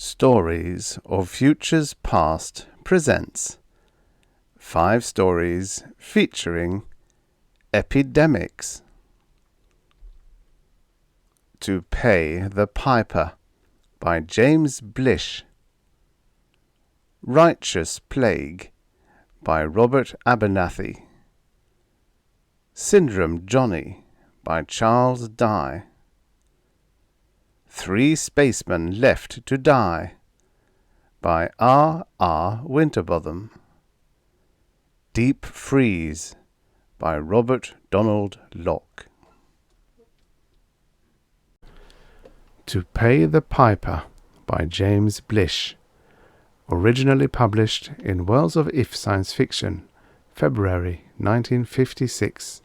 Stories of Futures Past presents 5 stories featuring Epidemics. To Pay the Piper by James Blish. Righteous Plague by Robert Abernathy. Syndrome Johnny by Charles Dye. 3 Spacemen Left to Die by R. Winterbotham. Deepfreeze by Robert Donald Locke. To Pay the Piper by James Blish. Originally published in Worlds of If Science Fiction, February 1956.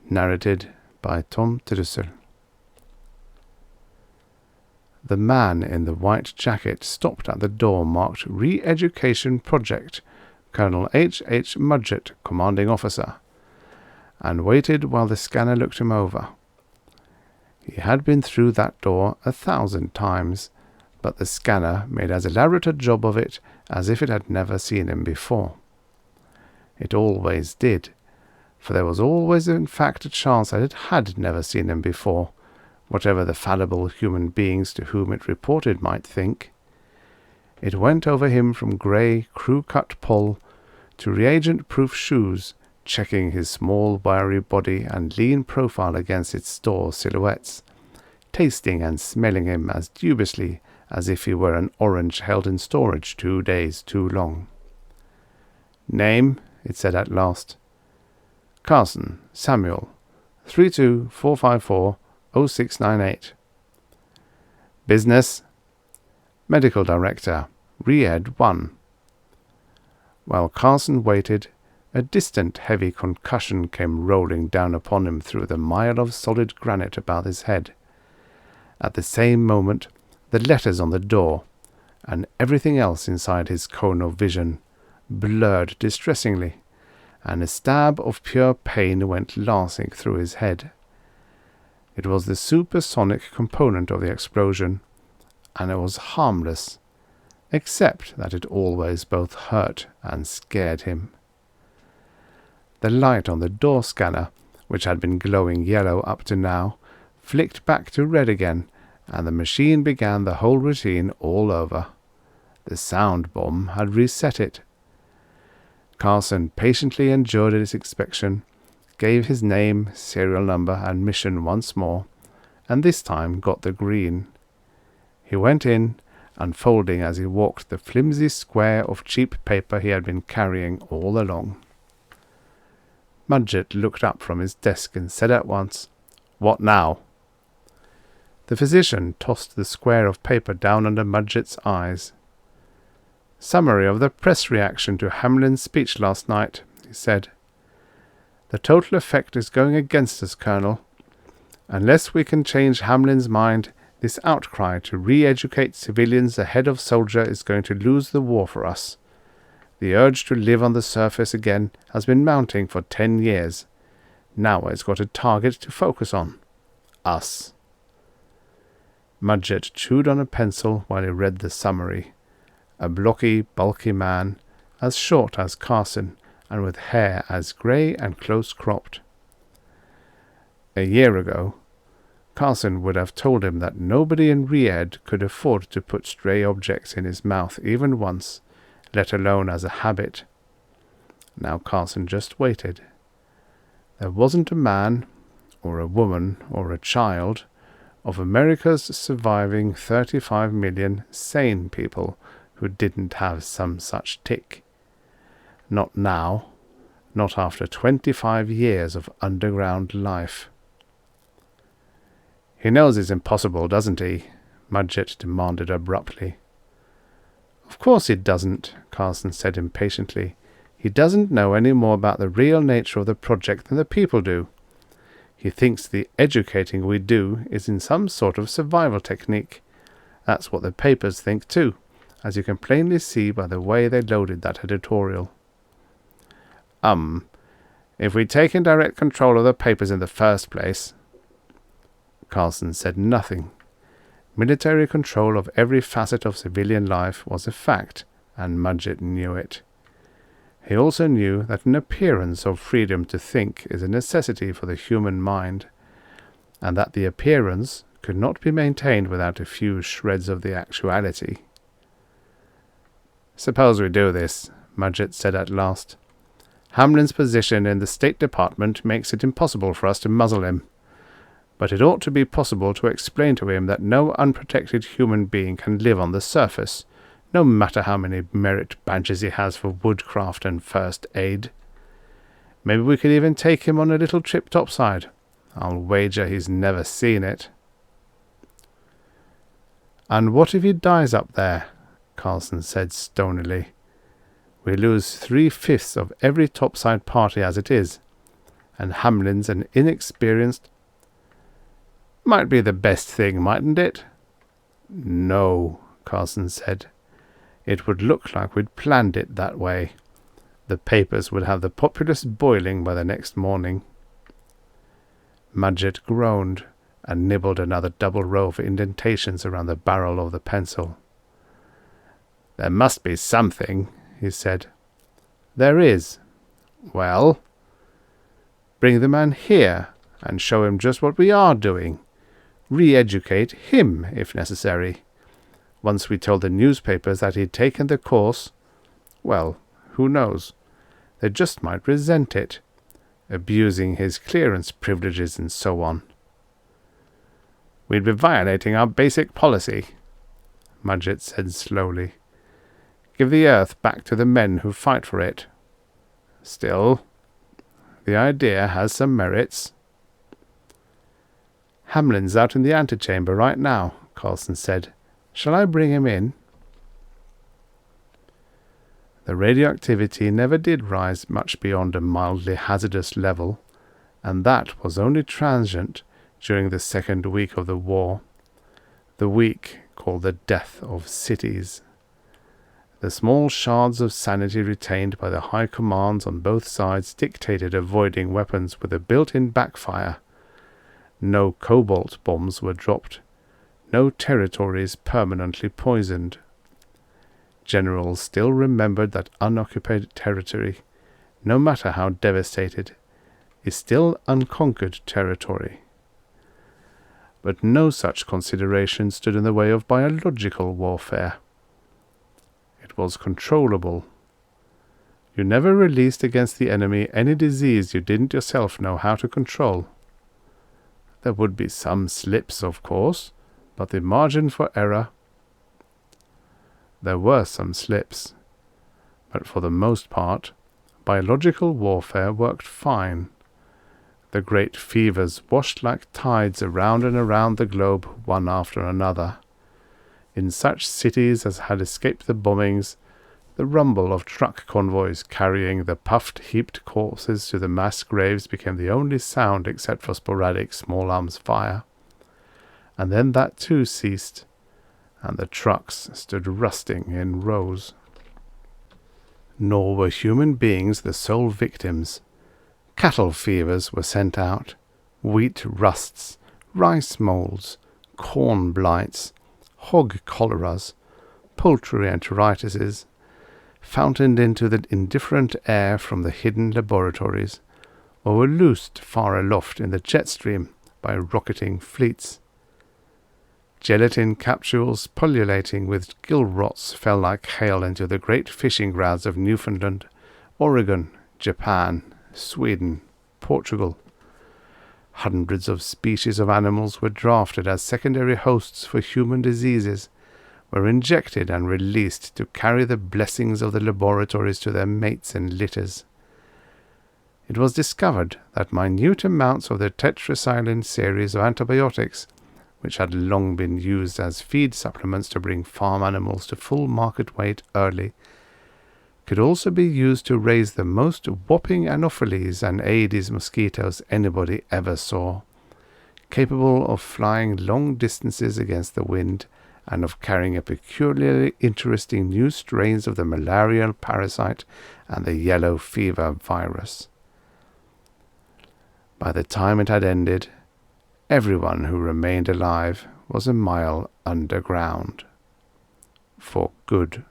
Narrated by Tom Trussel. The man in the white jacket stopped at the door marked Re-Education Project, Colonel H. H. Mudgett, Commanding Officer, and waited while the scanner looked him over. He had been through that door 1,000 times, but the scanner made as elaborate a job of it as if it had never seen him before. It always did, for there was always in fact a chance that it had never seen him before, whatever the fallible human beings to whom it reported might think. It went over him from grey, crew-cut poll to reagent-proof shoes, checking his small, wiry body and lean profile against its store silhouettes, tasting and smelling him as dubiously as if he were an orange held in storage 2 days too long. "Name," it said at last. "Carson, Samuel, 32454-0698. Business, Medical Director, Re-Ed 1. While Carson waited, a distant heavy concussion came rolling down upon him through the mile of solid granite about his head. At the same moment, the letters on the door, and everything else inside his cone of vision, blurred distressingly, and a stab of pure pain went lancing through his head. It was the supersonic component of the explosion, and it was harmless, except that it always both hurt and scared him. The light on the door scanner, which had been glowing yellow up to now, flicked back to red again, and the machine began the whole routine all over. The sound bomb had reset it. Carson patiently endured its inspection, gave his name, serial number, and mission once more, and this time got the green. He went in, unfolding as he walked the flimsy square of cheap paper he had been carrying all along. Mudgett looked up from his desk and said at once, "What now?" The physician tossed the square of paper down under Mudgett's eyes. "Summary of the press reaction to Hamlin's speech last night," he said. "The total effect is going against us, Colonel. Unless we can change Hamlin's mind, this outcry to re-educate civilians ahead of soldier is going to lose the war for us. The urge to live on the surface again has been mounting for 10 years. Now it's got a target to focus on. Us." Mudgett chewed on a pencil while he read the summary. A blocky, bulky man, as short as Carson, and with hair as grey and close-cropped. A year ago, Carson would have told him that nobody in Re-Ed could afford to put stray objects in his mouth even once, let alone as a habit. Now Carson just waited. There wasn't a man, or a woman, or a child, of America's surviving 35 million sane people who didn't have some such tick. Not now, not after 25 years of underground life. "He knows it's impossible, doesn't he?" Mudgett demanded abruptly. "Of course he doesn't," Carson said impatiently. "He doesn't know any more about the real nature of the project than the people do. He thinks the educating we do is in some sort of survival technique. That's what the papers think too, as you can plainly see by the way they loaded that editorial." If we'd taken direct control of the papers in the first place." Carson said nothing. Military control of every facet of civilian life was a fact, and Mudgett knew it. He also knew that an appearance of freedom to think is a necessity for the human mind, and that the appearance could not be maintained without a few shreds of the actuality. "Suppose we do this," Mudgett said at last. "Hamlin's position in the State Department makes it impossible for us to muzzle him. But it ought to be possible to explain to him that no unprotected human being can live on the surface, no matter how many merit badges he has for woodcraft and first aid. Maybe we could even take him on a little trip topside. I'll wager he's never seen it." "And what if he dies up there?" Carson said stonily. "We lose 3/5 of every topside party as it is, and Hamlin's an inexperienced—" "Might be the best thing, mightn't it?" "No," Carson said. "It would look like we'd planned it that way. The papers would have the populace boiling by the next morning." Mudgett groaned and nibbled another double row of indentations around the barrel of the pencil. "There must be something," he said. "There is." "Well?" "Bring the man here and show him just what we are doing. Re-educate him, if necessary. Once we told the newspapers that he'd taken the course, well, who knows? They just might resent it, abusing his clearance privileges and so on." "We'd be violating our basic policy," Mudgett said slowly. "Give the Earth back to the men who fight for it. Still, the idea has some merits." "Hamlin's out in the antechamber right now," Carson said. "Shall I bring him in?" The radioactivity never did rise much beyond a mildly hazardous level, and that was only transient during the second week of the war, the week called the death of cities. The small shards of sanity retained by the high commands on both sides dictated avoiding weapons with a built-in backfire. No cobalt bombs were dropped, no territories permanently poisoned. Generals still remembered that unoccupied territory, no matter how devastated, is still unconquered territory. But no such consideration stood in the way of biological warfare. It was controllable. You never released against the enemy any disease you didn't yourself know how to control. There would be some slips, of course, but the margin for error— There were some slips, but for the most part, biological warfare worked fine. The great fevers washed like tides around and around the globe, one after another. In such cities as had escaped the bombings, the rumble of truck convoys carrying the puffed, heaped corpses to the mass graves became the only sound except for sporadic small arms fire. And then that too ceased, and the trucks stood rusting in rows. Nor were human beings the sole victims. Cattle fevers were sent out, wheat rusts, rice moulds, corn blights, hog choleras, poultry enteritises, fountained into the indifferent air from the hidden laboratories, or were loosed far aloft in the jet stream by rocketing fleets. Gelatin capsules pullulating with gill rots fell like hail into the great fishing grounds of Newfoundland, Oregon, Japan, Sweden, Portugal. Hundreds of species of animals were drafted as secondary hosts for human diseases, were injected and released to carry the blessings of the laboratories to their mates and litters. It was discovered that minute amounts of the tetracycline series of antibiotics, which had long been used as feed supplements to bring farm animals to full market weight early, could also be used to raise the most whopping Anopheles and Aedes mosquitoes anybody ever saw, capable of flying long distances against the wind and of carrying a peculiarly interesting new strains of the malarial parasite and the yellow fever virus. By the time it had ended, everyone who remained alive was a mile underground. For good.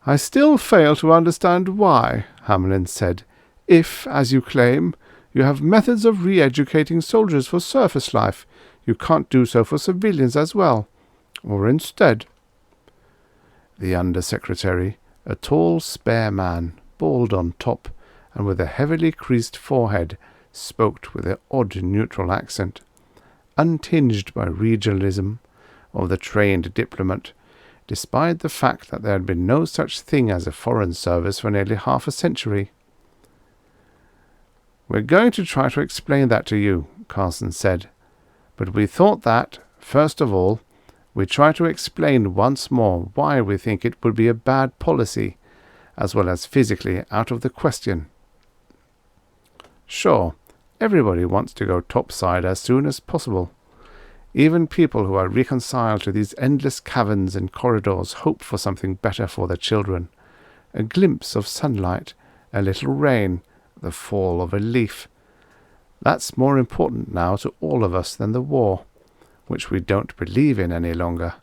"I still fail to understand why," Hamlin said, "if, as you claim, you have methods of re-educating soldiers for surface life, you can't do so for civilians as well. Or instead." The Undersecretary, a tall, spare man, bald on top, and with a heavily creased forehead, spoke with an odd neutral accent, untinged by regionalism, of the trained diplomat, despite the fact that there had been no such thing as a foreign service for nearly half a century. "We're going to try to explain that to you," Carson said, "but we thought that, first of all, we'd try to explain once more why we think it would be a bad policy, as well as physically out of the question. Sure, everybody wants to go topside as soon as possible. Even people who are reconciled to these endless caverns and corridors hope for something better for their children. A glimpse of sunlight, a little rain, the fall of a leaf. That's more important now to all of us than the war, which we don't believe in any longer.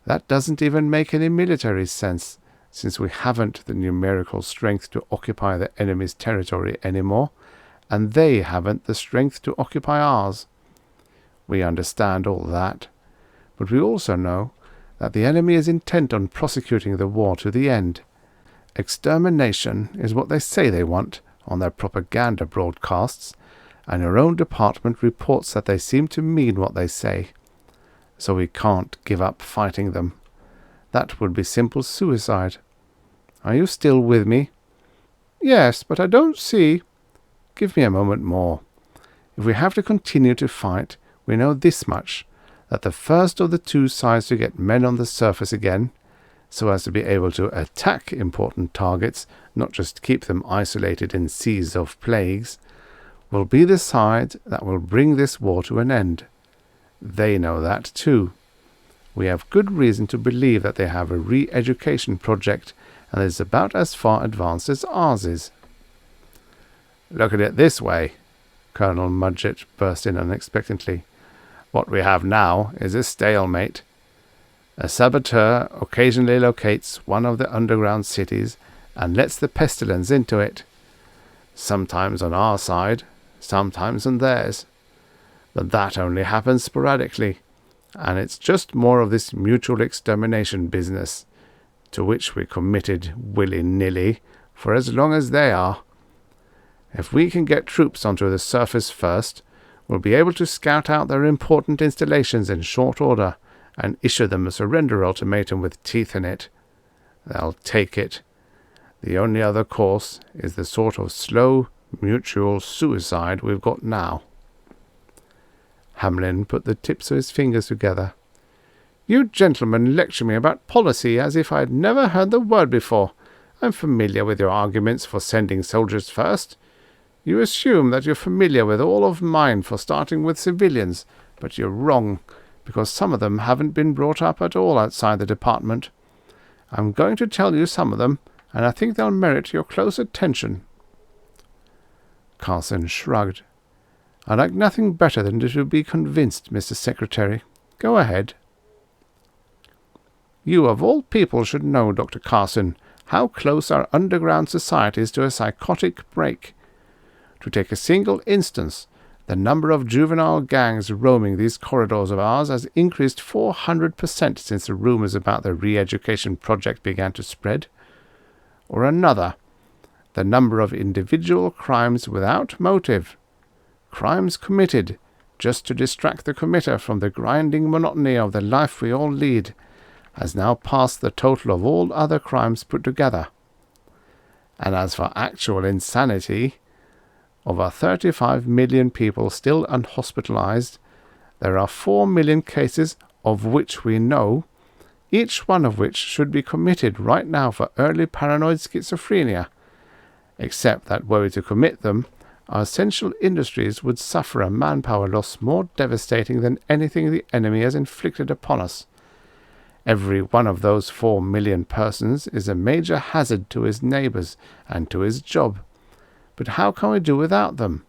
That doesn't even make any military sense, since we haven't the numerical strength to occupy the enemy's territory anymore, and they haven't the strength to occupy ours. We understand all that, but we also know that the enemy is intent on prosecuting the war to the end. Extermination is what they say they want on their propaganda broadcasts, and your own department reports that they seem to mean what they say. So we can't give up fighting them. That would be simple suicide. Are you still with me?" "Yes, but I don't see—" "Give me a moment more. If we have to continue to fight, we know this much, that the first of the two sides to get men on the surface again, so as to be able to attack important targets, not just keep them isolated in seas of plagues, will be the side that will bring this war to an end. They know that too. We have good reason to believe that they have a re-education project, and is about as far advanced as ours is." "Look at it this way," Colonel Mudgett burst in unexpectedly. "What we have now is a stalemate. A saboteur occasionally locates one of the underground cities and lets the pestilence into it. Sometimes on our side, sometimes on theirs. But that only happens sporadically, and it's just more of this mutual extermination business, to which we're committed willy-nilly for as long as they are. If we can get troops onto the surface first, we'll be able to scout out their important installations in short order and issue them a surrender ultimatum with teeth in it. They'll take it. The only other course is the sort of slow, mutual suicide we've got now." Hamlin put the tips of his fingers together. "You gentlemen lecture me about policy as if I had never heard the word before. I'm familiar with your arguments for sending soldiers first. You assume that you're familiar with all of mine for starting with civilians, but you're wrong, because some of them haven't been brought up at all outside the department. I'm going to tell you some of them, and I think they'll merit your close attention." Carson shrugged. "I'd like nothing better than to be convinced, Mr. Secretary. Go ahead." "You of all people should know, Dr. Carson, how close our underground society is to a psychotic break. To take a single instance, the number of juvenile gangs roaming these corridors of ours has increased 400% since the rumors about the re-education project began to spread. Or another, the number of individual crimes without motive, crimes committed just to distract the committer from the grinding monotony of the life we all lead, has now passed the total of all other crimes put together. And as for actual insanity, of our 35 million people still unhospitalized, there are 4 million cases of which we know, each one of which should be committed right now for early paranoid schizophrenia, except that were we to commit them, our essential industries would suffer a manpower loss more devastating than anything the enemy has inflicted upon us. Every one of those 4 million persons is a major hazard to his neighbours and to his job. But how can we do without them?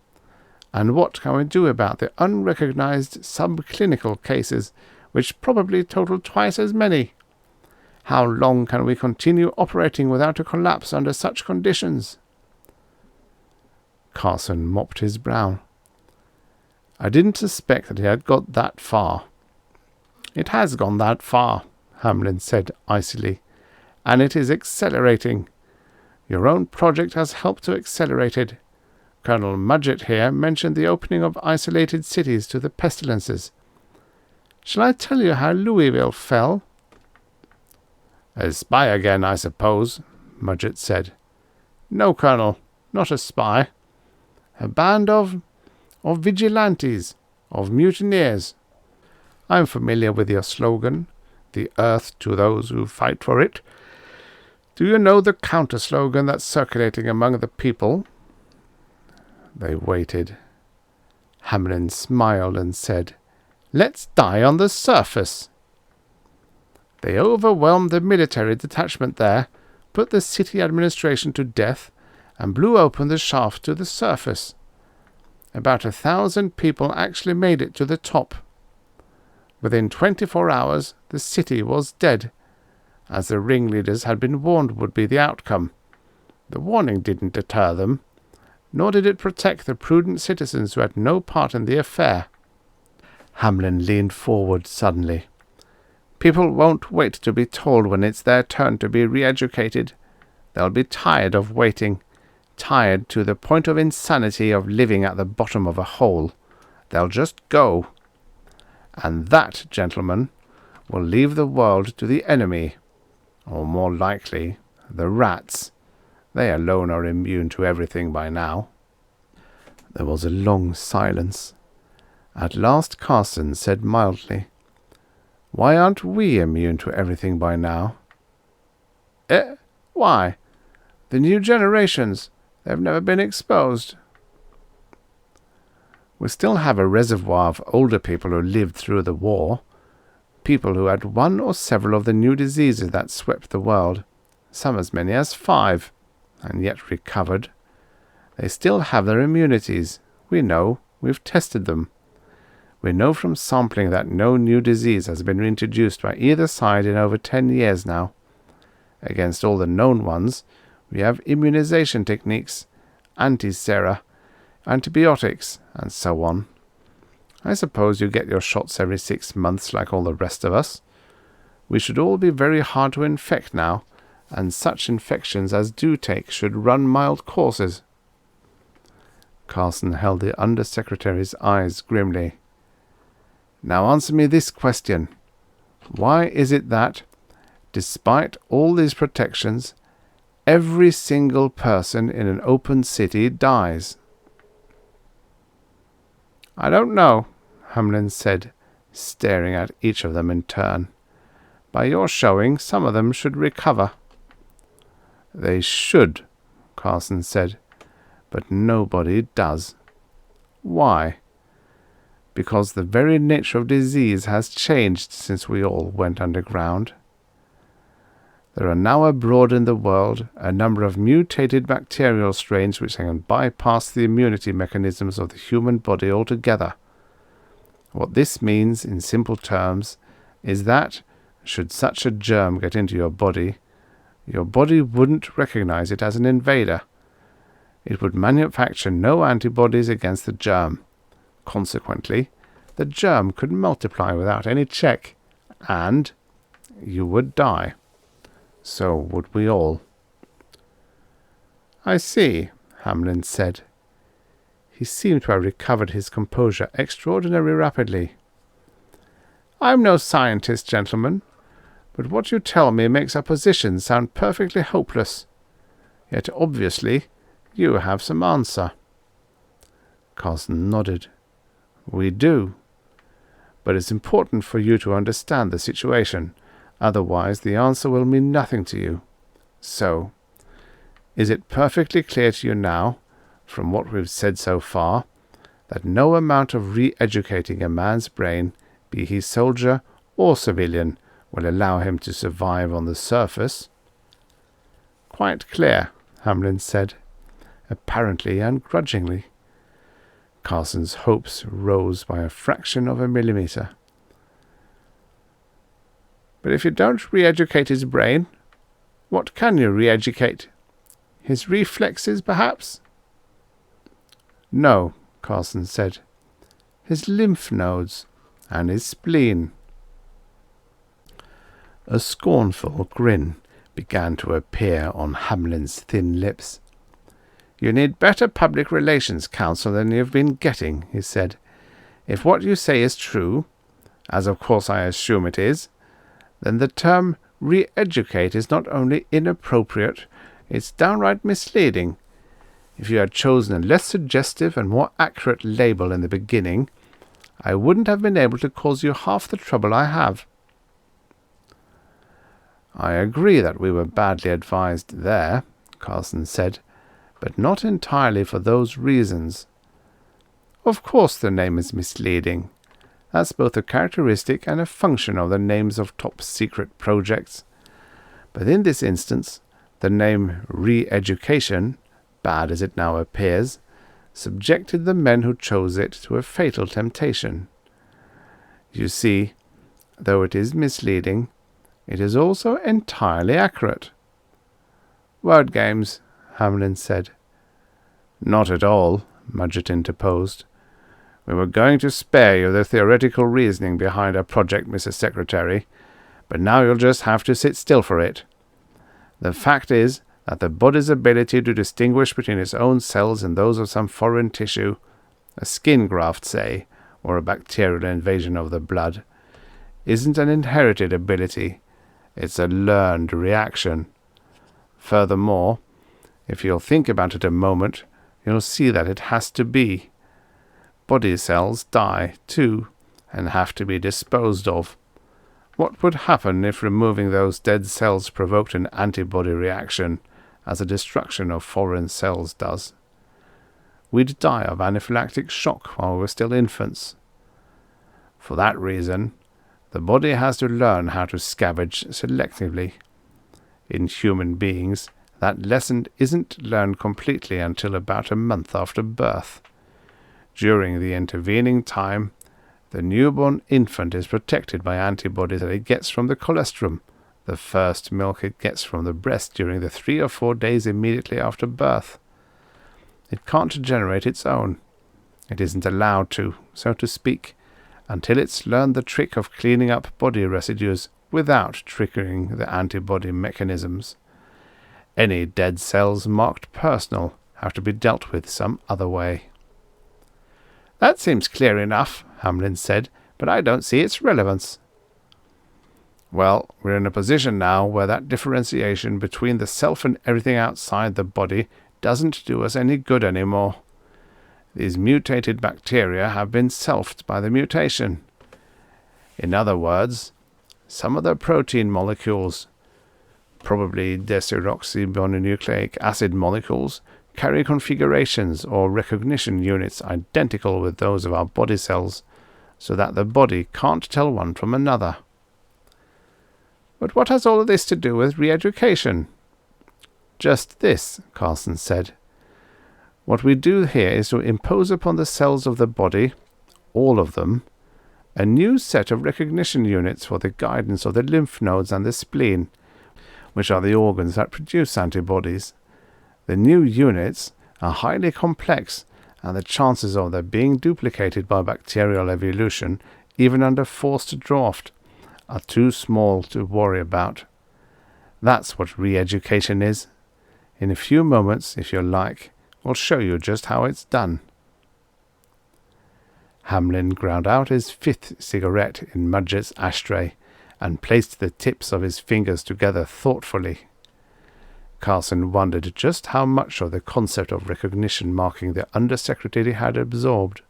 And what can we do about the unrecognized subclinical cases, which probably total twice as many? How long can we continue operating without a collapse under such conditions? Carson mopped his brow. I didn't suspect that he had got that far. It has gone that far, Hamlin said icily, and it is accelerating. Your own project has helped to accelerate it. Colonel Mudgett here mentioned the opening of isolated cities to the pestilences. Shall I tell you how Louisville fell? A spy again, I suppose, Mudgett said. No, Colonel, not a spy. A band of vigilantes, of mutineers. I'm familiar with your slogan, the earth to those who fight for it. Do you know the counter-slogan that's circulating among the people? They waited. Hamlin smiled and said, Let's die on the surface. They overwhelmed the military detachment there, put the city administration to death, and blew open the shaft to the surface. About 1,000 people actually made it to the top. Within 24 hours, the city was dead, as the ringleaders had been warned would be the outcome. The warning didn't deter them, nor did it protect the prudent citizens who had no part in the affair. Hamlin leaned forward suddenly. People won't wait to be told when it's their turn to be re-educated. They'll be tired of waiting, tired to the point of insanity of living at the bottom of a hole. They'll just go. And that, gentlemen, will leave the world to the enemy, or more likely, the rats. They alone are immune to everything by now. There was a long silence. At last Carson said mildly, Why aren't we immune to everything by now? Why? The new generations. They've never been exposed. We still have a reservoir of older people who lived through the war. People who had one or several of the new diseases that swept the world. Some as many as 5, and yet recovered. They still have their immunities. We know. We've tested them. We know from sampling that no new disease has been introduced by either side in over 10 years now. Against all the known ones, we have immunization techniques, anti-sera, antibiotics, and so on. I suppose you get your shots every 6 months like all the rest of us. We should all be very hard to infect now, and such infections as do take should run mild courses. Carson held the Undersecretary's eyes grimly. Now answer me this question. Why is it that, despite all these protections, every single person in an open city dies? I don't know, Hamlin said, staring at each of them in turn. By your showing, some of them should recover. They should, Carson said, but nobody does. Why? Because the very nature of disease has changed since we all went underground. There are now abroad in the world a number of mutated bacterial strains which can bypass the immunity mechanisms of the human body altogether. What this means, in simple terms, is that, should such a germ get into your body wouldn't recognize it as an invader. It would manufacture no antibodies against the germ. Consequently, the germ could multiply without any check, and you would die. So would we all. I see, Hamlin said. He seemed to have recovered his composure extraordinarily rapidly. I'm no scientist, gentlemen, but what you tell me makes our position sound perfectly hopeless. Yet obviously you have some answer. Carson nodded. We do. But it's important for you to understand the situation. Otherwise, the answer will mean nothing to you. So, is it perfectly clear to you now, from what we've said so far, that no amount of re-educating a man's brain, be he soldier or civilian, will allow him to survive on the surface? Quite clear, Hamlin said, apparently ungrudgingly. Carson's hopes rose by a fraction of a millimetre. But if you don't re-educate his brain, what can you re-educate? His reflexes, perhaps? No, Carson said. His lymph nodes and his spleen. A scornful grin began to appear on Hamlin's thin lips. You need better public relations counsel than you've been getting, he said. If what you say is true, as of course I assume it is, then the term re-educate is not only inappropriate, it's downright misleading. If you had chosen a less suggestive and more accurate label in the beginning, I wouldn't have been able to cause you half the trouble I have. I agree that we were badly advised there, Carson said, but not entirely for those reasons. Of course the name is misleading. That's both a characteristic and a function of the names of top-secret projects. But in this instance, the name re-education, bad as it now appears, subjected the men who chose it to a fatal temptation. You see, though it is misleading, it is also entirely accurate. Word games, Hamlin said. Not at all, Mudgett interposed. We were going to spare you the theoretical reasoning behind our project, Mrs. Secretary, but now you'll just have to sit still for it. The fact is that the body's ability to distinguish between its own cells and those of some foreign tissue, a skin graft, say, or a bacterial invasion of the blood, isn't an inherited ability. It's a learned reaction. Furthermore, if you'll think about it a moment, you'll see that it has to be. Body cells die, too, and have to be disposed of. What would happen if removing those dead cells provoked an antibody reaction, as the destruction of foreign cells does? We'd die of anaphylactic shock while we're still infants. For that reason, the body has to learn how to scavenge selectively. In human beings, that lesson isn't learned completely until about a month after birth. During the intervening time, the newborn infant is protected by antibodies that it gets from the colostrum, the first milk it gets from the breast during the 3 or 4 days immediately after birth. It can't generate its own. It isn't allowed to, so to speak, until it's learned the trick of cleaning up body residues without triggering the antibody mechanisms. Any dead cells marked personal have to be dealt with some other way. That seems clear enough, Hamlin said, but I don't see its relevance. Well, we're in a position now where that differentiation between the self and everything outside the body doesn't do us any good anymore. These mutated bacteria have been selfed by the mutation. In other words, some of the protein molecules, probably desoxyribonucleic acid molecules, carry configurations or recognition units identical with those of our body cells, so that the body can't tell one from another. But what has all of this to do with re-education? Just this, Carson said. What we do here is to impose upon the cells of the body, all of them, a new set of recognition units for the guidance of the lymph nodes and the spleen, which are the organs that produce antibodies. The new units are highly complex, and the chances of their being duplicated by bacterial evolution, even under forced draft, are too small to worry about. That's what re-education is. In a few moments, if you like, we'll show you just how it's done. Hamlin ground out his 5th cigarette in Mudgett's ashtray and placed the tips of his fingers together thoughtfully. Carson wondered just how much of the concept of recognition marking the Undersecretary had absorbed.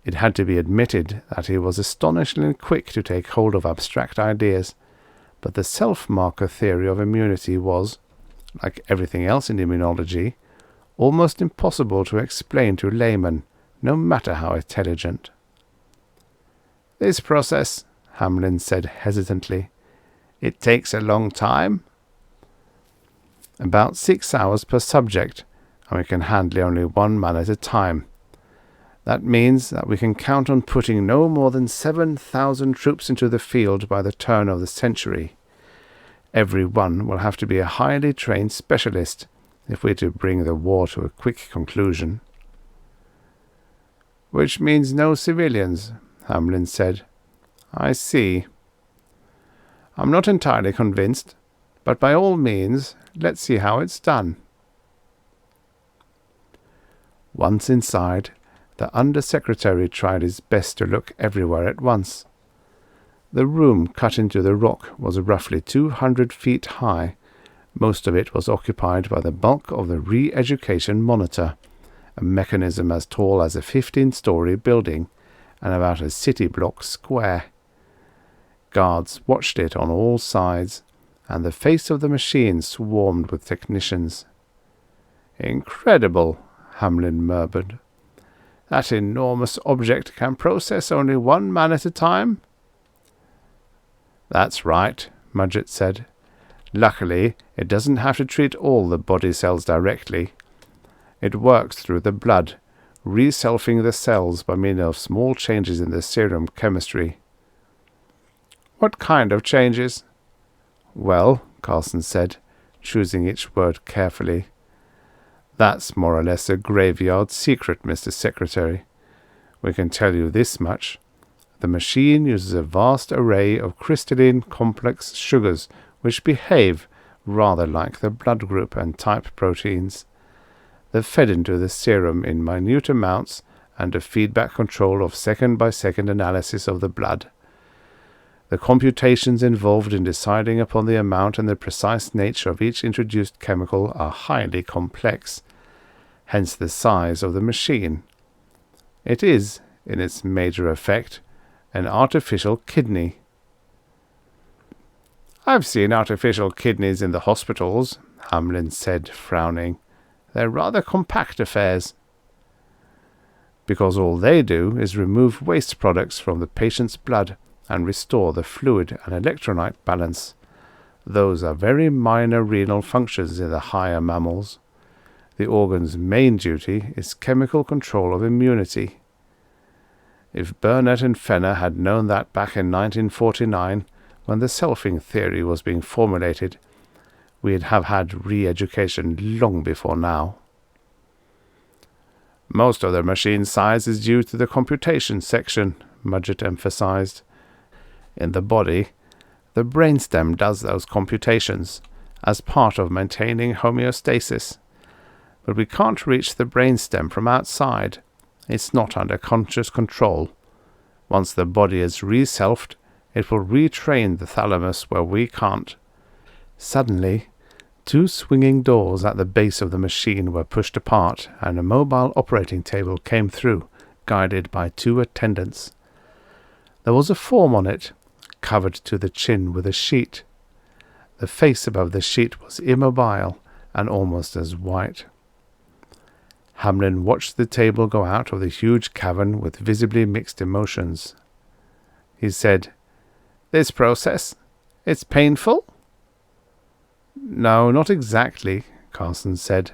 It had to be admitted that he was astonishingly quick to take hold of abstract ideas, but the self-marker theory of immunity was, like everything else in immunology, almost impossible to explain to laymen, no matter how intelligent. This process, Hamlin said hesitantly, it takes a long time? About 6 hours per subject, and we can handle only one man at a time. That means that we can count on putting no more than 7,000 troops into the field by the turn of the century. Every one will have to be a highly trained specialist if we're to bring the war to a quick conclusion. Which means no civilians, Hamlin said. I see. I'm not entirely convinced, but by all means, let's see how it's done. Once inside, the Under-Secretary tried his best to look everywhere at once. The room cut into the rock was roughly 200 feet high. Most of it was occupied by the bulk of the re-education monitor, a mechanism as tall as a 15-story building and about a city block square. Guards watched it on all sides, and the face of the machine swarmed with technicians. "Incredible," Hamlin murmured. "That enormous object can process only one man at a time?" "That's right," Mudgett said. "Luckily, it doesn't have to treat all the body cells directly. It works through the blood, reselfing the cells by means of small changes in the serum chemistry." "What kind of changes?" "Well," Carson said, choosing each word carefully, "that's more or less a graveyard secret, Mr. Secretary. We can tell you this much. The machine uses a vast array of crystalline complex sugars which behave rather like the blood group and type proteins. They're fed into the serum in minute amounts under feedback control of second-by-second analysis of the blood. The computations involved in deciding upon the amount and the precise nature of each introduced chemical are highly complex, hence the size of the machine. It is, in its major effect, an artificial kidney." "I've seen artificial kidneys in the hospitals," Hamlin said, frowning. "They're rather compact affairs." "Because all they do is remove waste products from the patient's blood and restore the fluid and electrolyte balance. Those are very minor renal functions in the higher mammals. The organ's main duty is chemical control of immunity. If Burnett and Fenner had known that back in 1949, when the selfing theory was being formulated, we'd have had re-education long before now." "Most of the machine size is due to the computation section," Mudgett emphasized. "In the body, the brainstem does those computations as part of maintaining homeostasis. But we can't reach the brainstem from outside. It's not under conscious control. Once the body is re-selfed, it will retrain the thalamus where we can't." Suddenly, two swinging doors at the base of the machine were pushed apart, and a mobile operating table came through, guided by two attendants. There was a form on it, covered to the chin with a sheet. The face above the sheet was immobile and almost as white. Hamlin watched the table go out of the huge cavern with visibly mixed emotions. He said, "This process, it's painful?" "No, not exactly," Carson said.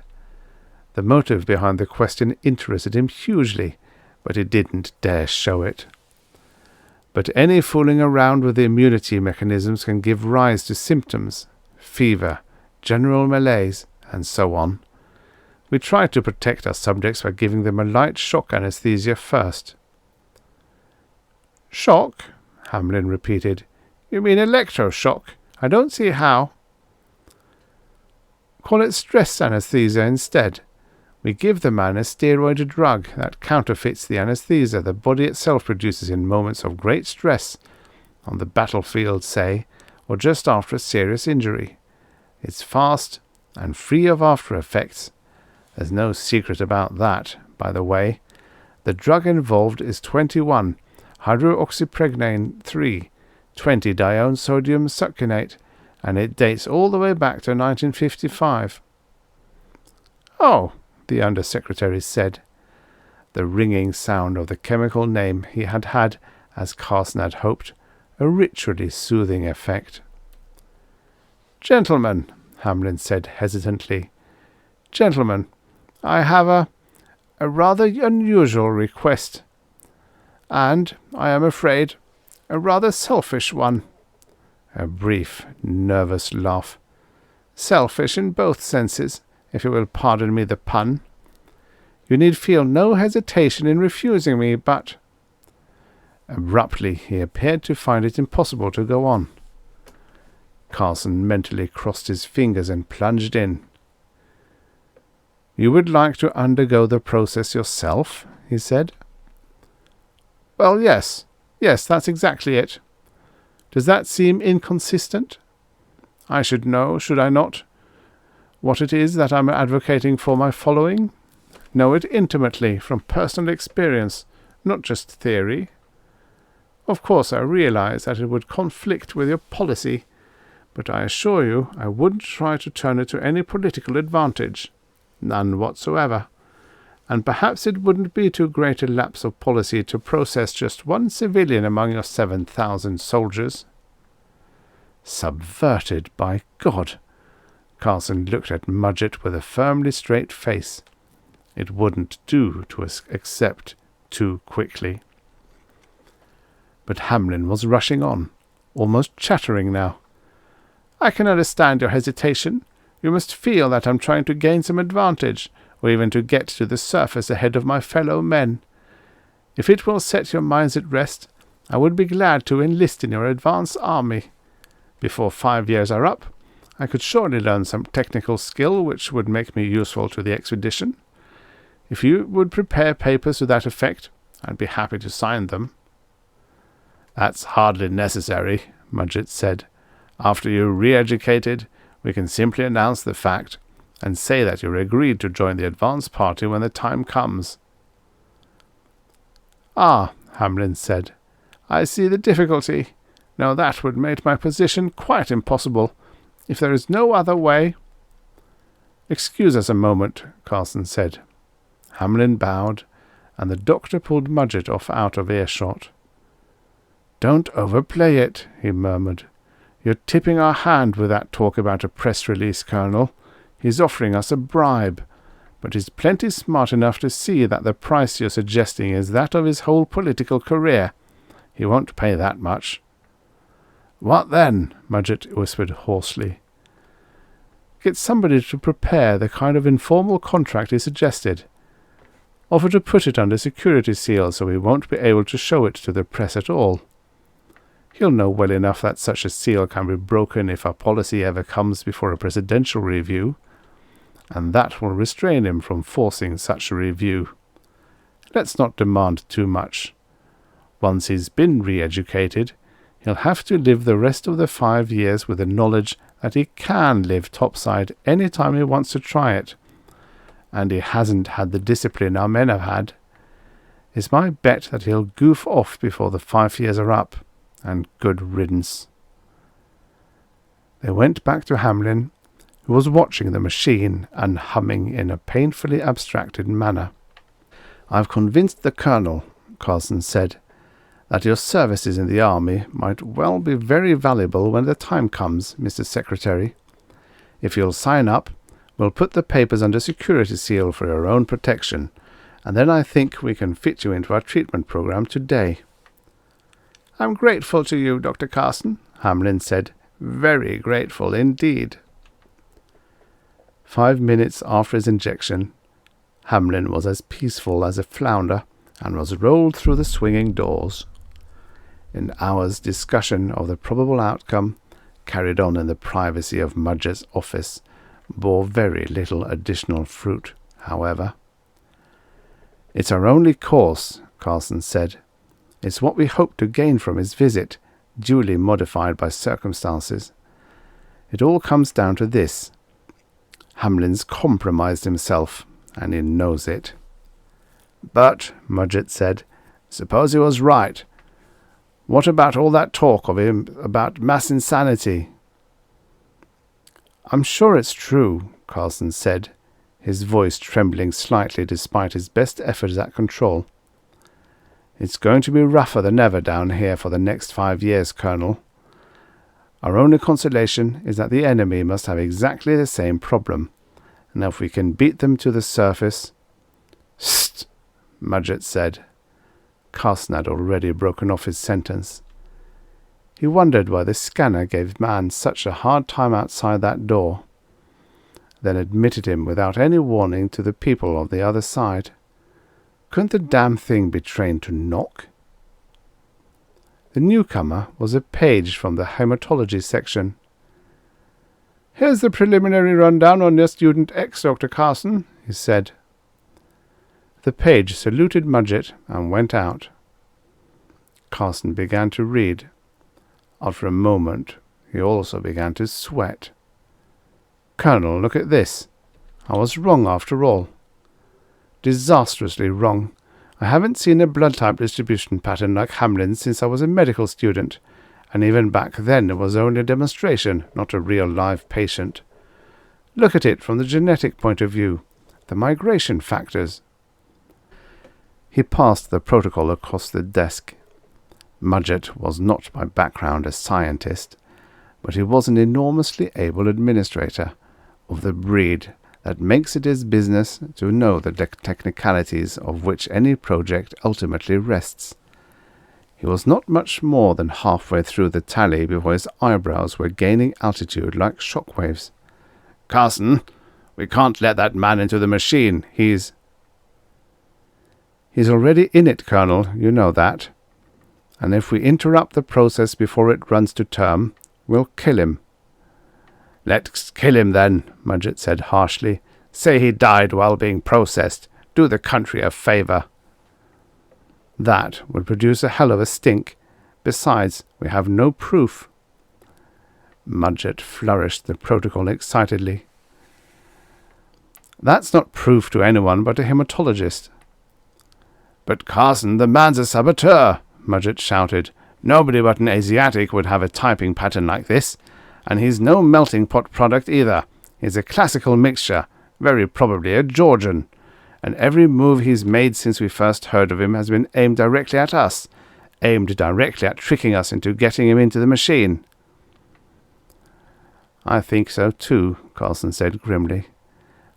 The motive behind the question interested him hugely, but he didn't dare show it. "But any fooling around with the immunity mechanisms can give rise to symptoms, fever, general malaise, and so on. We try to protect our subjects by giving them a light shock anesthesia first." "Shock?" Hamlin repeated. "You mean electroshock? I don't see how." "Call it stress anesthesia instead. We give the man a steroid drug that counterfeits the anesthesia the body itself produces in moments of great stress, on the battlefield, say, or just after a serious injury. It's fast and free of after effects. There's no secret about that, by the way. The drug involved is 21-hydroxypregnane 3, 20-dione sodium succinate, and it dates all the way back to 1955. "Oh," the Under-Secretary said. The ringing sound of the chemical name he had had, as Carson had hoped, a ritually soothing effect. "Gentlemen," Hamlin said hesitantly, "gentlemen, I have A rather unusual request, and, I am afraid, a rather selfish one. A brief, nervous laugh. Selfish in both senses, if you will pardon me the pun. You need feel no hesitation in refusing me, but... Abruptly he appeared to find it impossible to go on. Carson mentally crossed his fingers and plunged in. You would like to undergo the process yourself, he said. Well, yes. Yes, that's exactly it. Does that seem inconsistent? I should know, should I not, what it is that I'm advocating for my following? Know it intimately, from personal experience, not just theory. Of course, I realize that it would conflict with your policy, but I assure you I wouldn't try to turn it to any political advantage. None whatsoever. And perhaps it wouldn't be too great a lapse of policy to process just one civilian among your 7,000 soldiers. Subverted, by God! Carson looked at Mudgett with a firmly straight face. It wouldn't do to accept too quickly. But Hamlin was rushing on, almost chattering now. I can understand your hesitation. You must feel that I'm trying to gain some advantage, or even to get to the surface ahead of my fellow men. If it will set your minds at rest, I would be glad to enlist in your advance army. Before 5 years are up, I could surely learn some technical skill which would make me useful to the expedition. If you would prepare papers to that effect, I'd be happy to sign them. That's hardly necessary, Mudgett said. After you're re-educated, we can simply announce the fact and say that you're agreed to join the advance party when the time comes. Ah, Hamlin said, I see the difficulty. Now that would make my position quite impossible. If there is no other way... Excuse us a moment, Carson said. Hamlin bowed, and the doctor pulled Mudgett off out of earshot. Don't overplay it, he murmured. You're tipping our hand with that talk about a press release, Colonel. He's offering us a bribe, but he's plenty smart enough to see that the price you're suggesting is that of his whole political career. He won't pay that much. What then? Mudgett whispered hoarsely. Get somebody to prepare the kind of informal contract he suggested. Offer to put it under security seal so he won't be able to show it to the press at all. He'll know well enough that such a seal can be broken if our policy ever comes before a presidential review, and that will restrain him from forcing such a review. Let's not demand too much. Once he's been re-educated, he'll have to live the rest of the 5 years with the knowledge that he can live topside any time he wants to try it, and he hasn't had the discipline our men have had. It's my bet that he'll goof off before the 5 years are up, and good riddance. They went back to Hamlin, who was watching the machine and humming in a painfully abstracted manner. I've convinced the Colonel, Carson said, that your services in the army might well be very valuable when the time comes, Mr. Secretary. If you'll sign up, we'll put the papers under security seal for your own protection, and then I think we can fit you into our treatment program today. I'm grateful to you, Dr. Carson, Hamlin said. Very grateful indeed. 5 minutes after his injection, Hamlin was as peaceful as a flounder and was rolled through the swinging doors. An hour's discussion of the probable outcome, carried on in the privacy of Mudgett's office, bore very little additional fruit, however. It's our only course, Carson said. It's what we hope to gain from his visit, duly modified by circumstances. It all comes down to this. Hamlin's compromised himself, and he knows it. But, Mudgett said, suppose he was right. What about all that talk of him about mass insanity? I'm sure it's true, Carson said, his voice trembling slightly despite his best efforts at control. It's going to be rougher than ever down here for the next 5 years, Colonel. Our only consolation is that the enemy must have exactly the same problem, and if we can beat them to the surface... Sst! Mudgett said. Carson had already broken off his sentence. He wondered why the scanner gave man such a hard time outside that door, then admitted him without any warning to the people on the other side. Couldn't the damn thing be trained to knock? The newcomer was a page from the hematology section. "Here's the preliminary rundown on your student X, Dr. Carson," he said. The page saluted Mudgett and went out. Carson began to read. After a moment, he also began to sweat. "Colonel, look at this. I was wrong after all. Disastrously wrong. I haven't seen a blood type distribution pattern like Hamlin's since I was a medical student, and even back then it was only a demonstration, not a real live patient. Look at it from the genetic point of view, the migration factors." He passed the protocol across the desk. Mudgett was not by background a scientist, but he was an enormously able administrator, of the breed that makes it his business to know the technicalities of which any project ultimately rests. He was not much more than halfway through the tally before his eyebrows were gaining altitude like shockwaves. "Carson, we can't let that man into the machine. He's already in it, Colonel, you know that. And if we interrupt the process before it runs to term, we'll kill him." "Let's kill him then," Mudgett said harshly. "Say he died while being processed. Do the country a favour." "That would produce a hell of a stink. Besides, we have no proof." Mudgett flourished the protocol excitedly. "That's not proof to anyone but a hematologist." "But Carson, the man's a saboteur," Mudgett shouted. "Nobody but an Asiatic would have a typing pattern like this. And he's no melting pot product either. He's a classical mixture, very probably a Georgian. And every move he's made since we first heard of him has been aimed directly at us, aimed directly at tricking us into getting him into the machine." "I think so too," Carson said grimly.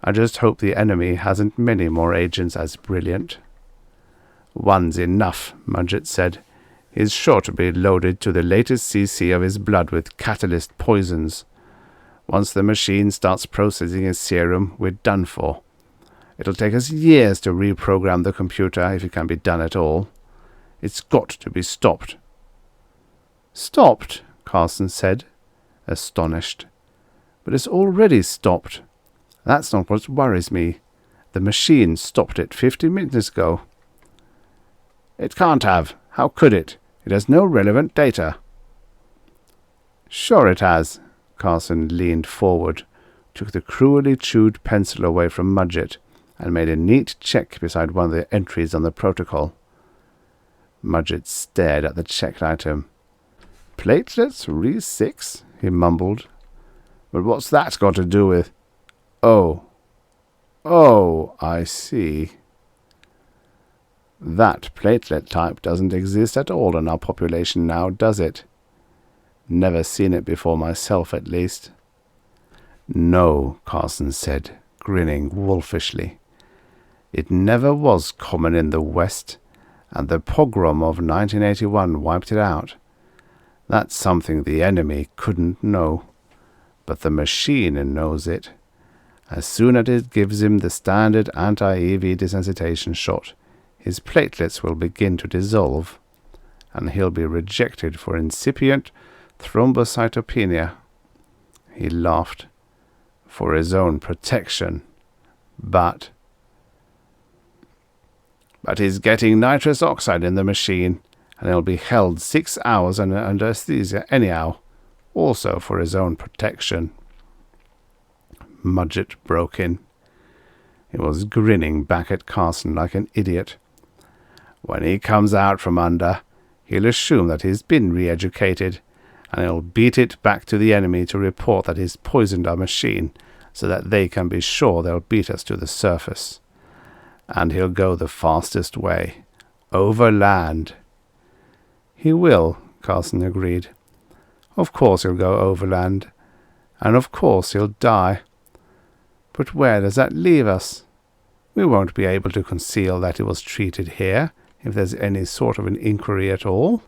"I just hope the enemy hasn't many more agents as brilliant." "One's enough," Mudgett said. "He's sure to be loaded to the latest cc of his blood with catalyst poisons. Once the machine starts processing his serum, we're done for. It'll take us years to reprogram the computer if it can be done at all. It's got to be stopped." "Stopped?" Carson said, astonished. "But it's already stopped. That's not what worries me. The machine stopped it 50 minutes ago." "It can't have. How could it? It has no relevant data." "Sure it has." Carson leaned forward, took the cruelly chewed pencil away from Mudgett, and made a neat check beside one of the entries on the protocol. Mudgett stared at the checked item. "Platelets re-6?" he mumbled. "But what's that got to do with—" Oh, I see. That platelet type doesn't exist at all in our population now, does it? Never seen it before myself, at least." "No," Carson said, grinning wolfishly. "It never was common in the West, and the pogrom of 1981 wiped it out. That's something the enemy couldn't know, but the machine knows it. As soon as it gives him the standard anti-EV desensitization shot, his platelets will begin to dissolve, and he'll be rejected for incipient thrombocytopenia." He laughed. "For his own protection. But he's getting nitrous oxide in the machine, and he'll be held 6 hours under anesthesia anyhow, also for his own protection." Mudgett broke in. He was grinning back at Carson like an idiot. "When he comes out from under, he'll assume that he's been re-educated, and he'll beat it back to the enemy to report that he's poisoned our machine, so that they can be sure they'll beat us to the surface. And he'll go the fastest way, over land." "He will," Carson agreed. "Of course he'll go overland, and of course he'll die. But where does that leave us? We won't be able to conceal that it was treated here, if there's any sort of an inquiry at all.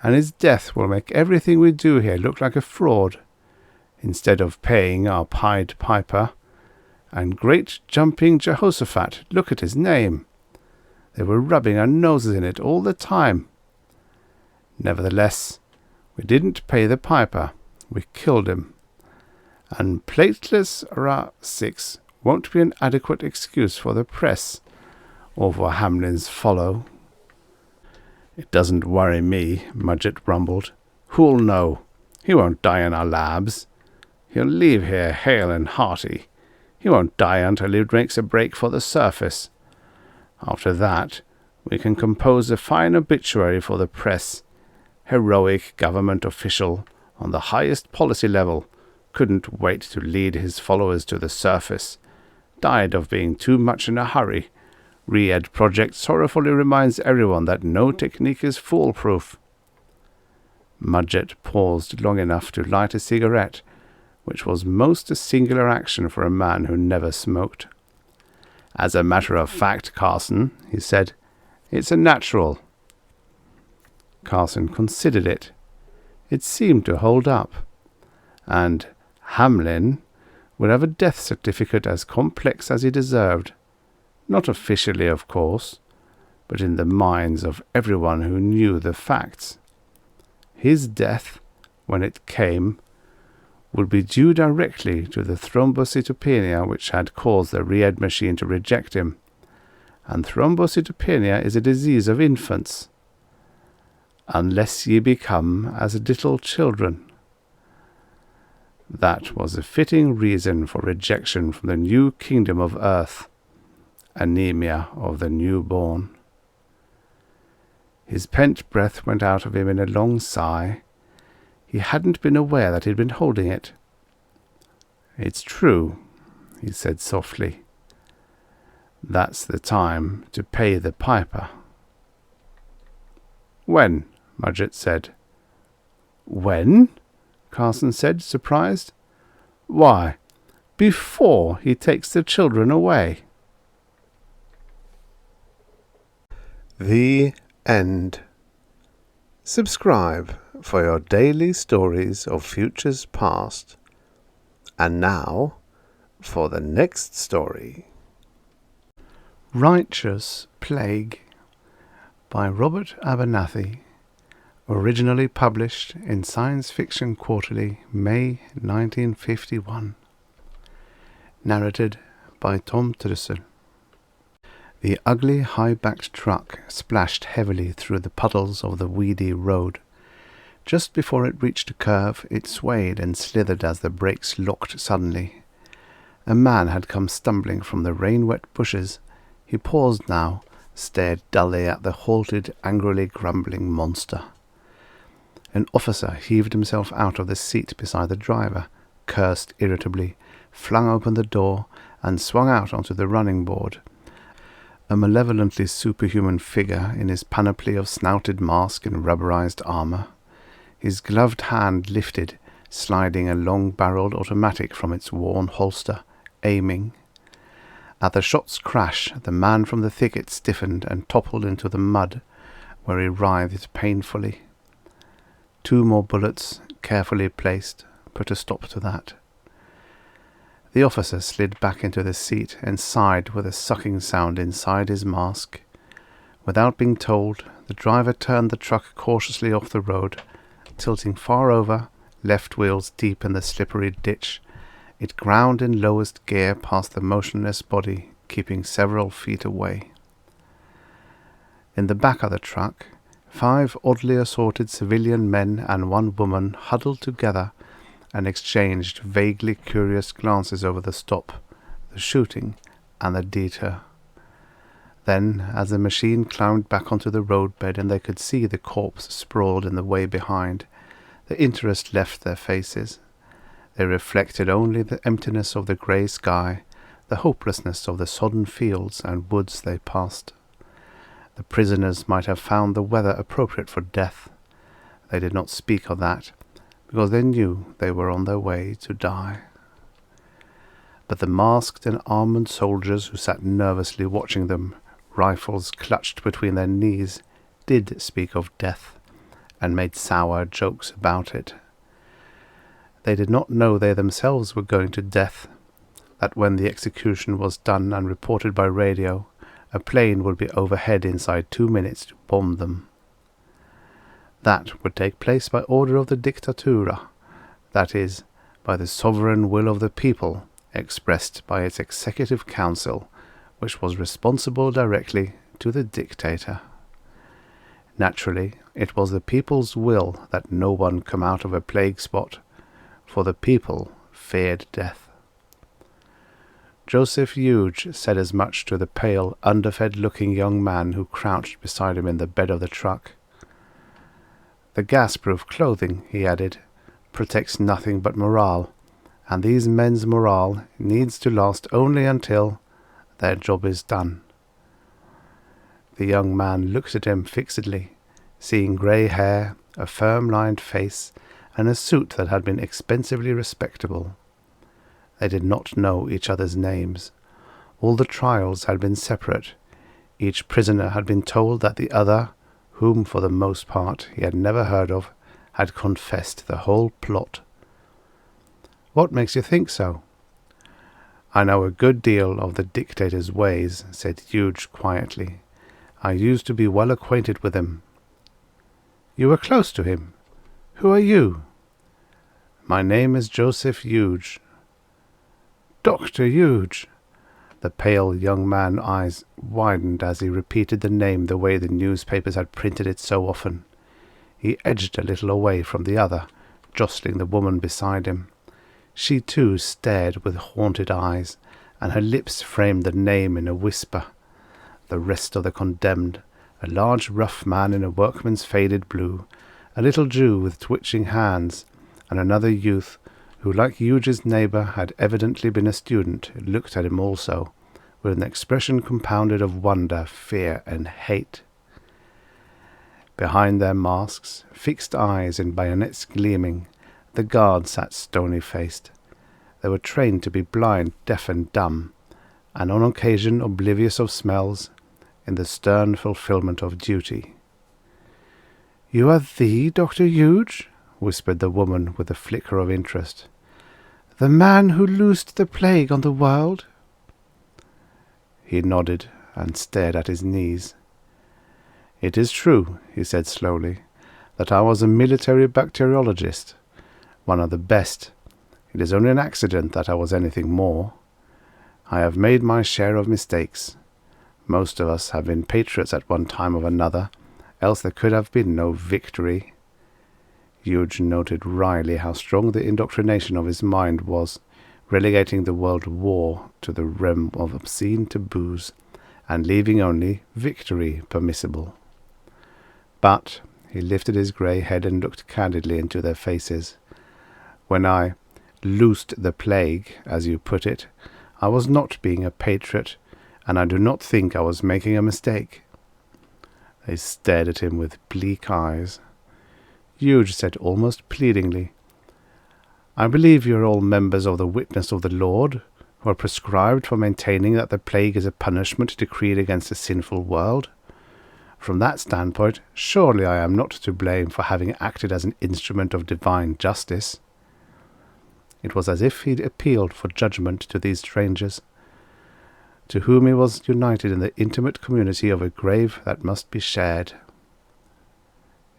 And his death will make everything we do here look like a fraud, instead of paying our Pied Piper. And great jumping Jehoshaphat, look at his name. They were rubbing our noses in it all the time. Nevertheless, we didn't pay the piper. We killed him. And plateless Ra 6 won't be an adequate excuse for the press, or for Hamlin's follow. It doesn't worry me, Mudgett rumbled. Who'll know? He won't die in our labs. He'll leave here hale and hearty. He won't die until he makes a break for the surface. After that, we can compose a fine obituary for the press. Heroic government official on the highest policy level, couldn't wait to lead his followers to the surface. Died of being too much in a hurry. Re-Ed project sorrowfully reminds everyone that no technique is foolproof. Mudgett paused long enough to light a cigarette, which was most a singular action for a man who never smoked. As a matter of fact, Carson, he said, it's a natural. Carson considered it. It seemed to hold up. And Hamlin would have a death certificate as complex as he deserved. Not officially, of course, but in the minds of everyone who knew the facts. His death, when it came, would be due directly to the thrombocytopenia which had caused the Re-Ed machine to reject him. And thrombocytopenia is a disease of infants. Unless ye become as little children. That was a fitting reason for rejection from the new kingdom of earth. Anemia of the newborn. His pent breath went out of him in a long sigh. He hadn't been aware that he'd been holding it. It's true, he said softly. That's the time to pay the piper. When? Mudgett said. When? Carson said, surprised. Why, before he takes the children away. The end. Subscribe for your daily stories of futures past. And now, for the next story. Righteous Plague by Robert Abernathy. Originally published in Science Fiction Quarterly, May 1951. Narrated by Tom Trussel. The ugly, high-backed truck splashed heavily through the puddles of the weedy road. Just before it reached a curve, it swayed and slithered as the brakes locked suddenly. A man had come stumbling from the rain-wet bushes. He paused now, stared dully at the halted, angrily grumbling monster. An officer heaved himself out of the seat beside the driver, cursed irritably, flung open the door, and swung out onto the running board. A malevolently superhuman figure in his panoply of snouted mask and rubberized armor. His gloved hand lifted, sliding a long-barreled automatic from its worn holster, aiming. At the shot's crash, the man from the thicket stiffened and toppled into the mud, where he writhed painfully. 2 more bullets, carefully placed, put a stop to that. The officer slid back into the seat and sighed with a sucking sound inside his mask. Without being told, the driver turned the truck cautiously off the road, tilting far over, left wheels deep in the slippery ditch. It ground in lowest gear past the motionless body, keeping several feet away. In the back of the truck, 5 oddly assorted civilian men and 1 woman huddled together and exchanged vaguely curious glances over the stop, the shooting, and the detour. Then, as the machine climbed back onto the roadbed and they could see the corpse sprawled in the way behind, the interest left their faces. They reflected only the emptiness of the grey sky, the hopelessness of the sodden fields and woods they passed. The prisoners might have found the weather appropriate for death. They did not speak of that, because they knew they were on their way to die. but the masked and armed soldiers who sat nervously watching them, rifles clutched between their knees, did speak of death, and made sour jokes about it. They did not know they themselves were going to death, that when the execution was done and reported by radio, a plane would be overhead inside 2 minutes to bomb them. That would take place by order of the dictatura, that is, by the sovereign will of the people, expressed by its executive council, which was responsible directly to the dictator. Naturally, it was the people's will that no one come out of a plague spot, for the people feared death. Joseph Hughes said as much to the pale, underfed-looking young man who crouched beside him in the bed of the truck. The gas-proof clothing, he added, protects nothing but morale, and these men's morale needs to last only until their job is done. The young man looked at him fixedly, seeing grey hair, a firm-lined face, and a suit that had been expensively respectable. They did not know each other's names. All the trials had been separate. Each prisoner had been told that the other, whom for the most part he had never heard of, had confessed the whole plot. "What makes you think so?" "I know a good deal of the dictator's ways," said Hughes quietly. "I used to be well acquainted with him." "You were close to him? Who are you?" "My name is Joseph Hughes." "Dr. Hughes." The pale young man's eyes widened as he repeated the name the way the newspapers had printed it so often. He edged a little away from the other, jostling the woman beside him. She too stared with haunted eyes, and her lips framed the name in a whisper. The rest of the condemned, a large rough man in a workman's faded blue, a little Jew with twitching hands, and another youth who, like Hughes's neighbour, had evidently been a student, looked at him also, with an expression compounded of wonder, fear, and hate. Behind their masks, fixed eyes and bayonets gleaming, the guards sat stony-faced. They were trained to be blind, deaf, and dumb, and on occasion oblivious of smells, in the stern fulfilment of duty. "You are the Dr. Hughes?" whispered the woman with a flicker of interest. "The man who loosed the plague on the world?" He nodded and stared at his knees. "It is true," he said slowly, "that I was a military bacteriologist, one of the best. It is only an accident that I was anything more. I have made my share of mistakes. Most of us have been patriots at one time or another, else there could have been no victory." Hughes noted wryly how strong the indoctrination of his mind was, relegating the world war to the realm of obscene taboos, and leaving only victory permissible. But he lifted his grey head and looked candidly into their faces. "When I loosed the plague, as you put it, I was not being a patriot, and I do not think I was making a mistake." They stared at him with bleak eyes. Hughes said almost pleadingly, "I believe you are all members of the Witness of the Lord, who are prescribed for maintaining that the plague is a punishment decreed against a sinful world. From that standpoint, surely I am not to blame for having acted as an instrument of divine justice." It was as if he appealed for judgment to these strangers, to whom he was united in the intimate community of a grave that must be shared.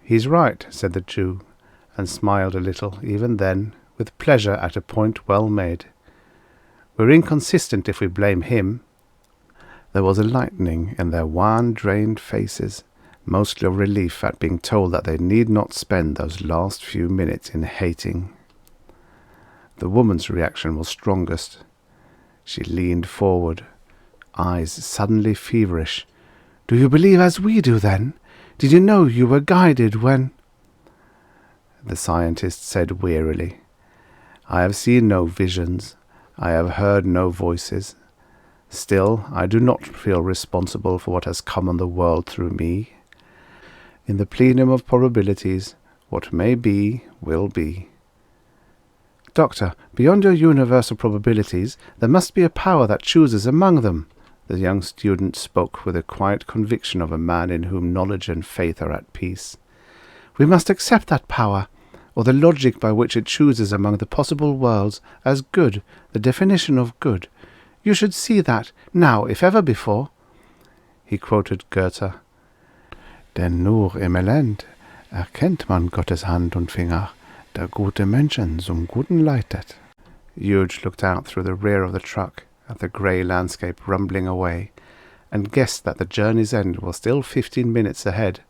"He's right," said the Jew, and smiled a little, even then, with pleasure at a point well made. "We're inconsistent if we blame him." There was a lightening in their wan, drained faces, mostly of relief at being told that they need not spend those last few minutes in hating. The woman's reaction was strongest. She leaned forward, eyes suddenly feverish. "Do you believe as we do, then? Did you know you were guided when—" The scientist said wearily, "I have seen no visions. I have heard no voices. Still, I do not feel responsible for what has come on the world through me. In the plenum of probabilities, what may be, will be." Doctor, beyond your universal probabilities, there must be a power that chooses among them. The young student spoke with the quiet conviction of a man in whom knowledge and faith are at peace. We must accept that power, or the logic by which it chooses among the possible worlds, as good, the definition of good. You should see that, now, if ever before. He quoted Goethe. Denn nur im Elend erkennt man Gottes Hand und Finger, der gute Menschen zum Guten leitet. Huge looked out through the rear of the truck at the grey landscape rumbling away, and guessed that the journey's end was still 15 minutes ahead,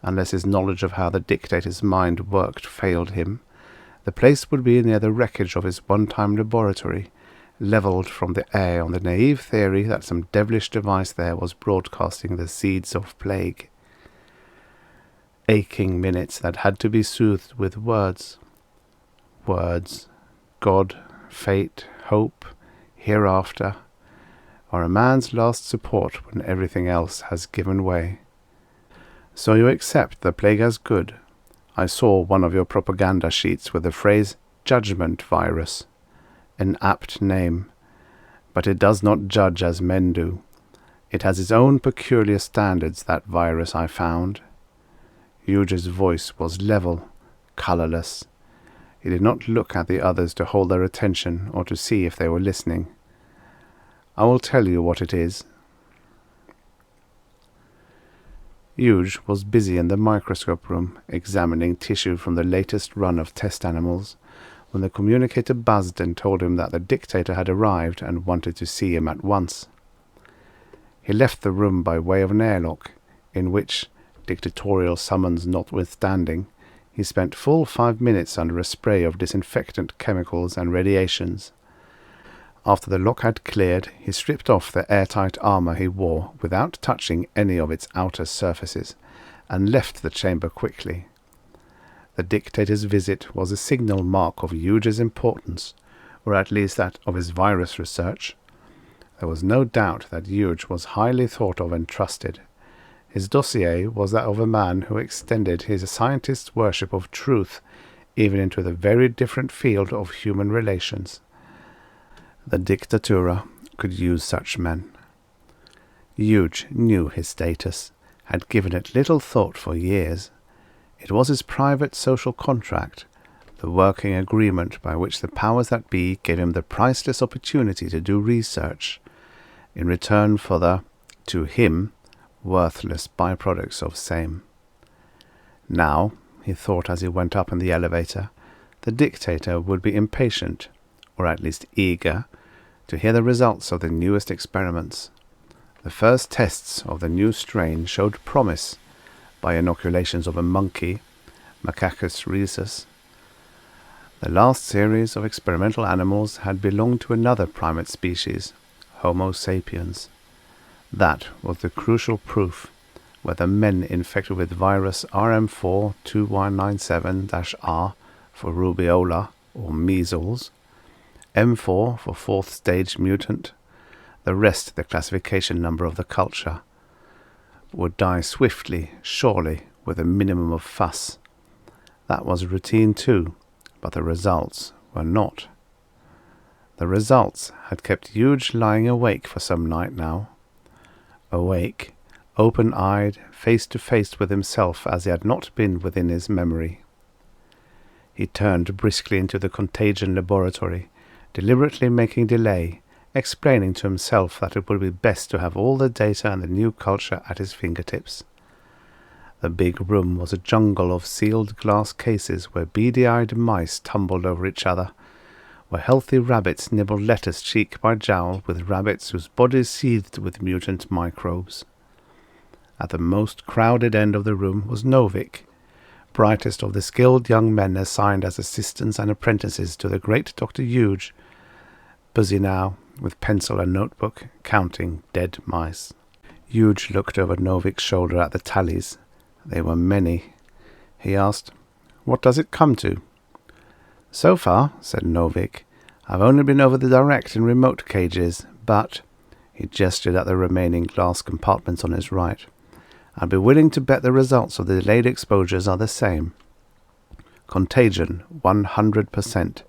unless his knowledge of how the dictator's mind worked failed him. The place would be near the wreckage of his one-time laboratory, levelled from the air on the naive theory that some devilish device there was broadcasting the seeds of plague. Aching minutes that had to be soothed with words. Words. God, fate, hope, hereafter, or a man's last support when everything else has given way. So you accept the plague as good. I saw one of your propaganda sheets with the phrase judgment virus. An apt name, but it does not judge as men do. It has its own peculiar standards, that virus, I found. Huge's voice was level, colourless. He did not look at the others to hold their attention or to see if they were listening. I will tell you what it is. Huge was busy in the microscope room, examining tissue from the latest run of test animals, when the communicator buzzed and told him that the dictator had arrived and wanted to see him at once. He left the room by way of an airlock, in which, dictatorial summons notwithstanding, he spent full 5 minutes under a spray of disinfectant chemicals and radiations. After the lock had cleared, he stripped off the airtight armour he wore without touching any of its outer surfaces, and left the chamber quickly. The dictator's visit was a signal mark of Huge's importance, or at least that of his virus research. There was no doubt that Huge was highly thought of and trusted. His dossier was that of a man who extended his scientist's worship of truth even into the very different field of human relations. The dictatura could use such men. Huge knew his status, had given it little thought for years. It was his private social contract, the working agreement by which the powers that be gave him the priceless opportunity to do research, in return for the, to him, worthless byproducts of same. Now, he thought as he went up in the elevator, the dictator would be impatient, or at least eager, to hear the results of the newest experiments. The first tests of the new strain showed promise by inoculations of a monkey, Macacus rhesus. The last series of experimental animals had belonged to another primate species, Homo sapiens. That was the crucial proof whether men infected with virus RM4-2197-R for rubeola or measles, M4 for fourth stage mutant, the rest the classification number of the culture, would die swiftly, surely, with a minimum of fuss. That was routine too, but the results were not. The results had kept Huge lying awake for some night now. Awake, open-eyed, face-to-face with himself as he had not been within his memory. He turned briskly into the contagion laboratory, deliberately making delay, explaining to himself that it would be best to have all the data and the new culture at his fingertips. The big room was a jungle of sealed glass cases where beady-eyed mice tumbled over each other, where healthy rabbits nibbled lettuce cheek by jowl with rabbits whose bodies seethed with mutant microbes. At the most crowded end of the room was Novik, brightest of the skilled young men assigned as assistants and apprentices to the great Dr. Huge, busy now, with pencil and notebook, counting dead mice. Huge looked over Novik's shoulder at the tallies. They were many. He asked, "What does it come to?" "So far," said Novik, "I've only been over the direct and remote cages, but," he gestured at the remaining glass compartments on his right, "I'd be willing to bet the results of the delayed exposures are the same. Contagion, 100%.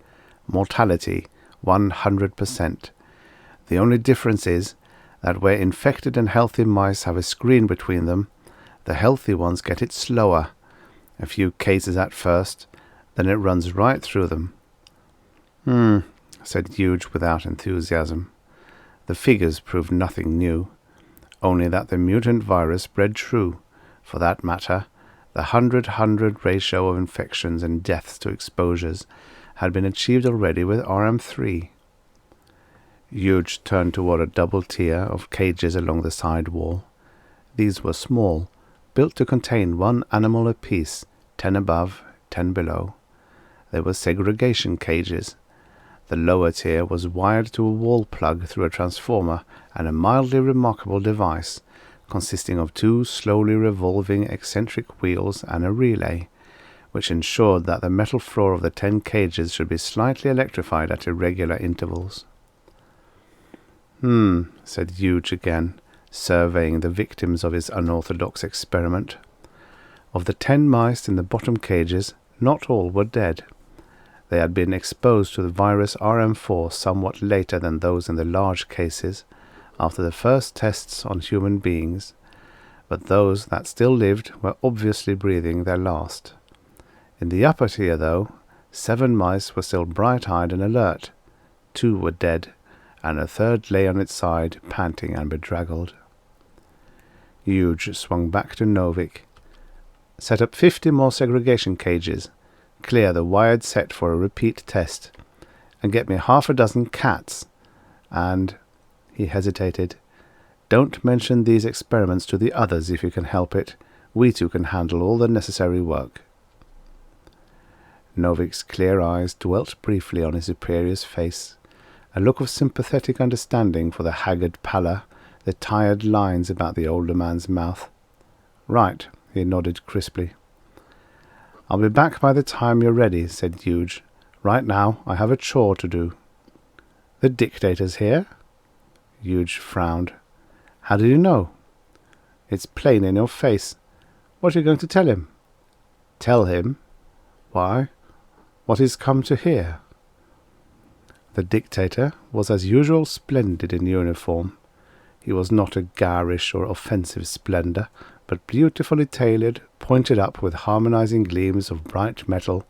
Mortality 100%. The only difference is that where infected and healthy mice have a screen between them, the healthy ones get it slower. A few cases at first, then it runs right through them. Said Huge without enthusiasm. The figures proved nothing new, only that the mutant virus bred true. For that matter, the 100-100 ratio of infections and deaths to exposures had been achieved already with RM3. Huge turned toward a double tier of cages along the side wall. These were small, built to contain one animal apiece, 10 above, 10 below. They were segregation cages. The lower tier was wired to a wall plug through a transformer and a mildly remarkable device, consisting of 2 slowly revolving eccentric wheels and a relay, which ensured that the metal floor of the 10 cages should be slightly electrified at irregular intervals. Said Huge again, surveying the victims of his unorthodox experiment. Of the 10 mice in the bottom cages, not all were dead. They had been exposed to the virus RM4 somewhat later than those in the large cases, after the first tests on human beings, but those that still lived were obviously breathing their last. In the upper tier, though, 7 mice were still bright-eyed and alert. 2 were dead, and a third lay on its side, panting and bedraggled. Huge swung back to Novik. Set up 50 more segregation cages, clear the wired set for a repeat test, and get me 6 cats, and... He hesitated. Don't mention these experiments to the others if you can help it. We two can handle all the necessary work. Novik's clear eyes dwelt briefly on his superior's face, a look of sympathetic understanding for the haggard pallor, the tired lines about the older man's mouth. Right, he nodded crisply. I'll be back by the time you're ready, said Huge. Right now I have a chore to do. The dictator's here? Huge frowned. How do you know? It's plain in your face. What are you going to tell him? Tell him? Why, what he's come to hear. The dictator was as usual splendid in uniform. He was not a garish or offensive splendour, but beautifully tailored, pointed up with harmonizing gleams of bright metal,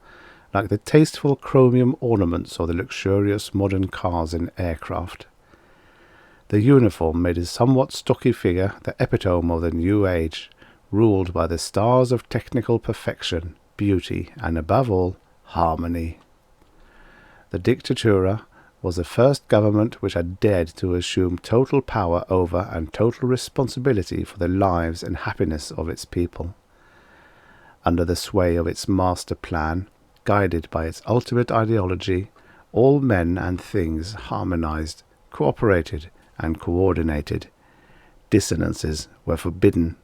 like the tasteful chromium ornaments of the luxurious modern cars and aircraft. The uniform made his somewhat stocky figure the epitome of the new age, ruled by the stars of technical perfection, beauty, and above all, harmony. The dictatura was the first government which had dared to assume total power over and total responsibility for the lives and happiness of its people. Under the sway of its master plan, guided by its ultimate ideology, all men and things harmonized, cooperated, and coordinated. Dissonances were forbidden,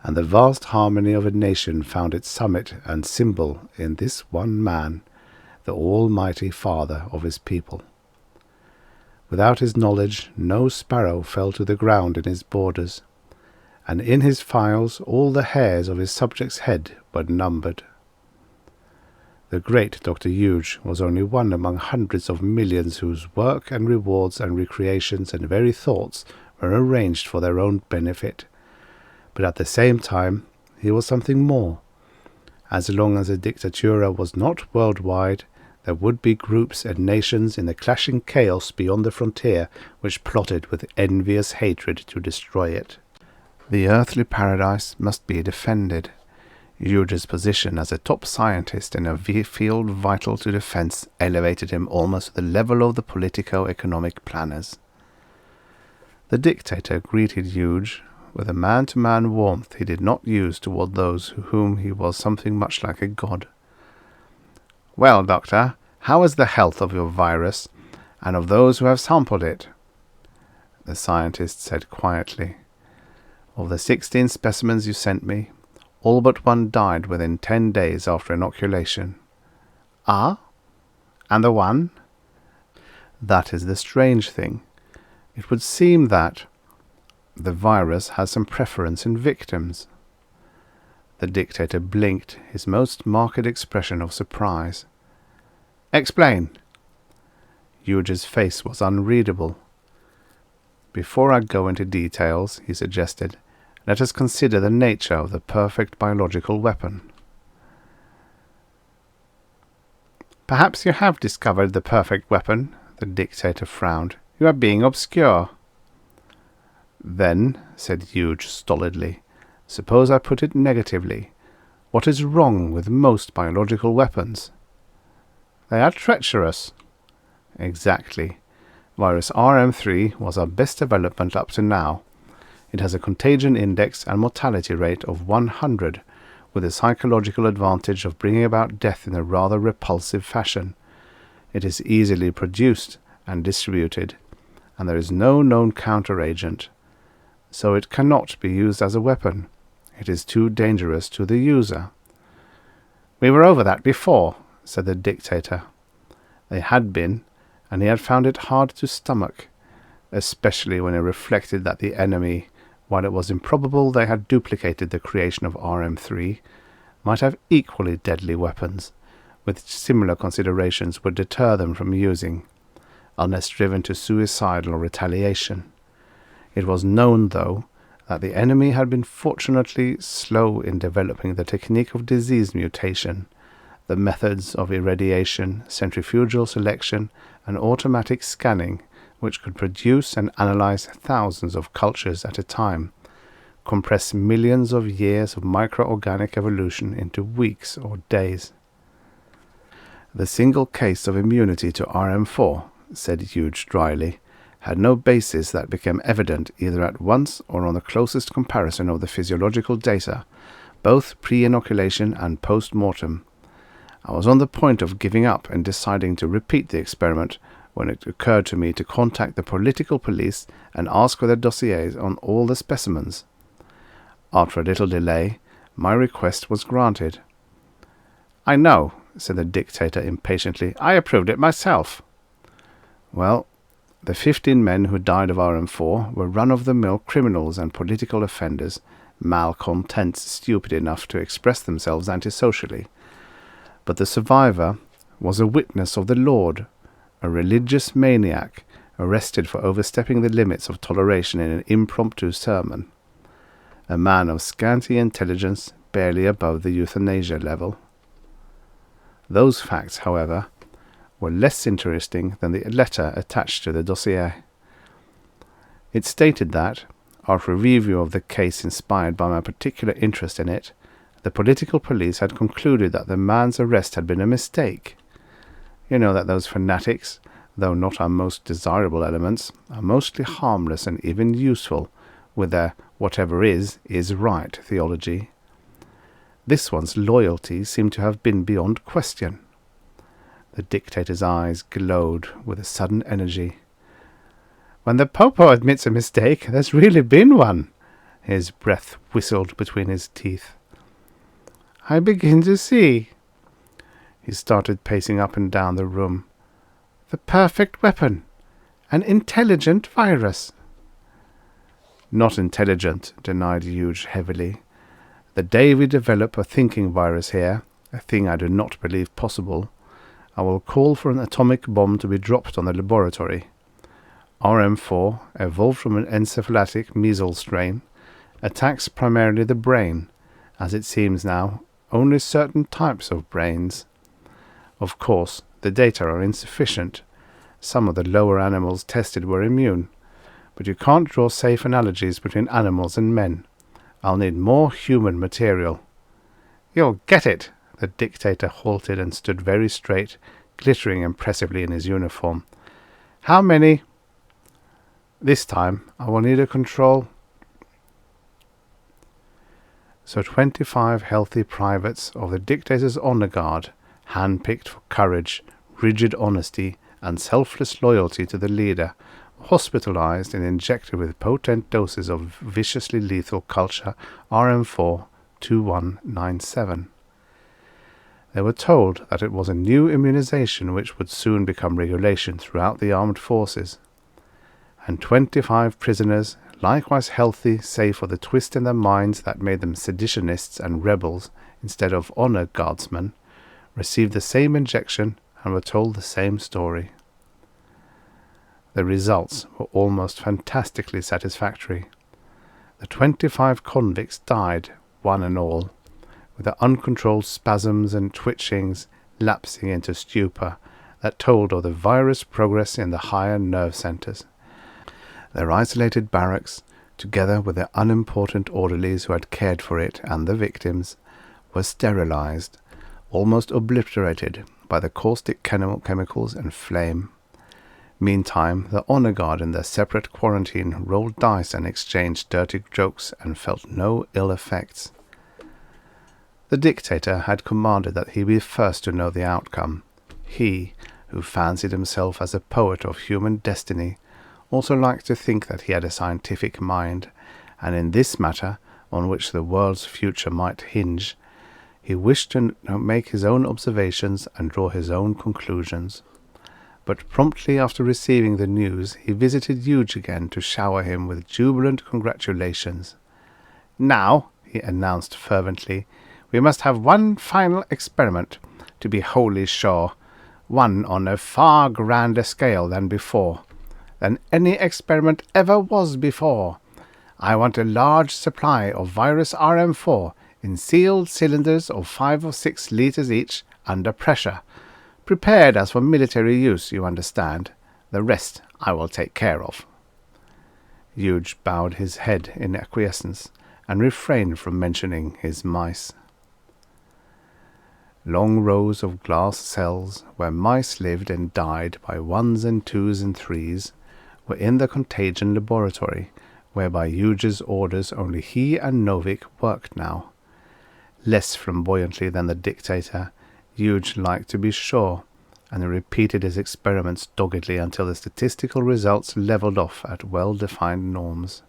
and the vast harmony of a nation found its summit and symbol in this one man, the almighty father of his people. Without his knowledge, no sparrow fell to the ground in his borders, and in his files all the hairs of his subject's head were numbered. The great Dr. Huge was only one among hundreds of millions whose work and rewards and recreations and very thoughts were arranged for their own benefit. But at the same time, he was something more. As long as the dictatura was not worldwide, there would be groups and nations in the clashing chaos beyond the frontier which plotted with envious hatred to destroy it. The earthly paradise must be defended. Huge's position as a top scientist in a field vital to defense elevated him almost to the level of the politico-economic planners. The dictator greeted Huge with a man-to-man warmth he did not use toward those to whom he was something much like a god. Well, Doctor, how is the health of your virus, and of those who have sampled it? The scientist said quietly. Of the 16 specimens you sent me, all but one died within 10 days after inoculation. Ah? And the one? That is the strange thing. It would seem that the virus has some preference in victims. The dictator blinked his most marked expression of surprise. Explain. Huge's face was unreadable. "Before I go into details," he suggested, "let us consider the nature of the perfect biological weapon." "Perhaps you have discovered the perfect weapon," the dictator frowned. "You are being obscure." "Then," said Huge stolidly, "suppose I put it negatively. What is wrong with most biological weapons?" "They are treacherous." "Exactly. Virus RM3 was our best development up to now. It has a contagion index and mortality rate of 100, with the psychological advantage of bringing about death in a rather repulsive fashion. It is easily produced and distributed, and there is no known counteragent. So it cannot be used as a weapon. It is too dangerous to the user." "We were over that before," said the dictator. They had been, and he had found it hard to stomach, especially when he reflected that the enemy, while it was improbable they had duplicated the creation of RM3, might have equally deadly weapons, which similar considerations would deter them from using, unless driven to suicidal retaliation. It was known, though, that the enemy had been fortunately slow in developing the technique of disease mutation, the methods of irradiation, centrifugal selection, and automatic scanning, which could produce and analyze thousands of cultures at a time, compress millions of years of microorganic evolution into weeks or days. "The single case of immunity to RM4, said Huge dryly, had no basis that became evident either at once or on the closest comparison of the physiological data, both pre-inoculation and post-mortem. I was on the point of giving up and deciding to repeat the experiment when it occurred to me to contact the political police and ask for their dossiers on all the specimens. After a little delay, my request was granted." "I know," said the dictator impatiently. "I approved it myself." "Well, the 15 men who died of RM4 were run-of-the-mill criminals and political offenders, malcontents stupid enough to express themselves antisocially. But the survivor was a witness of the Lord, a religious maniac, arrested for overstepping the limits of toleration in an impromptu sermon. A man of scanty intelligence, barely above the euthanasia level. Those facts, however, were less interesting than the letter attached to the dossier. It stated that, after a review of the case inspired by my particular interest in it, the political police had concluded that the man's arrest had been a mistake. You know that those fanatics, though not our most desirable elements, are mostly harmless and even useful, with their whatever is right theology. This one's loyalty seemed to have been beyond question." The dictator's eyes glowed with a sudden energy. "When the Popo admits a mistake, there's really been one." His breath whistled between his teeth. "I begin to see." He started pacing up and down the room. "The perfect weapon. An intelligent virus." "Not intelligent," denied Huge heavily. "The day we develop a thinking virus here, a thing I do not believe possible, I will call for an atomic bomb to be dropped on the laboratory. RM4, evolved from an encephalitic measles strain, attacks primarily the brain, as it seems now, only certain types of brains. Of course, the data are insufficient. Some of the lower animals tested were immune, but you can't draw safe analogies between animals and men. I'll need more human material." "You'll get it." The dictator halted and stood very straight, glittering impressively in his uniform. "How many?" "This time I will need a control." So 25 healthy privates of the dictator's honor guard, hand-picked for courage, rigid honesty, and selfless loyalty to the leader, hospitalized and injected with potent doses of viciously lethal culture RM4-2197. They were told that it was a new immunization which would soon become regulation throughout the armed forces. And 25 prisoners, likewise healthy save for the twist in their minds that made them seditionists and rebels instead of honor guardsmen, received the same injection and were told the same story. The results were almost fantastically satisfactory. The 25 convicts died, one and all, with their uncontrolled spasms and twitchings lapsing into stupor that told of the virus progress in the higher nerve centers. Their isolated barracks, together with the unimportant orderlies who had cared for it and the victims, were sterilized, almost obliterated by the caustic chemicals and flame. Meantime, the honor guard in their separate quarantine rolled dice and exchanged dirty jokes and felt no ill effects. The dictator had commanded that he be first to know the outcome. He, who fancied himself as a poet of human destiny, also liked to think that he had a scientific mind, and in this matter, on which the world's future might hinge, he wished to make his own observations and draw his own conclusions. But promptly after receiving the news, he visited Huge again to shower him with jubilant congratulations. "Now," he announced fervently, "we must have one final experiment, to be wholly sure, one on a far grander scale than any experiment ever was before. I want a large supply of virus RM4 in sealed cylinders of 5 or 6 liters each, under pressure. Prepared as for military use, you understand. The rest I will take care of." Huge bowed his head in acquiescence and refrained from mentioning his mice. Long rows of glass cells, where mice lived and died by 1s and 2s and 3s, were in the contagion laboratory, where by Huge's orders only he and Novik worked now. Less flamboyantly than the dictator, Huge liked to be sure, and he repeated his experiments doggedly until the statistical results levelled off at well-defined norms.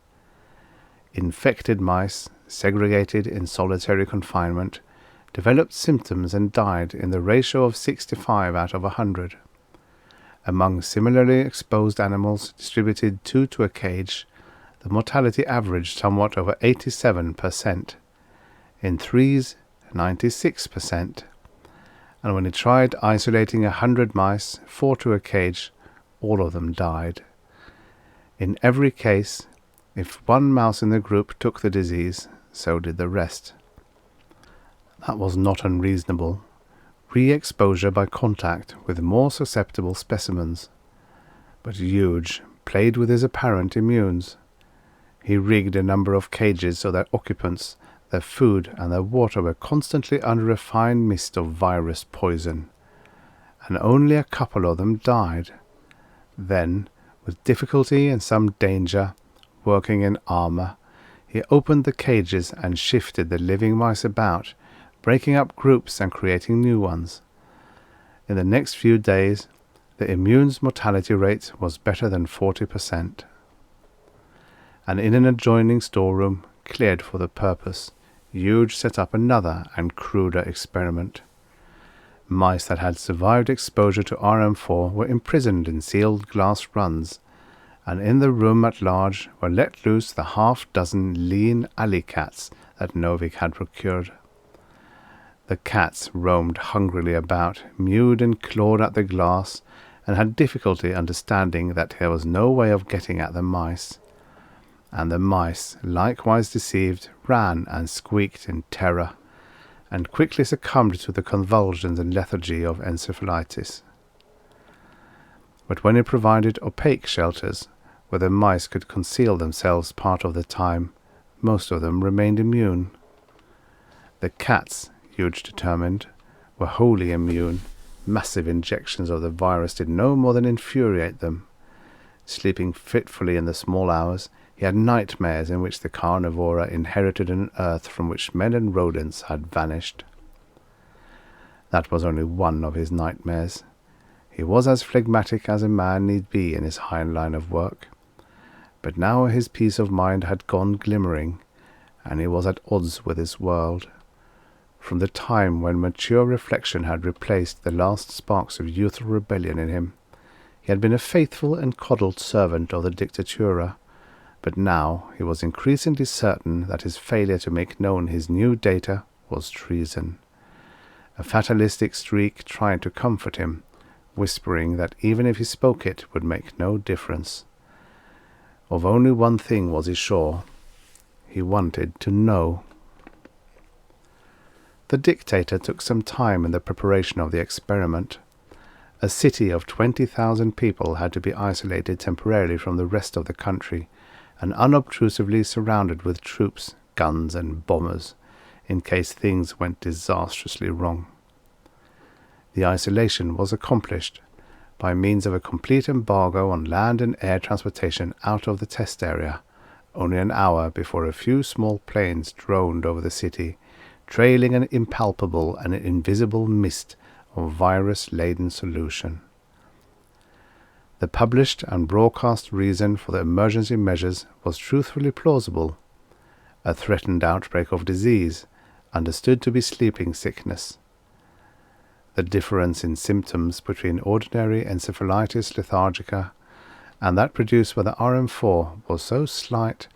Infected mice, segregated in solitary confinement, developed symptoms and died in the ratio of 65 out of 100. Among similarly exposed animals distributed 2 to a cage, the mortality averaged somewhat over 87%. In 3s, 96%. And when he tried isolating 100 mice, 4 to a cage, all of them died. In every case, if one mouse in the group took the disease, so did the rest. That was not unreasonable. Re-exposure by contact with more susceptible specimens. But Huge played with his apparent immunes. He rigged a number of cages so that occupants, their food and their water were constantly under a fine mist of virus poison, and only a couple of them died. Then, with difficulty and some danger, working in armour, he opened the cages and shifted the living mice about, breaking up groups and creating new ones. In the next few days, the immune's mortality rate was better than 40%. And in an adjoining storeroom, cleared for the purpose, Huge set up another and cruder experiment. Mice that had survived exposure to RM4 were imprisoned in sealed glass runs, and in the room at large were let loose the half-dozen lean alley cats that Novik had procured. The cats roamed hungrily about, mewed and clawed at the glass, and had difficulty understanding that there was no way of getting at the mice. And the mice, likewise deceived, ran and squeaked in terror, and quickly succumbed to the convulsions and lethargy of encephalitis. But when he provided opaque shelters, where the mice could conceal themselves part of the time, most of them remained immune. The cats, Huge determined, were wholly immune. Massive injections of the virus did no more than infuriate them. Sleeping fitfully in the small hours, he had nightmares in which the carnivora inherited an earth from which men and rodents had vanished. That was only one of his nightmares. He was as phlegmatic as a man need be in his high line of work. But now his peace of mind had gone glimmering, and he was at odds with his world. From the time when mature reflection had replaced the last sparks of youthful rebellion in him, he had been a faithful and coddled servant of the dictatura, but now he was increasingly certain that his failure to make known his new data was treason. A fatalistic streak tried to comfort him, whispering that even if he spoke it would make no difference. Of only one thing was he sure. He wanted to know. The dictator took some time in the preparation of the experiment. A city of 20,000 people had to be isolated temporarily from the rest of the country, and unobtrusively surrounded with troops, guns, and bombers, in case things went disastrously wrong. The isolation was accomplished by means of a complete embargo on land and air transportation out of the test area, only an hour before a few small planes droned over the city, trailing an impalpable and invisible mist of virus-laden solution. The published and broadcast reason for the emergency measures was truthfully plausible. A threatened outbreak of disease, understood to be sleeping sickness. The difference in symptoms between ordinary encephalitis lethargica and that produced by the RM4 was so slight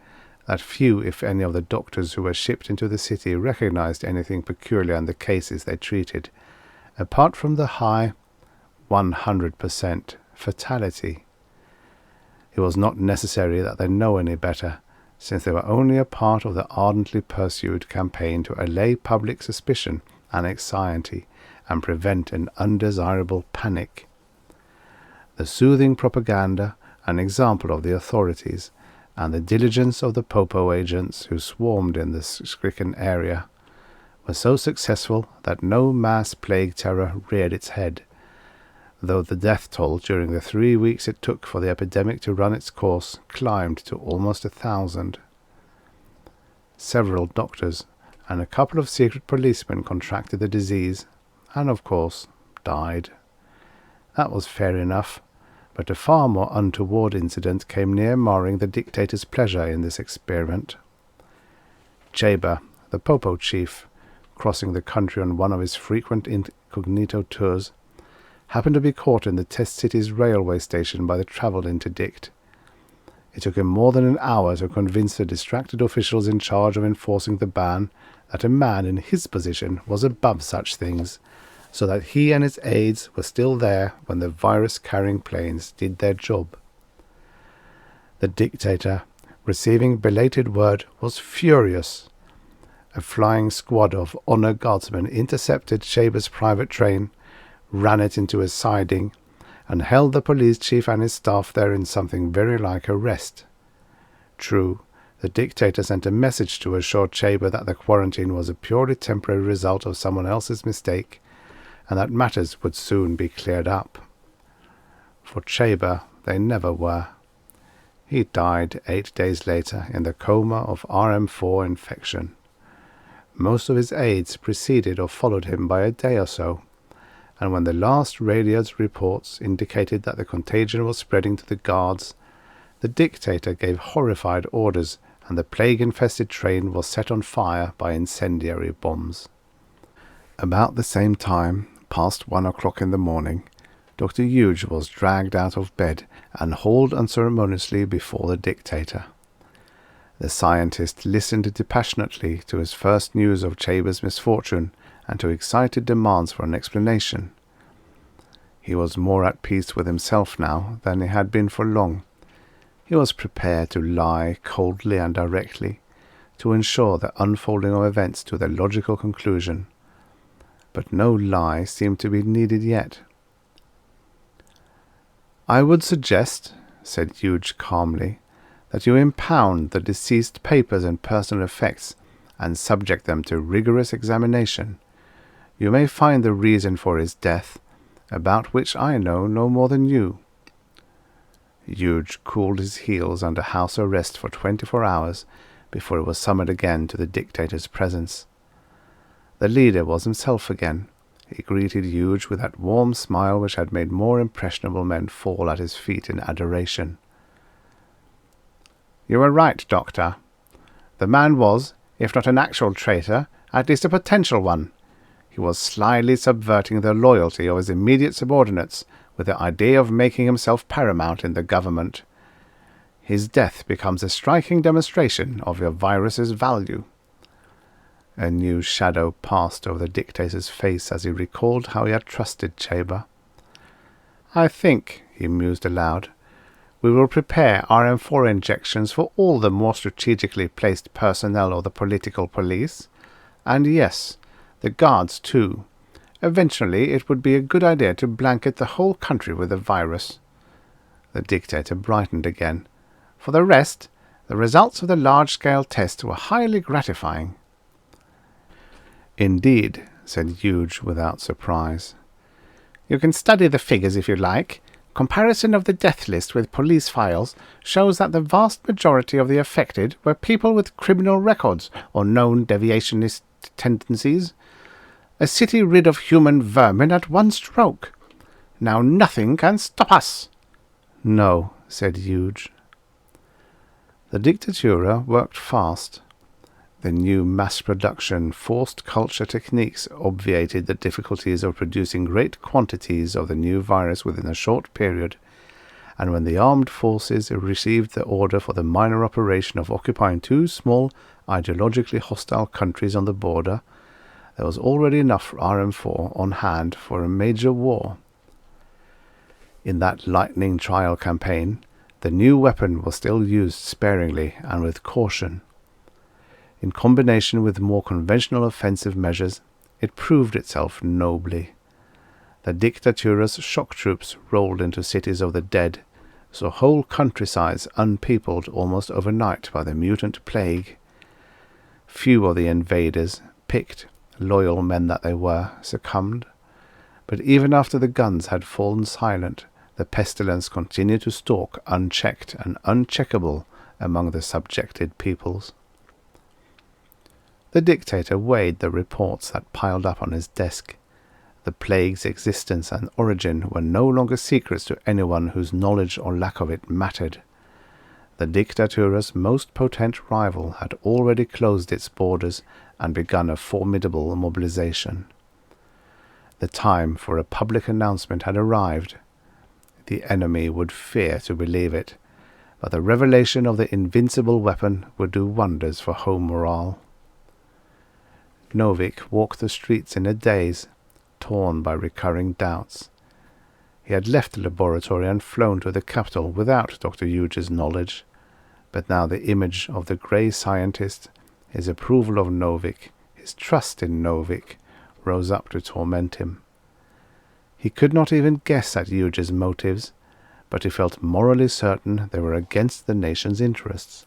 that few, if any, of the doctors who were shipped into the city recognized anything peculiar in the cases they treated, apart from the high 100% fatality. It was not necessary that they know any better, since they were only a part of the ardently pursued campaign to allay public suspicion and anxiety and prevent an undesirable panic. The soothing propaganda, an example of the authorities, and the diligence of the Popo agents who swarmed in the stricken area, were so successful that no mass plague terror reared its head, though the death toll during the 3 weeks it took for the epidemic to run its course climbed to almost 1,000. Several doctors and a couple of secret policemen contracted the disease, and of course died. That was fair enough, but a far more untoward incident came near marring the dictator's pleasure in this experiment. Chaber, the Popo chief, crossing the country on one of his frequent incognito tours, happened to be caught in the test city's railway station by the travel interdict. It took him more than an hour to convince the distracted officials in charge of enforcing the ban that a man in his position was above such things, so that he and his aides were still there when the virus-carrying planes did their job. The dictator, receiving belated word, was furious. A flying squad of honor guardsmen intercepted Chaber's private train, ran it into a siding, and held the police chief and his staff there in something very like arrest. True, the dictator sent a message to assure Chaber that the quarantine was a purely temporary result of someone else's mistake, and that matters would soon be cleared up. For Chaber they never were. He died 8 days later in the coma of RM4 infection. Most of his aides preceded or followed him by a day or so, and when the last radio's reports indicated that the contagion was spreading to the guards, the dictator gave horrified orders, and the plague-infested train was set on fire by incendiary bombs. About the same time, past 1 o'clock in the morning, Dr. Hughes was dragged out of bed and hauled unceremoniously before the dictator. The scientist listened dispassionately to his first news of Chaber's misfortune and to excited demands for an explanation. He was more at peace with himself now than he had been for long. He was prepared to lie coldly and directly, to ensure the unfolding of events to their logical conclusion. But no lie seemed to be needed yet. "I would suggest," said Hughes calmly, "that you impound the deceased papers and personal effects, and subject them to rigorous examination. You may find the reason for his death, about which I know no more than you." Hughes cooled his heels under house arrest for 24 hours before he was summoned again to the dictator's presence. The leader was himself again. He greeted Hughes with that warm smile which had made more impressionable men fall at his feet in adoration. "You were right, Doctor. The man was, if not an actual traitor, at least a potential one. He was slyly subverting the loyalty of his immediate subordinates with the idea of making himself paramount in the government. His death becomes a striking demonstration of your virus's value." A new shadow passed over the dictator's face as he recalled how he had trusted Chaber. "I think," he mused aloud, "we will prepare RM4 injections for all the more strategically placed personnel of the political police. And yes, the guards too. Eventually it would be a good idea to blanket the whole country with the virus." The dictator brightened again. For the rest, the results of the large-scale test were highly gratifying. "Indeed," said Huge without surprise. "You can study the figures if you like. Comparison of the death list with police files shows that the vast majority of the affected were people with criminal records or known deviationist tendencies. A city rid of human vermin at one stroke. Now nothing can stop us." "No," said Huge. The dictatura worked fast. The new mass-production, forced culture techniques obviated the difficulties of producing great quantities of the new virus within a short period, and when the armed forces received the order for the minor operation of occupying two small, ideologically hostile countries on the border, there was already enough RM4 on hand for a major war. In that lightning trial campaign, the new weapon was still used sparingly and with caution. In combination with more conventional offensive measures, it proved itself nobly. The dictatura's shock troops rolled into cities of the dead, saw whole countrysides unpeopled almost overnight by the mutant plague. Few of the invaders, picked, loyal men that they were, succumbed. But even after the guns had fallen silent, the pestilence continued to stalk unchecked and uncheckable among the subjected peoples. The dictator weighed the reports that piled up on his desk. The plague's existence and origin were no longer secrets to anyone whose knowledge or lack of it mattered. The dictatura's most potent rival had already closed its borders and begun a formidable mobilization. The time for a public announcement had arrived. The enemy would fear to believe it, but the revelation of the invincible weapon would do wonders for home morale. Novik walked the streets in a daze, torn by recurring doubts. He had left the laboratory and flown to the capital without Dr. Huge's knowledge, but now the image of the grey scientist, his approval of Novik, his trust in Novik, rose up to torment him. He could not even guess at Huge's motives, but he felt morally certain they were against the nation's interests,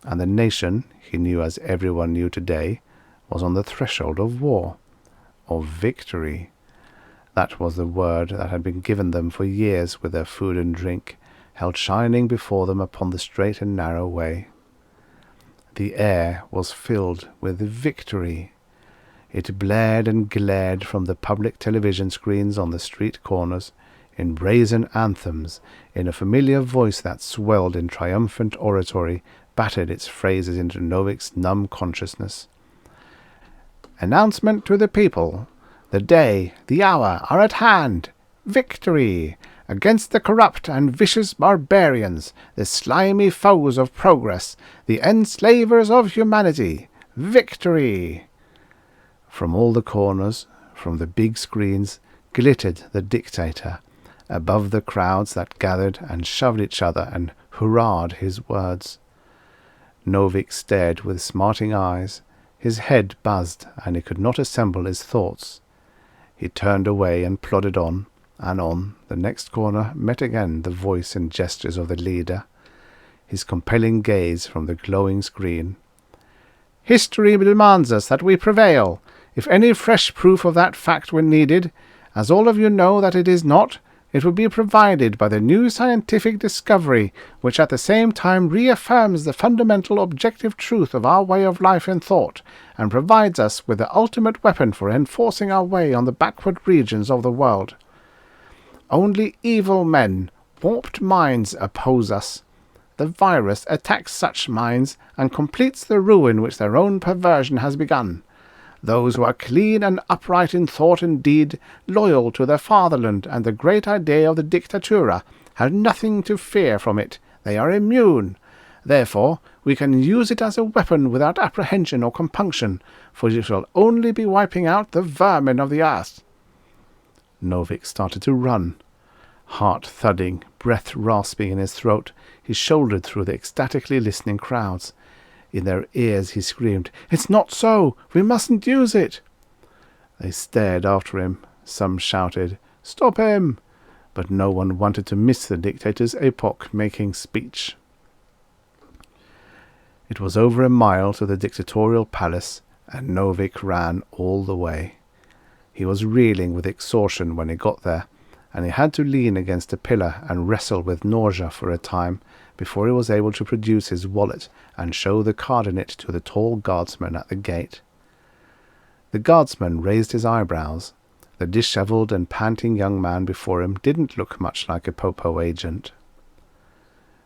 and the nation, he knew as everyone knew today, was on the threshold of war, of victory. That was the word that had been given them for years with their food and drink, held shining before them upon the straight and narrow way. The air was filled with victory. It blared and glared from the public television screens on the street corners, in brazen anthems, in a familiar voice that swelled in triumphant oratory, battered its phrases into Novik's numb consciousness. "Announcement to the people. The day, the hour are at hand. Victory! Against the corrupt and vicious barbarians, the slimy foes of progress, the enslavers of humanity. Victory!" From all the corners, from the big screens, glittered the dictator, above the crowds that gathered and shoved each other and hurrahed his words. Novik stared with smarting eyes. His head buzzed, and he could not assemble his thoughts. He turned away and plodded on, and on. The next corner met again the voice and gestures of the leader, his compelling gaze from the glowing screen. "History demands us that we prevail. If any fresh proof of that fact were needed, as all of you know that it is not, it would be provided by the new scientific discovery, which at the same time reaffirms the fundamental objective truth of our way of life and thought, and provides us with the ultimate weapon for enforcing our way on the backward regions of the world. Only evil men, warped minds oppose us. The virus attacks such minds and completes the ruin which their own perversion has begun. Those who are clean and upright in thought and deed, loyal to their fatherland and the great idea of the dictatura, have nothing to fear from it. They are immune. Therefore, we can use it as a weapon without apprehension or compunction, for it shall only be wiping out the vermin of the earth." Novik started to run. Heart thudding, breath rasping in his throat, he shouldered through the ecstatically listening crowds. In their ears he screamed, "It's not so! We mustn't use it!" They stared after him. Some shouted, "Stop him!" But no one wanted to miss the dictator's epoch-making speech. It was over a mile to the dictatorial palace, and Novik ran all the way. He was reeling with exhaustion when he got there, and he had to lean against a pillar and wrestle with nausea for a time before he was able to produce his wallet and show the card in it to the tall guardsman at the gate. The guardsman raised his eyebrows. The dishevelled and panting young man before him didn't look much like a Popo agent.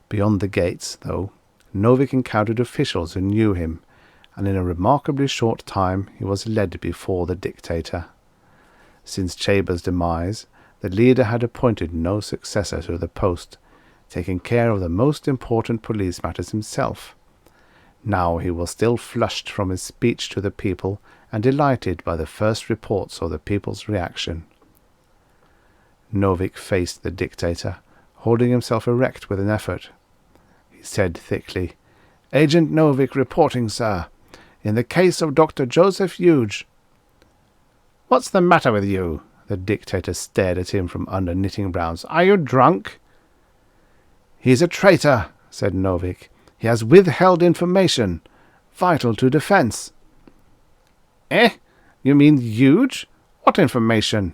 Beyond the gates, though, Novik encountered officials who knew him, and in a remarkably short time he was led before the dictator. Since Chaber's demise, the leader had appointed no successor to the post, taking care of the most important police matters himself. Now he was still flushed from his speech to the people and delighted by the first reports of the people's reaction. Novik faced the dictator, holding himself erect with an effort. He said thickly, "Agent Novik reporting, sir. In the case of Dr. Joseph Huge." "What's the matter with you?" The dictator stared at him from under knitting brows. "Are you drunk?" "He's a traitor," said Novik. "He has withheld information, vital to defense." "Eh? You mean Huge? What information?"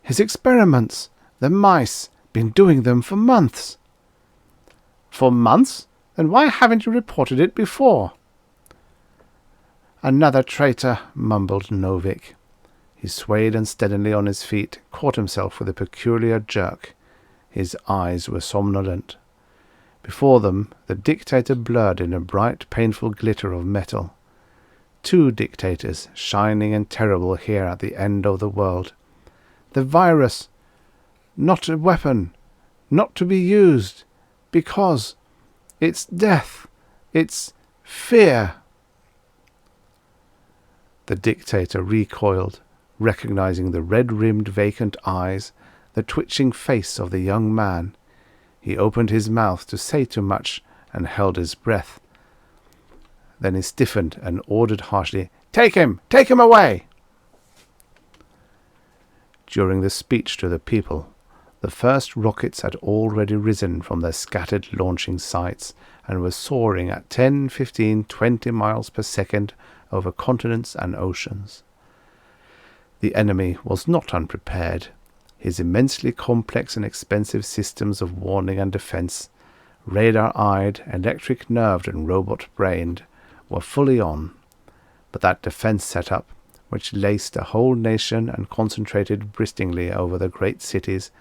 "His experiments. The mice. Been doing them for months." "For months? Then why haven't you reported it before?" "Another traitor," mumbled Novik. He swayed unsteadily on his feet, caught himself with a peculiar jerk. His eyes were somnolent. Before them, the dictator blurred in a bright, painful glitter of metal. Two dictators, shining and terrible here at the end of the world. The virus, not a weapon, not to be used, because it's death, it's fear. The dictator recoiled, recognizing the red-rimmed vacant eyes, the twitching face of the young man. He opened his mouth to say too much and held his breath. Then he stiffened and ordered harshly, "Take him! Take him away!" During the speech to the people, the first rockets had already risen from their scattered launching sites and were soaring at 10, 15, 20 miles per second over continents and oceans. The enemy was not unprepared. His immensely complex and expensive systems of warning and defense, radar-eyed, electric-nerved and robot-brained, were fully on. But that defense setup, which laced a whole nation and concentrated bristlingly over the great cities,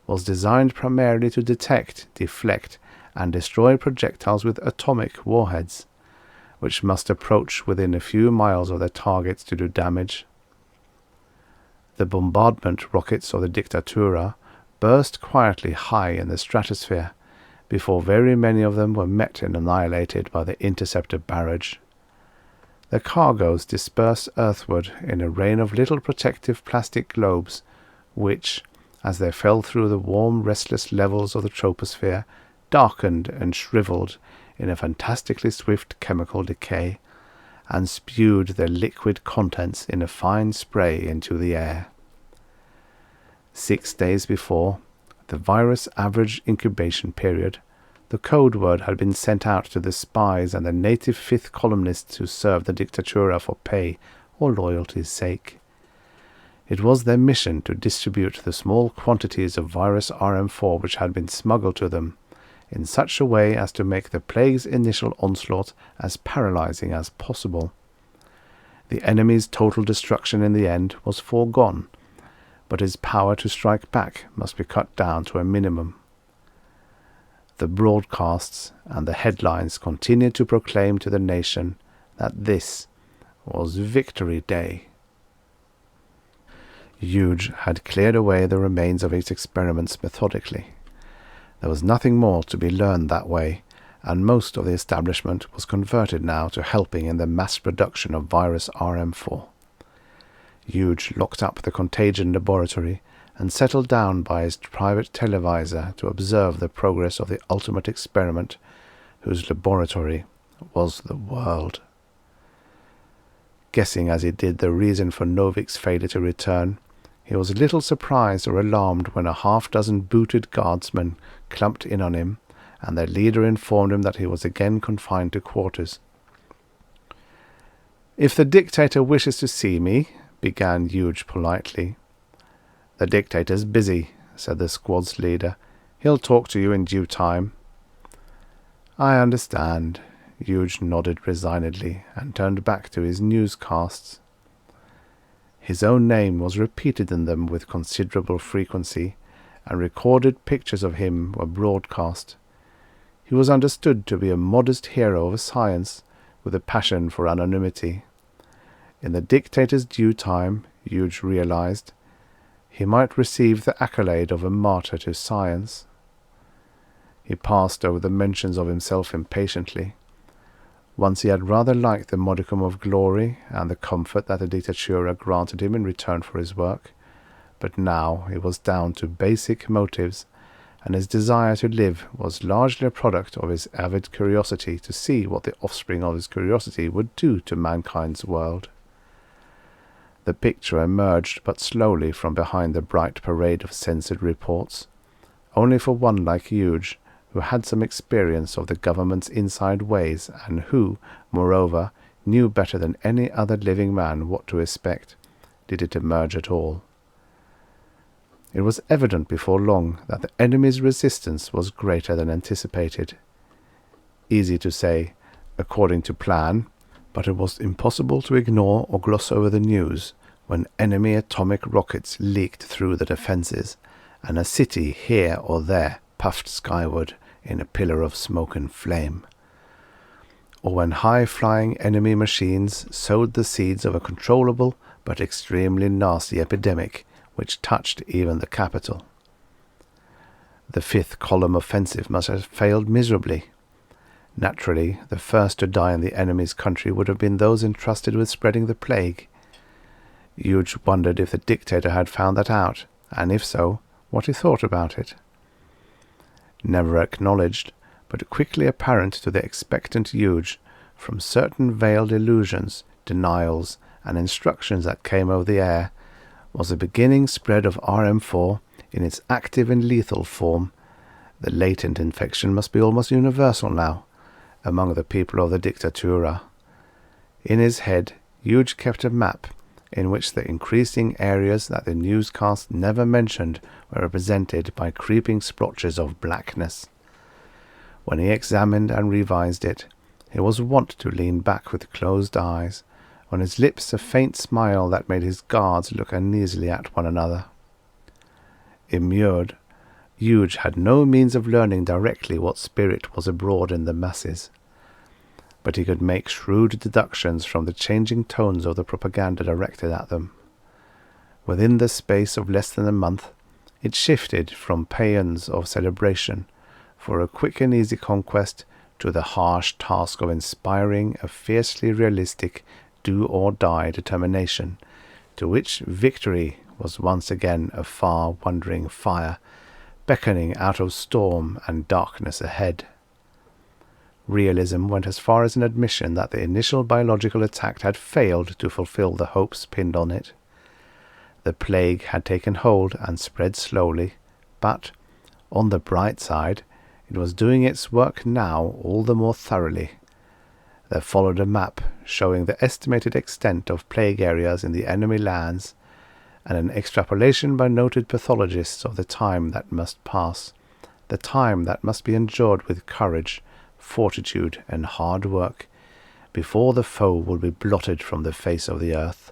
was designed primarily to detect, deflect, and destroy projectiles with atomic warheads, which must approach within a few miles of their targets to do damage. The bombardment rockets of the Dictatura burst quietly high in the stratosphere, before very many of them were met and annihilated by the interceptor barrage. The cargoes dispersed earthward in a rain of little protective plastic globes, which, as they fell through the warm, restless levels of the troposphere, darkened and shriveled in a fantastically swift chemical decay, and spewed their liquid contents in a fine spray into the air. 6 days before, the virus' average incubation period, the code word had been sent out to the spies and the native fifth columnists who served the Dictatura for pay or loyalty's sake. It was their mission to distribute the small quantities of virus RM4 which had been smuggled to them, in such a way as to make the plague's initial onslaught as paralyzing as possible. The enemy's total destruction in the end was foregone, but his power to strike back must be cut down to a minimum. The broadcasts and the headlines continued to proclaim to the nation that this was Victory Day. Huge had cleared away the remains of his experiments methodically. There was nothing more to be learned that way, and most of the establishment was converted now to helping in the mass production of virus RM4. Huge locked up the contagion laboratory and settled down by his private televisor to observe the progress of the ultimate experiment, whose laboratory was the world. Guessing as he did the reason for Novik's failure to return, he was little surprised or alarmed when a half-dozen booted guardsmen clumped in on him, and their leader informed him that he was again confined to quarters. "If the dictator wishes to see me," began Huge politely. "The dictator's busy," said the squad's leader. "He'll talk to you in due time." "I understand." Huge nodded resignedly and turned back to his newscasts. His own name was repeated in them with considerable frequency, and recorded pictures of him were broadcast. He was understood to be a modest hero of science with a passion for anonymity. In the dictator's due time, Huge realized, he might receive the accolade of a martyr to science. He passed over the mentions of himself impatiently. Once he had rather liked the modicum of glory and the comfort that the dictatura granted him in return for his work, but now he was down to basic motives, and his desire to live was largely a product of his avid curiosity to see what the offspring of his curiosity would do to mankind's world. The picture emerged but slowly from behind the bright parade of censored reports, only for one like Huge, who had some experience of the government's inside ways, and who, moreover, knew better than any other living man what to expect, did it emerge at all. It was evident before long that the enemy's resistance was greater than anticipated. Easy to say, according to plan, but it was impossible to ignore or gloss over the news when enemy atomic rockets leaked through the defences, and a city here or there puffed skyward in a pillar of smoke and flame, or when high-flying enemy machines sowed the seeds of a controllable but extremely nasty epidemic which touched even the capital. The fifth column offensive must have failed miserably. Naturally, the first to die in the enemy's country would have been those entrusted with spreading the plague. Huge wondered if the dictator had found that out, and if so, what he thought about it. Never acknowledged, but quickly apparent to the expectant Huge, from certain veiled illusions, denials, and instructions that came over the air, was the beginning spread of RM4 in its active and lethal form. The latent infection must be almost universal now, among the people of the dictatura. In his head, Huge kept a map, in which the increasing areas that the newscast never mentioned were represented by creeping splotches of blackness. When he examined and revised it, he was wont to lean back with closed eyes, on his lips a faint smile that made his guards look uneasily at one another. Immured, Huge had no means of learning directly what spirit was abroad in the masses, but he could make shrewd deductions from the changing tones of the propaganda directed at them. Within the space of less than a month, it shifted from paeans of celebration for a quick and easy conquest to the harsh task of inspiring a fiercely realistic do-or-die determination, to which victory was once again a far-wandering fire, beckoning out of storm and darkness ahead. Realism went as far as an admission that the initial biological attack had failed to fulfill the hopes pinned on it. The plague had taken hold and spread slowly, but, on the bright side, it was doing its work now all the more thoroughly. There followed a map showing the estimated extent of plague areas in the enemy lands, and an extrapolation by noted pathologists of the time that must pass, the time that must be endured with courage, fortitude, and hard work, before the foe would be blotted from the face of the earth.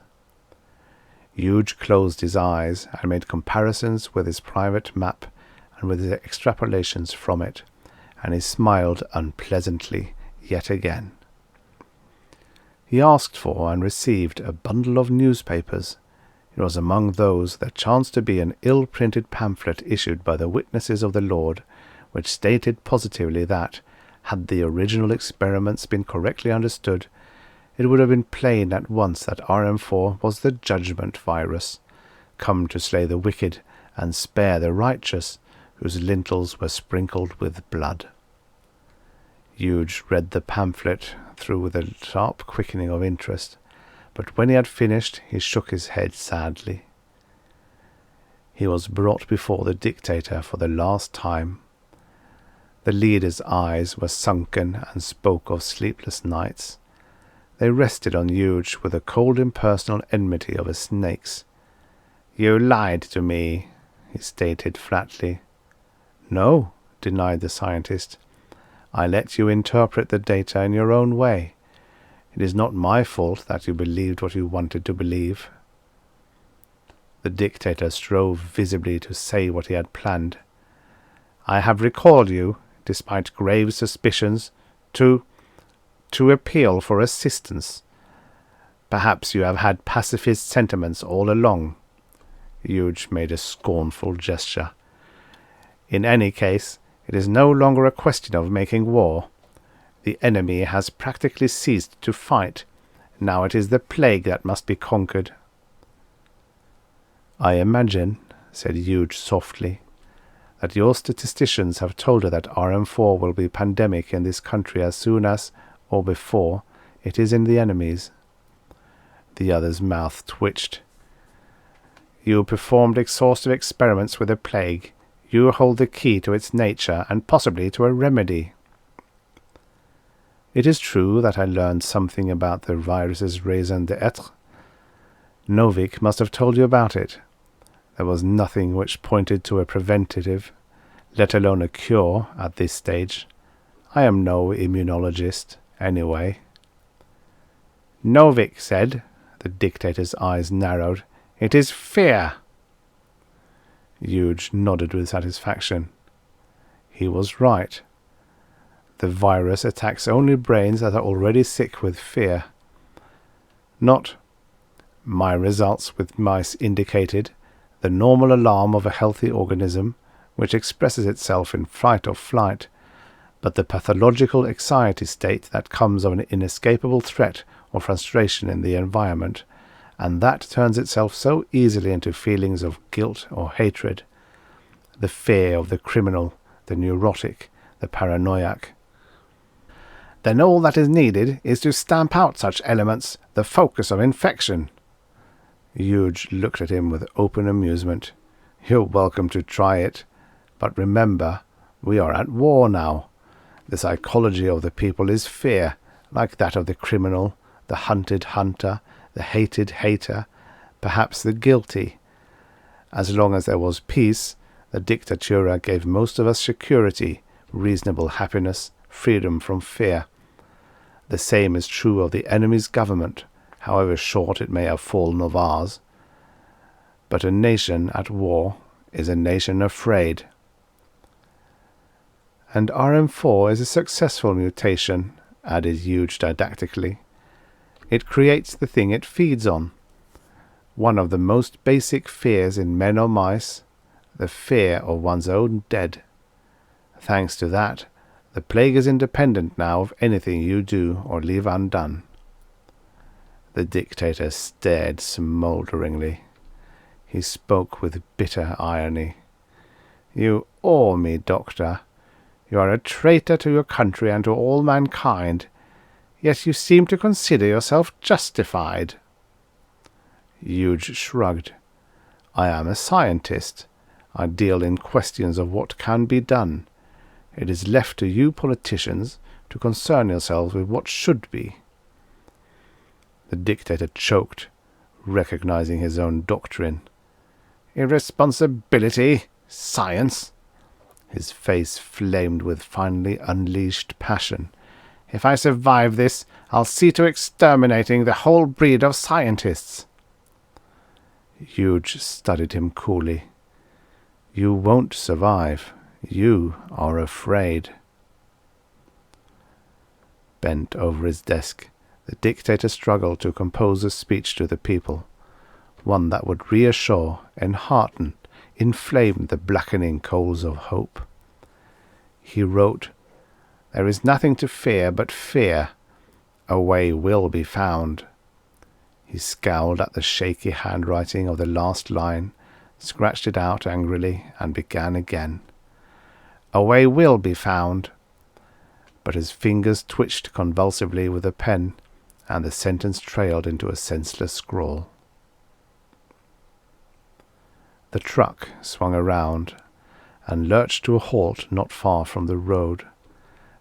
Huge closed his eyes and made comparisons with his private map and with his extrapolations from it, and he smiled unpleasantly yet again. He asked for and received a bundle of newspapers. It was among those that chanced to be an ill-printed pamphlet issued by the witnesses of the Lord, which stated positively that, had the original experiments been correctly understood, it would have been plain at once that RM4 was the judgment virus, come to slay the wicked and spare the righteous, whose lintels were sprinkled with blood. Huge read the pamphlet through with a sharp quickening of interest, but when he had finished, he shook his head sadly. He was brought before the dictator for the last time. The leader's eyes were sunken and spoke of sleepless nights. They rested on Huge with the cold impersonal enmity of a snake's. "You lied to me," he stated flatly. "No," denied the scientist. "I let you interpret the data in your own way. It is not my fault that you believed what you wanted to believe." The dictator strove visibly to say what he had planned. "I have recalled you, despite grave suspicions, to appeal for assistance. Perhaps you have had pacifist sentiments all along." Huge made a scornful gesture. "In any case, it is no longer a question of making war. The enemy has practically ceased to fight. Now it is the plague that must be conquered." "I imagine," said Huge softly, "that your statisticians have told her that RM4 will be pandemic in this country as soon as, or before, it is in the enemy's." The other's mouth twitched. "You performed exhaustive experiments with the plague. You hold the key to its nature and possibly to a remedy." "It is true that I learned something about the virus's raison d'être. Novik must have told you about it. There was nothing which pointed to a preventative, let alone a cure, at this stage. I am no immunologist, anyway." "Novik said," the dictator's eyes narrowed, "it is fear." Huge nodded with satisfaction. He was right. The virus attacks only brains that are already sick with fear. Not, my results with mice indicated, the normal alarm of a healthy organism, which expresses itself in fight or flight, but the pathological anxiety state that comes of an inescapable threat or frustration in the environment, and that turns itself so easily into feelings of guilt or hatred. The fear of the criminal, the neurotic, the paranoiac. "Then all that is needed is to stamp out such elements, the focus of infection." Huge looked at him with open amusement. "You're welcome to try it. But remember, we are at war now. The psychology of the people is fear, like that of the criminal, the hunted hunter, the hated hater, perhaps the guilty. As long as there was peace, the dictatura gave most of us security, reasonable happiness, freedom from fear. The same is true of the enemy's government, however short it may have fallen of ours. But a nation at war is a nation afraid." "And RM4 is a successful mutation," added Huge didactically. "It creates the thing it feeds on. One of the most basic fears in men or mice, the fear of one's own dead. Thanks to that, the plague is independent now of anything you do or leave undone." The dictator stared smolderingly. He spoke with bitter irony. "You awe me, Doctor. You are a traitor to your country and to all mankind, yet you seem to consider yourself justified." Huge shrugged. "I am a scientist. I deal in questions of what can be done. It is left to you politicians to concern yourselves with what should be." The dictator choked, recognizing his own doctrine. "Irresponsibility? Science?" His face flamed with finely unleashed passion. "If I survive this, I'll see to exterminating the whole breed of scientists." Huge studied him coolly. "You won't survive. You are afraid." Bent over his desk, the dictator struggled to compose a speech to the people, one that would reassure, enhearten, inflame the blackening coals of hope. He wrote, "There is nothing to fear but fear. A way will be found." He scowled at the shaky handwriting of the last line, scratched it out angrily, and began again. "A way will be found." But his fingers twitched convulsively with the pen, and the sentence trailed into a senseless scrawl. The truck swung around and lurched to a halt not far from the road,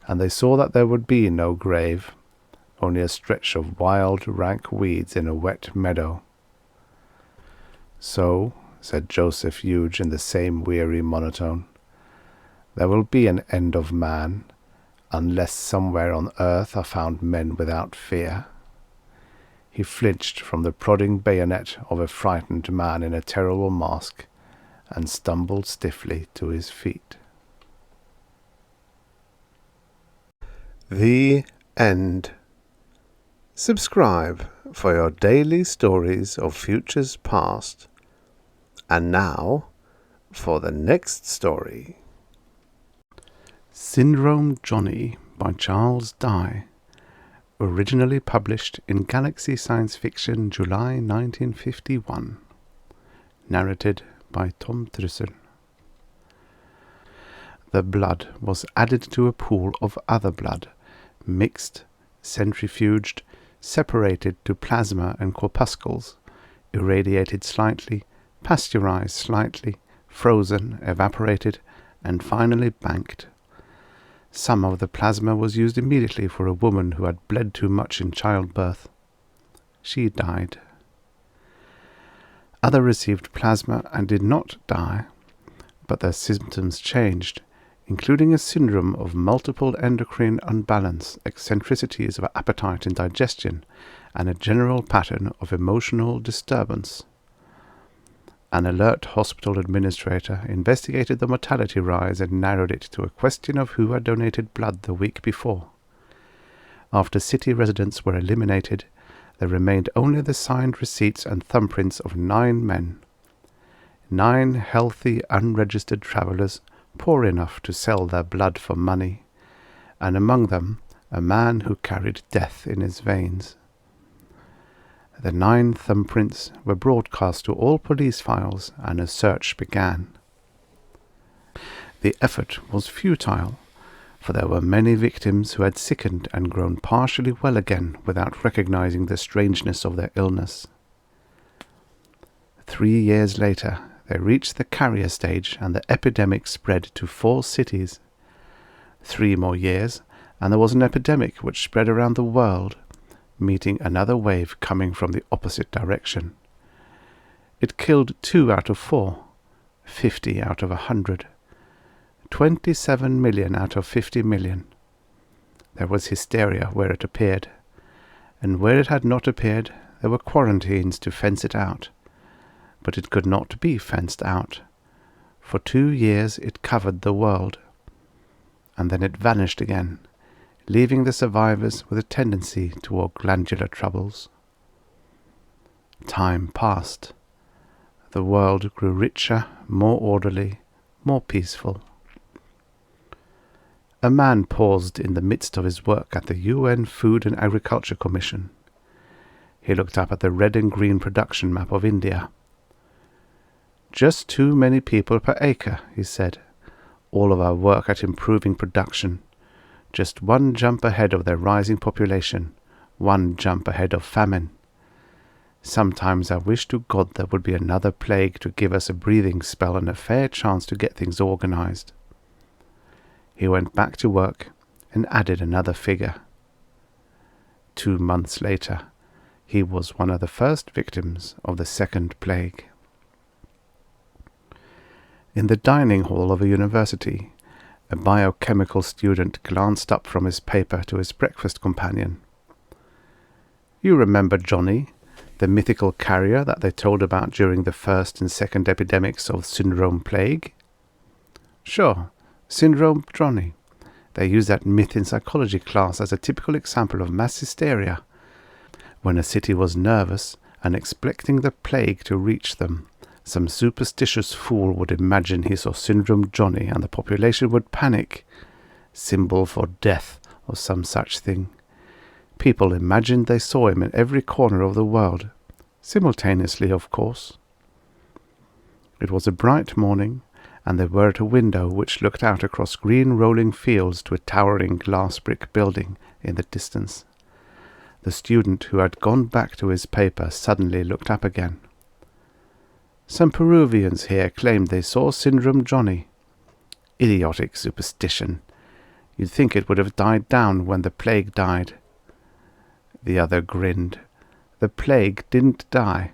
and they saw that there would be no grave, only a stretch of wild, rank weeds in a wet meadow. "So," said Joseph Huge in the same weary monotone, "there will be an end of man, unless somewhere on earth are found men without fear." He flinched from the prodding bayonet of a frightened man in a terrible mask, and stumbled stiffly to his feet. The end. Subscribe for your daily stories of futures past. And now, for the next story. Syndrome Johnny by Charles Dye. Originally published in Galaxy Science Fiction, July 1951. Narrated by Tom Trussel. The blood was added to a pool of other blood, mixed, centrifuged, separated to plasma and corpuscles, irradiated slightly, pasteurized slightly, frozen, evaporated, and finally banked. Some of the plasma was used immediately for a woman who had bled too much in childbirth. She died. Others received plasma and did not die, but their symptoms changed, including a syndrome of multiple endocrine unbalance, eccentricities of appetite and digestion, and a general pattern of emotional disturbance. An alert hospital administrator investigated the mortality rise and narrowed it to a question of who had donated blood the week before. After city residents were eliminated, there remained only the signed receipts and thumbprints of 9 men. 9 healthy, unregistered travellers, poor enough to sell their blood for money, and among them a man who carried death in his veins. The 9 thumbprints were broadcast to all police files, and a search began. The effort was futile, for there were many victims who had sickened and grown partially well again without recognizing the strangeness of their illness. 3 years later, they reached the carrier stage, and the epidemic spread to 4 cities. 3 more years, and there was an epidemic which spread around the world, meeting another wave coming from the opposite direction. It killed 2 out of 4, 50 out of 100, 27 million out of 50 million. There was hysteria where it appeared, and where it had not appeared, there were quarantines to fence it out. But it could not be fenced out. For 2 years it covered the world, and then it vanished again, leaving the survivors with a tendency toward glandular troubles. Time passed. The world grew richer, more orderly, more peaceful. A man paused in the midst of his work at the UN Food and Agriculture Commission. He looked up at the red and green production map of India. "Just too many people per acre," he said. "All of our work at improving production. Just 1 jump ahead of their rising population, 1 jump ahead of famine. Sometimes I wish to God there would be another plague to give us a breathing spell and a fair chance to get things organized." He went back to work and added another figure. 2 months later, he was one of the first victims of the second plague. In the dining hall of a university, a biochemical student glanced up from his paper to his breakfast companion. "You remember Johnny, the mythical carrier that they told about during the first and second epidemics of syndrome plague?" "Sure, Syndrome Johnny. They use that myth in psychology class as a typical example of mass hysteria. When a city was nervous and expecting the plague to reach them, some superstitious fool would imagine he saw Syndrome Johnny and the population would panic. Symbol for death or some such thing. People imagined they saw him in every corner of the world. Simultaneously, of course. It was a bright morning, and they were at a window which looked out across green rolling fields to a towering glass brick building in the distance. The student who had gone back to his paper suddenly looked up again. Some Peruvians here claimed they saw Syndrome Johnny. Idiotic superstition. You'd think it would have died down when the plague died. The other grinned. The plague didn't die.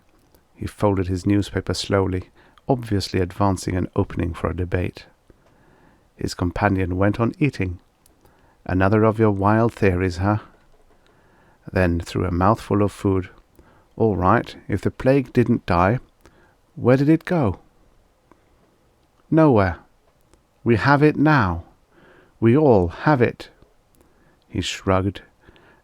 He folded his newspaper slowly, obviously advancing an opening for a debate. His companion went on eating. Another of your wild theories, huh? Then, through a mouthful of food, all right, if the plague didn't die, where did it go? Nowhere. We have it now. We all have it. He shrugged.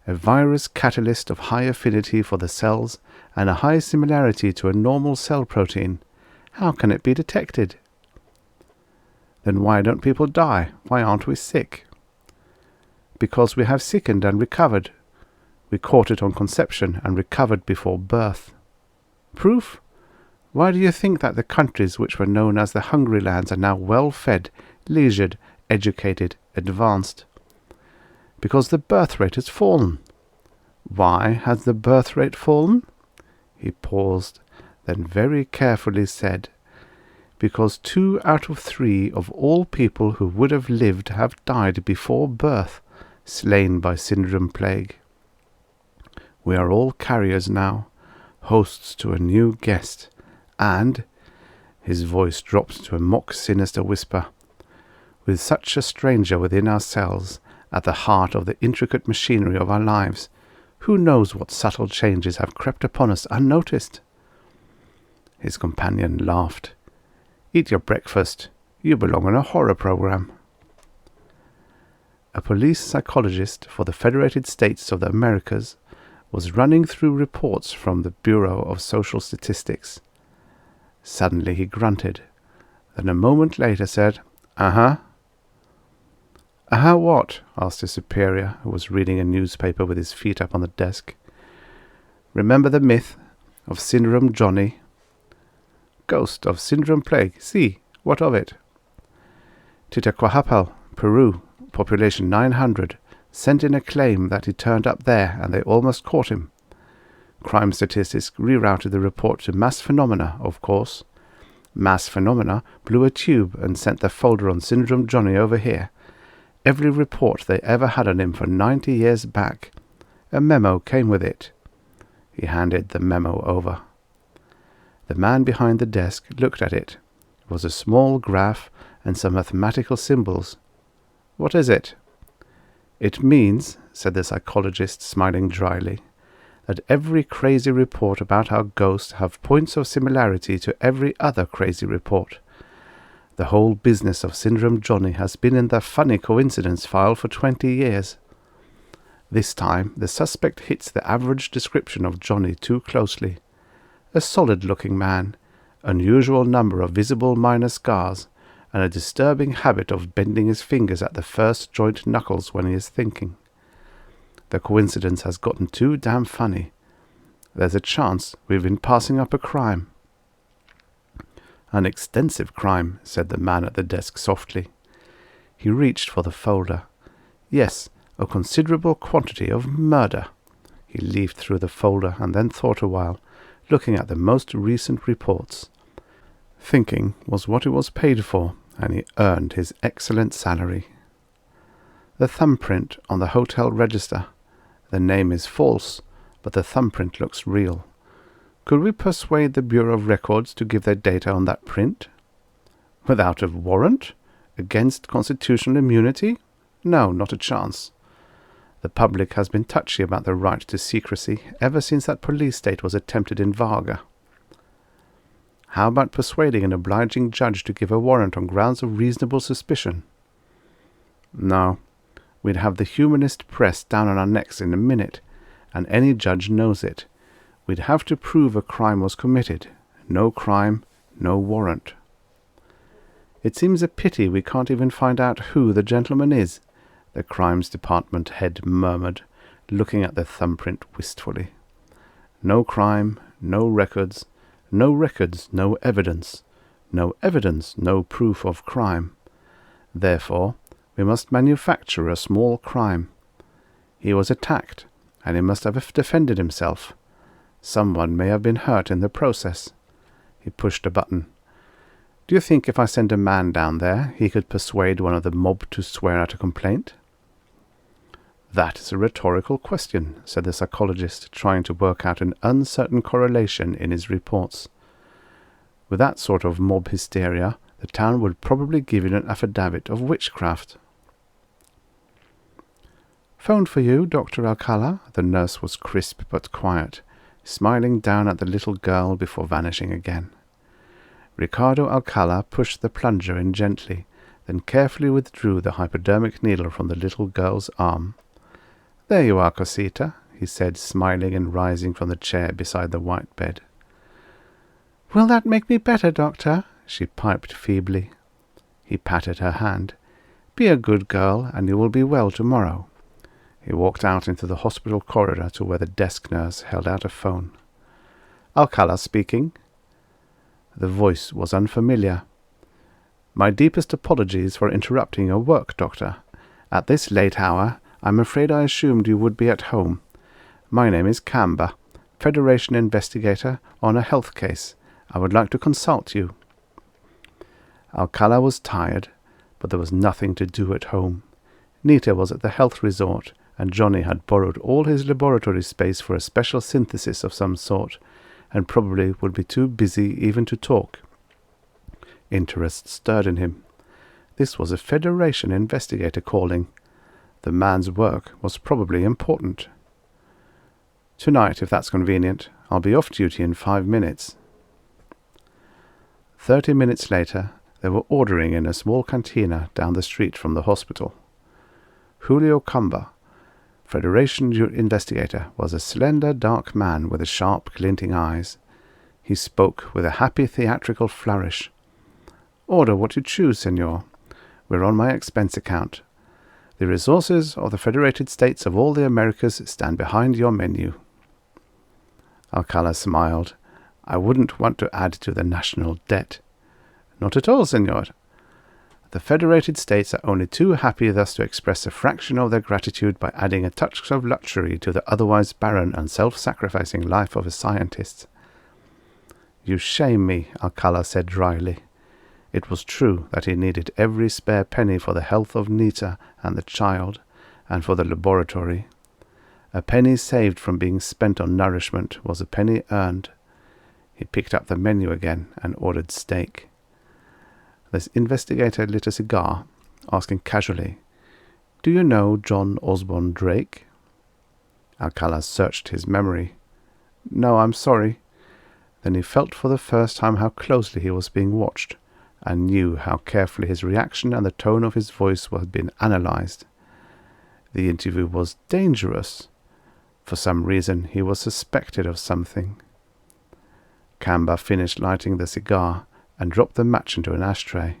A virus catalyst of high affinity for the cells and a high similarity to a normal cell protein. How can it be detected? Then why don't people die? Why aren't we sick? Because we have sickened and recovered. We caught it on conception and recovered before birth. Proof? Why do you think that the countries which were known as the hungry lands are now well-fed, leisured, educated, advanced? Because the birth rate has fallen. Why has the birth rate fallen? He paused, then very carefully said, because 2 out of 3 of all people who would have lived have died before birth, slain by syndrome plague. We are all carriers now, hosts to a new guest, and, his voice dropped to a mock-sinister whisper, with such a stranger within ourselves, at the heart of the intricate machinery of our lives, who knows what subtle changes have crept upon us unnoticed? His companion laughed. Eat your breakfast. You belong on a horror program. A police psychologist for the Federated States of the Americas was running through reports from the Bureau of Social Statistics. Suddenly he grunted, then a moment later said, "Uh-huh." "Uh-huh what?" asked his superior, who was reading a newspaper with his feet up on the desk. "Remember the myth of Syndrome Johnny?" "Ghost of Syndrome Plague. See, what of it?" "Titicahuapan, Peru, population 900, sent in a claim that he turned up there and they almost caught him. Crime statistics rerouted the report to mass phenomena, of course. Mass phenomena blew a tube and sent the folder on Syndrome Johnny over here. Every report they ever had on him for 90 years back. A memo came with it." He handed the memo over. The man behind the desk looked at it. It was a small graph and some mathematical symbols. "What is it?" "It means," said the psychologist, smiling dryly, "that every crazy report about our ghosts have points of similarity to every other crazy report. The whole business of Syndrome Johnny has been in the funny coincidence file for 20 years. This time the suspect hits the average description of Johnny too closely. A solid-looking man, unusual number of visible minor scars, and a disturbing habit of bending his fingers at the first joint knuckles when he is thinking. The coincidence has gotten too damn funny. There's a chance we've been passing up a crime." "An extensive crime," said the man at the desk softly. He reached for the folder. "Yes, a considerable quantity of murder." He leafed through the folder and then thought a while, looking at the most recent reports. Thinking was what he was paid for, and he earned his excellent salary. The thumbprint on the hotel register. The name is false, but the thumbprint looks real. Could we persuade the Bureau of Records to give their data on that print? Without a warrant? Against constitutional immunity? No, not a chance. The public has been touchy about the right to secrecy ever since that police state was attempted in Varga. How about persuading an obliging judge to give a warrant on grounds of reasonable suspicion? No, we'd have the humanist press down on our necks in a minute, and any judge knows it. We'd have to prove a crime was committed. No crime, no warrant. It seems a pity we can't even find out who the gentleman is, the Crimes Department head murmured, looking at the thumbprint wistfully. No crime, no records, no evidence, No evidence, no proof of crime. Therefore, we must manufacture a small crime. He was attacked, and he must have defended himself. Someone may have been hurt in the process. He pushed a button. Do you think if I send a man down there, he could persuade one of the mob to swear out a complaint? That is a rhetorical question, said the psychologist, trying to work out an uncertain correlation in his reports. With that sort of mob hysteria, the town would probably give you an affidavit of witchcraft. Phoned for you, Dr. Alcala. The nurse was crisp but quiet, smiling down at the little girl before vanishing again. Ricardo Alcala pushed the plunger in gently, then carefully withdrew the hypodermic needle from the little girl's arm. There you are, Cosita, he said, smiling and rising from the chair beside the white bed. Will that make me better, Doctor? She piped feebly. He patted her hand. Be a good girl, and you will be well tomorrow. He walked out into the hospital corridor to where the desk nurse held out a phone. Alcala speaking. The voice was unfamiliar. My deepest apologies for interrupting your work, Doctor. At this late hour, I'm afraid I assumed you would be at home. My name is Camber, Federation investigator on a health case. I would like to consult you. Alcala was tired, but there was nothing to do at home. Nita was at the health resort, and Johnny had borrowed all his laboratory space for a special synthesis of some sort, and probably would be too busy even to talk. Interest stirred in him. This was a Federation investigator calling. The man's work was probably important. Tonight, if that's convenient. I'll be off duty in 5 minutes. 30 minutes later, they were ordering in a small cantina down the street from the hospital. Julio Cumber, Federation investigator, was a slender, dark man with sharp, glinting eyes. He spoke with a happy theatrical flourish. Order what you choose, senor. We're on my expense account. The resources of the Federated States of all the Americas stand behind your menu. Alcala smiled. I wouldn't want to add to the national debt. Not at all, senor. The Federated States are only too happy thus to express a fraction of their gratitude by adding a touch of luxury to the otherwise barren and self-sacrificing life of a scientist. You shame me, Alcala said dryly. It was true that he needed every spare penny for the health of Nita and the child, and for the laboratory. A penny saved from being spent on nourishment was a penny earned. He picked up the menu again and ordered steak. The investigator lit a cigar, asking casually, Do you know John Osborne Drake? Alcala searched his memory. No, I'm sorry. Then he felt for the first time how closely he was being watched, and knew how carefully his reaction and the tone of his voice had been analyzed. The interview was dangerous. For some reason he was suspected of something. Camber finished lighting the cigar and dropped the match into an ashtray.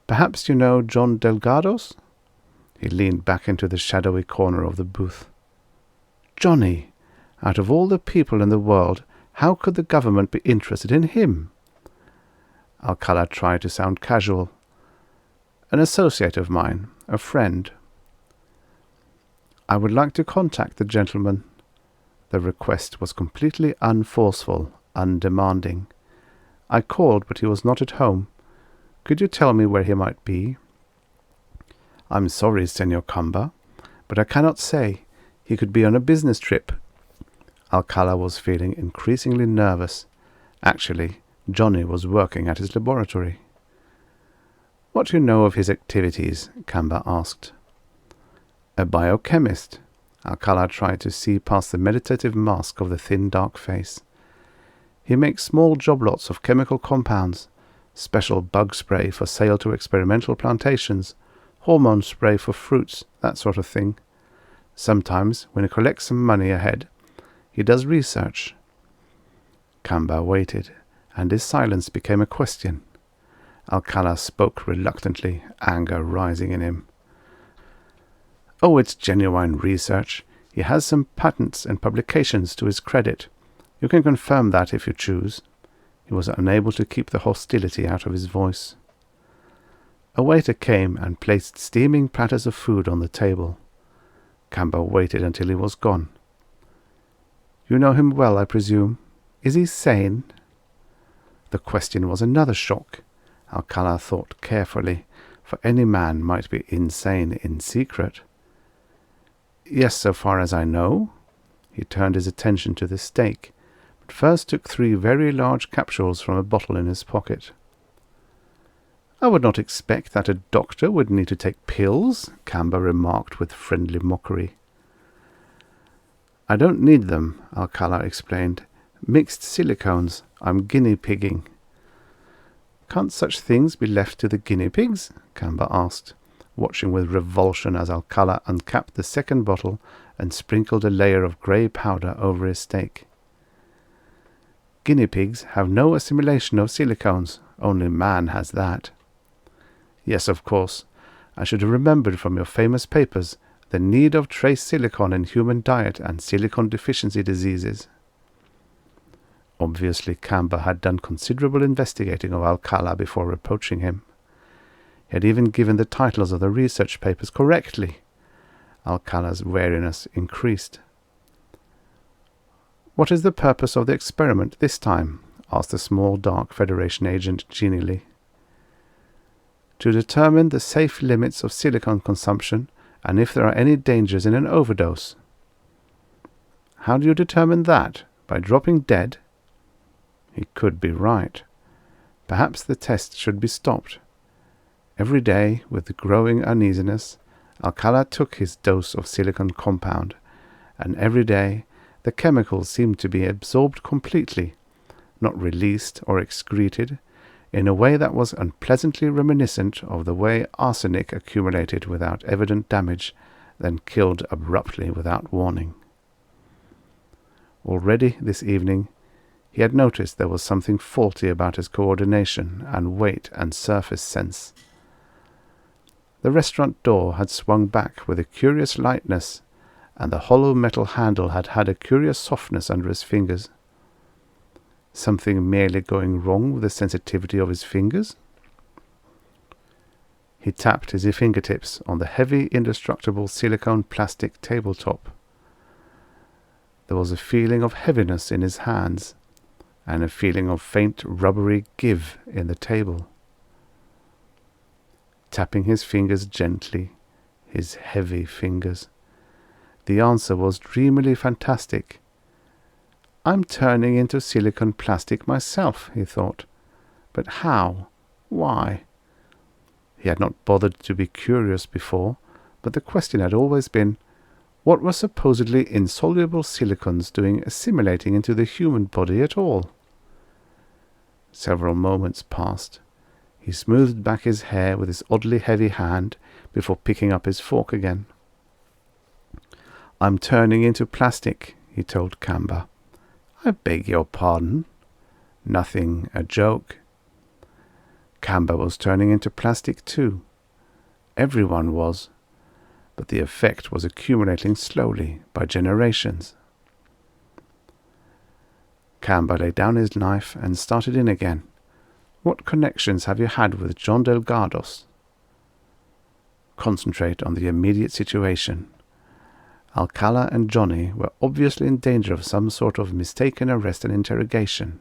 Perhaps you know John Delgados? He leaned back into the shadowy corner of the booth. Johnny! Out of all the people in the world, how could the government be interested in him? Alcala tried to sound casual. An associate of mine, a friend. I would like to contact the gentleman. The request was completely unforceful, undemanding. I called, but he was not at home. Could you tell me where he might be? I'm sorry, Senor Cumber, but I cannot say. He could be on a business trip. Alcala was feeling increasingly nervous. Actually, Johnny was working at his laboratory. What do you know of his activities? Camber asked. A biochemist. Alcala tried to see past the meditative mask of the thin, dark face. He makes small job lots of chemical compounds, special bug spray for sale to experimental plantations, hormone spray for fruits, that sort of thing. Sometimes, when he collects some money ahead, he does research. Camber waited, and his silence became a question. Alcala spoke reluctantly, anger rising in him. Oh, it's genuine research. He has some patents and publications to his credit. You can confirm that if you choose. He was unable to keep the hostility out of his voice. A waiter came and placed steaming platters of food on the table. Camber waited until he was gone. "You know him well, I presume. Is he sane?" The question was another shock. Alcala thought carefully, for any man might be insane in secret. "Yes, so far as I know." He turned his attention to the steak, but first took 3 very large capsules from a bottle in his pocket. "I would not expect that a doctor would need to take pills," Camber remarked with friendly mockery. "I don't need them," Alcala explained. "Mixed silicones. I'm guinea pigging." "Can't such things be left to the guinea pigs?" Camber asked, watching with revulsion as Alcala uncapped the second bottle and sprinkled a layer of grey powder over his steak. "Guinea pigs have no assimilation of silicones. Only man has that." "Yes, of course. I should have remembered from your famous papers the need of trace silicon in human diet and silicon deficiency diseases." Obviously, Camber had done considerable investigating of Alcala before approaching him. He had even given the titles of the research papers correctly. Alcala's wariness increased. "What is the purpose of the experiment this time?" asked the small, dark Federation agent genially. "To determine the safe limits of silicon consumption and if there are any dangers in an overdose." "How do you determine that? By dropping dead?" He could be right. Perhaps the test should be stopped. Every day, with growing uneasiness, Alcala took his dose of silicon compound, and every day the chemicals seemed to be absorbed completely, not released or excreted, in a way that was unpleasantly reminiscent of the way arsenic accumulated without evident damage, then killed abruptly without warning. Already this evening he had noticed there was something faulty about his coordination and weight and surface sense. The restaurant door had swung back with a curious lightness, and the hollow metal handle had had a curious softness under his fingers. Something merely going wrong with the sensitivity of his fingers? He tapped his fingertips on the heavy, indestructible silicone plastic tabletop. There was a feeling of heaviness in his hands, and a feeling of faint rubbery give in the table. Tapping his fingers gently, his heavy fingers, the answer was dreamily fantastic. "I'm turning into silicon plastic myself," he thought. "But how? Why?" He had not bothered to be curious before, but the question had always been, what were supposedly insoluble silicons doing assimilating into the human body at all? Several moments passed. He smoothed back his hair with his oddly heavy hand before picking up his fork again. "I'm turning into plastic," he told Camber. "I beg your pardon?" "Nothing, a joke." Camber was turning into plastic too. Everyone was, but the effect was accumulating slowly by generations. Camber laid down his knife and started in again. "What connections have you had with John Delgados?" Concentrate on the immediate situation. Alcala and Johnny were obviously in danger of some sort of mistaken arrest and interrogation.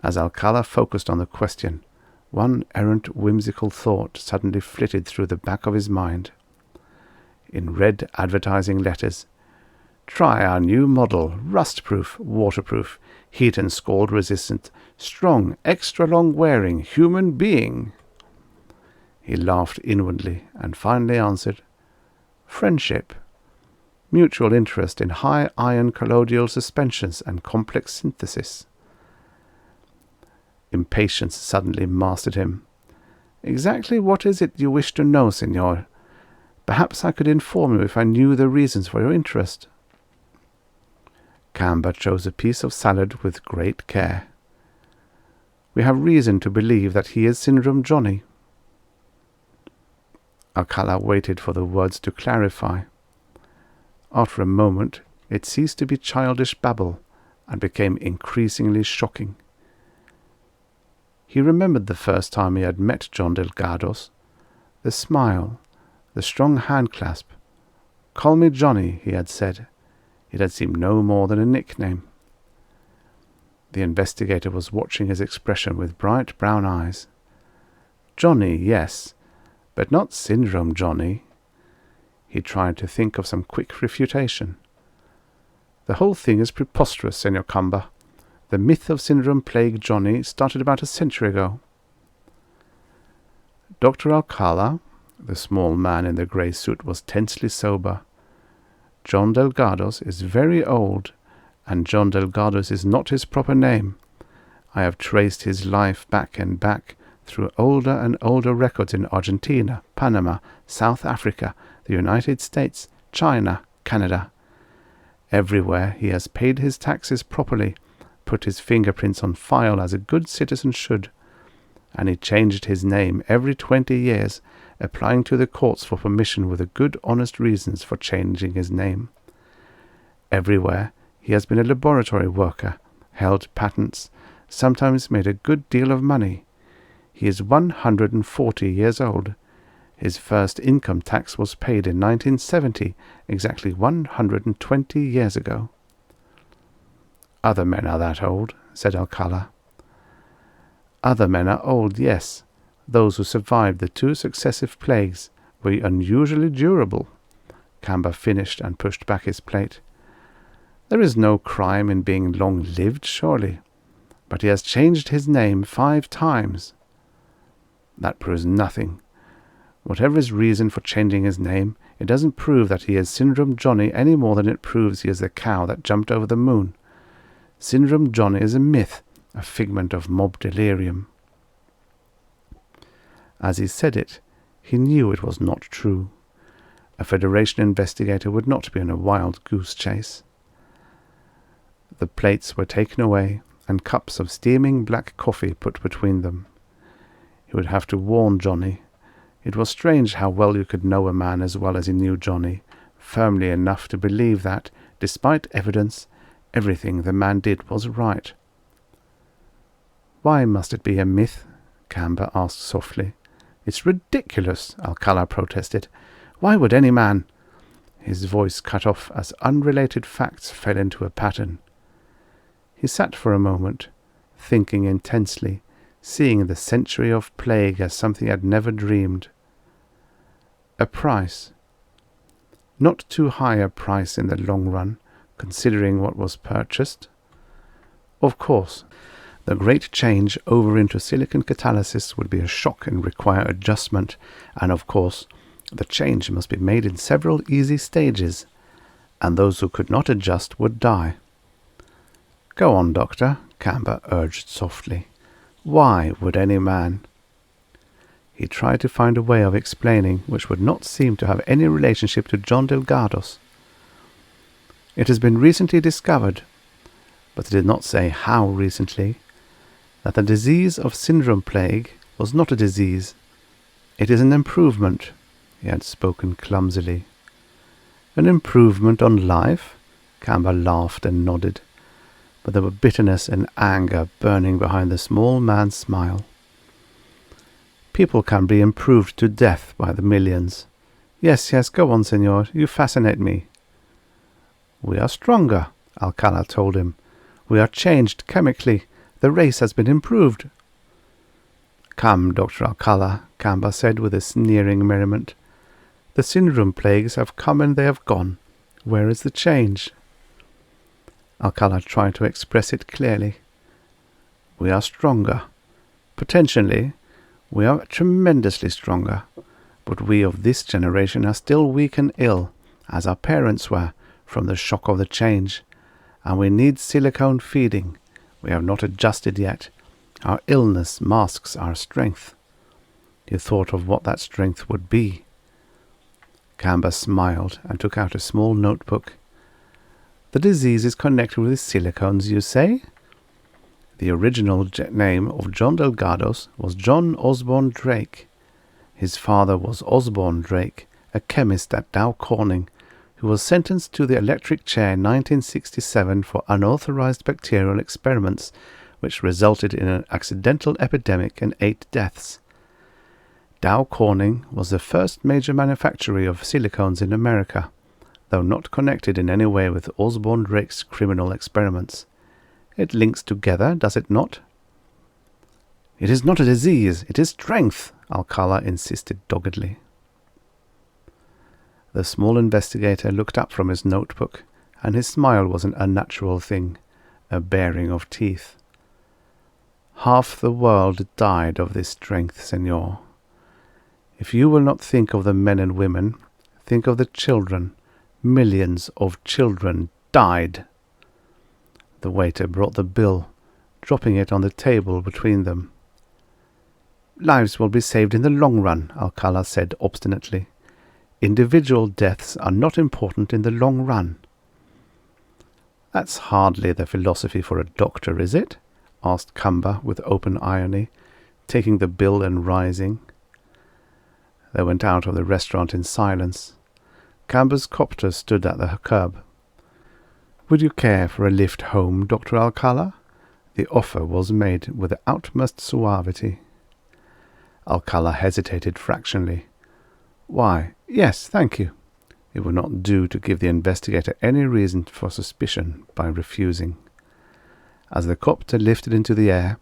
As Alcala focused on the question, one errant whimsical thought suddenly flitted through the back of his mind. In red advertising letters, "Try our new model, rust-proof, waterproof, heat and scald resistant, strong, extra long wearing, human being." He laughed inwardly and finally answered, "Friendship. Mutual interest in high iron colloidal suspensions and complex synthesis." Impatience suddenly mastered him. "Exactly what is it you wish to know, Signor? Perhaps I could inform you if I knew the reasons for your interest." Camber chose a piece of salad with great care. "We have reason to believe that he is Syndrome Johnny." Alcala waited for the words to clarify. After a moment, it ceased to be childish babble and became increasingly shocking. He remembered the first time he had met John Delgados. The smile, the strong hand-clasp. "Call me Johnny," he had said. It had seemed no more than a nickname. The investigator was watching his expression with bright brown eyes. Johnny, yes, but not Syndrome Johnny. He tried to think of some quick refutation. "The whole thing is preposterous, Senor Cumber. The myth of Syndrome Plague Johnny started about a century ago." Dr. Alcala, the small man in the grey suit, was tensely sober. "John Delgados is very old, and John Delgados is not his proper name. I have traced his life back and back through older and older records in Argentina, Panama, South Africa, the United States, China, Canada. Everywhere he has paid his taxes properly, put his fingerprints on file as a good citizen should, and he changed his name every 20 years, applying to the courts for permission with a good honest reasons for changing his name. Everywhere he has been a laboratory worker, held patents, sometimes made a good deal of money. He is 140 years old. His first income tax was paid in 1970, exactly 120 years ago." "Other men are that old," said Alcala. "Other men are old, yes. Those who survived the 2 successive plagues were unusually durable." Camber finished and pushed back his plate. "There is no crime in being long-lived, surely. But he has changed his name 5 times. "That proves nothing. Whatever his reason for changing his name, it doesn't prove that he is Syndrome Johnny any more than it proves he is the cow that jumped over the moon. Syndrome Johnny is a myth, a figment of mob delirium." As he said it, he knew it was not true. A Federation investigator would not be on a wild goose chase. The plates were taken away, and cups of steaming black coffee put between them. He would have to warn Johnny. It was strange how well you could know a man as well as he knew Johnny, firmly enough to believe that, despite evidence, everything the man did was right. "Why must it be a myth?" Camber asked softly. "It's ridiculous," Alcala protested. "Why would any man—" His voice cut off as unrelated facts fell into a pattern. He sat for a moment, thinking intensely, seeing the century of plague as something he had never dreamed. A price. Not too high a price in the long run, considering what was purchased. Of course, the great change over into silicon catalysis would be a shock and require adjustment, and of course, the change must be made in several easy stages, and those who could not adjust would die. "Go on, Doctor," Camber urged softly. "Why would any man—" He tried to find a way of explaining which would not seem to have any relationship to John Delgados. "It has been recently discovered," but he did not say how recently, "that the disease of Syndrome Plague was not a disease. It is an improvement." He had spoken clumsily. "An improvement on life?" Camber laughed and nodded, but there were bitterness and anger burning behind the small man's smile. "People can be improved to death by the millions. Yes, go on, senor, you fascinate me." "We are stronger," Alcala told him. "We are changed chemically. The race has been improved." "Come, Dr. Alcala," Camber said with a sneering merriment. "The Syndrome Plagues have come and they have gone. Where is the change?" Alcala tried to express it clearly. "We are stronger. Potentially, we are tremendously stronger. But we of this generation are still weak and ill, as our parents were, from the shock of the change. And we need silicone feeding. We have not adjusted yet. Our illness masks our strength." He thought of what that strength would be. Camber smiled and took out a small notebook. "The disease is connected with silicones, you say?" The original name of John Delgados was John Osborne Drake. His father was Osborne Drake, a chemist at Dow Corning, who was sentenced to the electric chair in 1967 for unauthorized bacterial experiments which resulted in an accidental epidemic and 8 deaths. Dow Corning was the first major manufacturer of silicones in America, though not connected in any way with Osborne Drake's criminal experiments. It links together, does it not? It is not a disease, it is strength, Alcala insisted doggedly. The small investigator looked up from his notebook, and his smile was an unnatural thing, a baring of teeth. Half the world died of this strength, senor. If you will not think of the men and women, think of the children. Millions of children died. The waiter brought the bill, dropping it on the table between them. Lives will be saved in the long run, Alcala said obstinately. Individual deaths are not important in the long run. That's hardly the philosophy for a doctor, is it? Asked Cumber with open irony, taking the bill and rising. They went out of the restaurant in silence. Cumber's copter stood at the curb. Would you care for a lift home, Dr. Alcala? The offer was made with the utmost suavity. Alcala hesitated fractionally. Why, yes, thank you. It would not do to give the investigator any reason for suspicion by refusing. As the copter lifted into the air,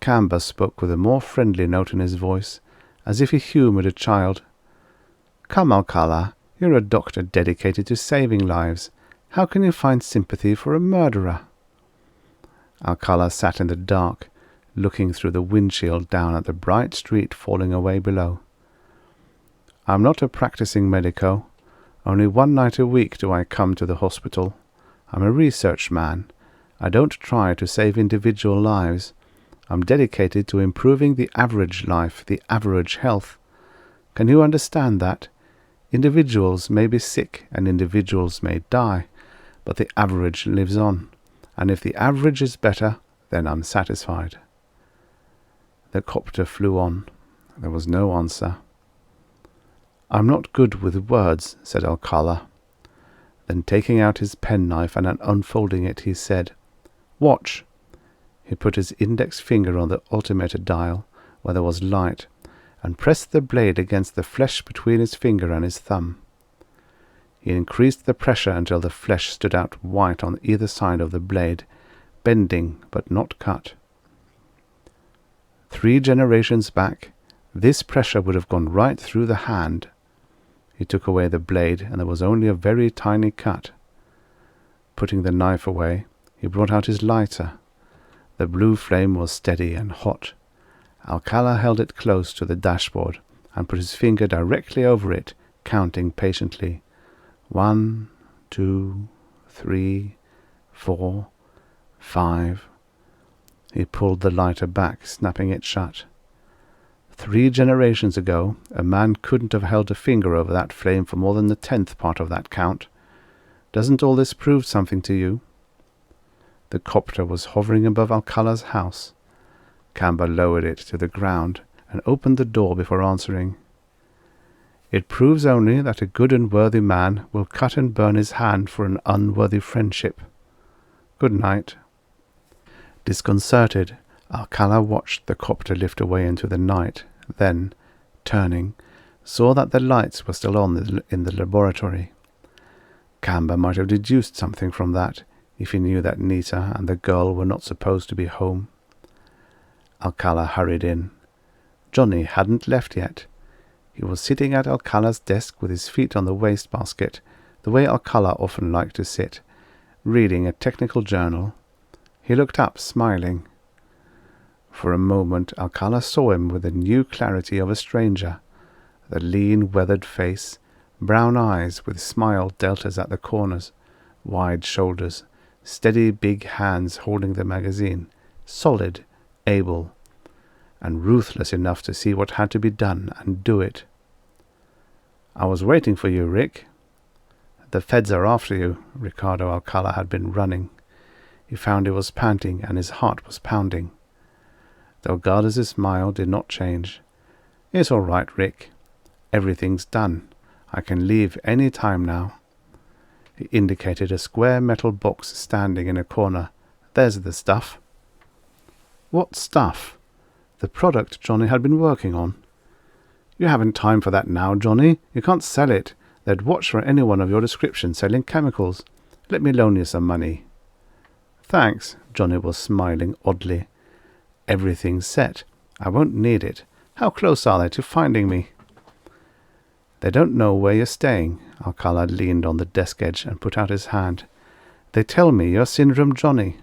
Camber spoke with a more friendly note in his voice, as if he humoured a child. Come, Alcala, you're a doctor dedicated to saving lives. How can you find sympathy for a murderer? Alcala sat in the dark, looking through the windshield down at the bright street falling away below. I'm not a practicing medico. Only 1 night a week do I come to the hospital. I'm a research man. I don't try to save individual lives. I'm dedicated to improving the average life, the average health. Can you understand that? Individuals may be sick and individuals may die, but the average lives on. And if the average is better, then I'm satisfied. The copter flew on. There was no answer. I'm not good with words, said Alcala. Then taking out his penknife and unfolding it, he said, Watch. He put his index finger on the altimeter dial, where there was light, and pressed the blade against the flesh between his finger and his thumb. He increased the pressure until the flesh stood out white on either side of the blade, bending but not cut. 3 generations back, this pressure would have gone right through the hand. He took away the blade, and there was only a very tiny cut. Putting the knife away, he brought out his lighter. The blue flame was steady and hot. Alcala held it close to the dashboard and put his finger directly over it, counting patiently. 1, 2, 3, 4, 5. He pulled the lighter back, snapping it shut. 3 generations ago, a man couldn't have held a finger over that flame for more than the 10th part of that count. Doesn't all this prove something to you? The copter was hovering above Alcala's house. Camber lowered it to the ground and opened the door before answering. It proves only that a good and worthy man will cut and burn his hand for an unworthy friendship. Good night. Disconcerted, Alcala watched the copter lift away into the night, then, turning, saw that the lights were still on in the laboratory. Camber might have deduced something from that, if he knew that Nita and the girl were not supposed to be home. Alcala hurried in. Johnny hadn't left yet. He was sitting at Alcala's desk with his feet on the wastebasket, the way Alcala often liked to sit, reading a technical journal. He looked up, smiling. For a moment Alcala saw him with the new clarity of a stranger, the lean, weathered face, brown eyes with smile deltas at the corners, wide shoulders, steady big hands holding the magazine, solid, able, and ruthless enough to see what had to be done and do it. I was waiting for you, Rick. The feds are after you. Ricardo Alcala had been running. He found he was panting and his heart was pounding. Delgado's smile did not change. It's all right, Rick. Everything's done. I can leave any time now. He indicated a square metal box standing in a corner. There's the stuff. What stuff? The product Johnny had been working on. You haven't time for that now, Johnny. You can't sell it. They'd watch for anyone of your description selling chemicals. Let me loan you some money. Thanks, Johnny was smiling oddly. Everything's set. I won't need it. How close are they to finding me? They don't know where you're staying. Alcala leaned on the desk edge and put out his hand. They tell me you're Syndrome Johnny.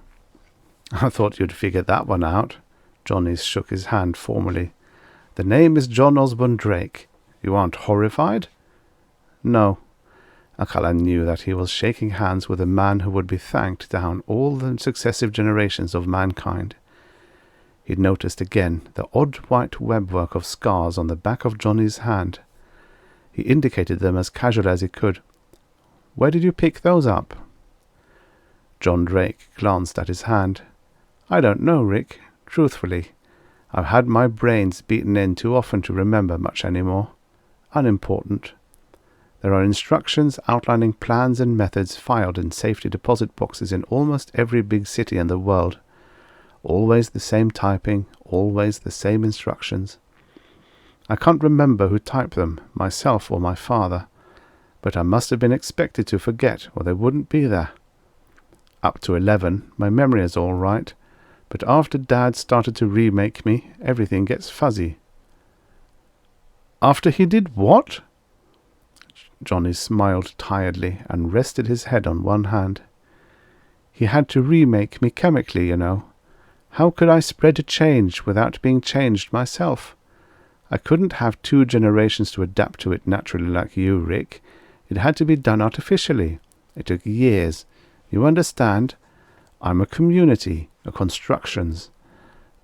I thought you'd figured that one out. Johnny shook his hand formally. The name is John Osborne Drake. You aren't horrified? No. Alcala knew that he was shaking hands with a man who would be thanked down all the successive generations of mankind. He noticed again the odd white webwork of scars on the back of Johnny's hand. He indicated them as casually as he could. Where did you pick those up? John Drake glanced at his hand. I don't know, Rick. Truthfully, I've had my brains beaten in too often to remember much anymore. Unimportant. There are instructions outlining plans and methods filed in safety deposit boxes in almost every big city in the world. Always the same typing, always the same instructions. I can't remember who typed them, myself or my father, but I must have been expected to forget or they wouldn't be there. Up to 11, my memory is all right, but after Dad started to remake me, everything gets fuzzy. After he did what? Johnny smiled tiredly and rested his head on one hand. He had to remake me chemically, you know. How could I spread a change without being changed myself? I couldn't have 2 generations to adapt to it naturally like you, Rick. It had to be done artificially. It took years. You understand? I'm a community, a constructions.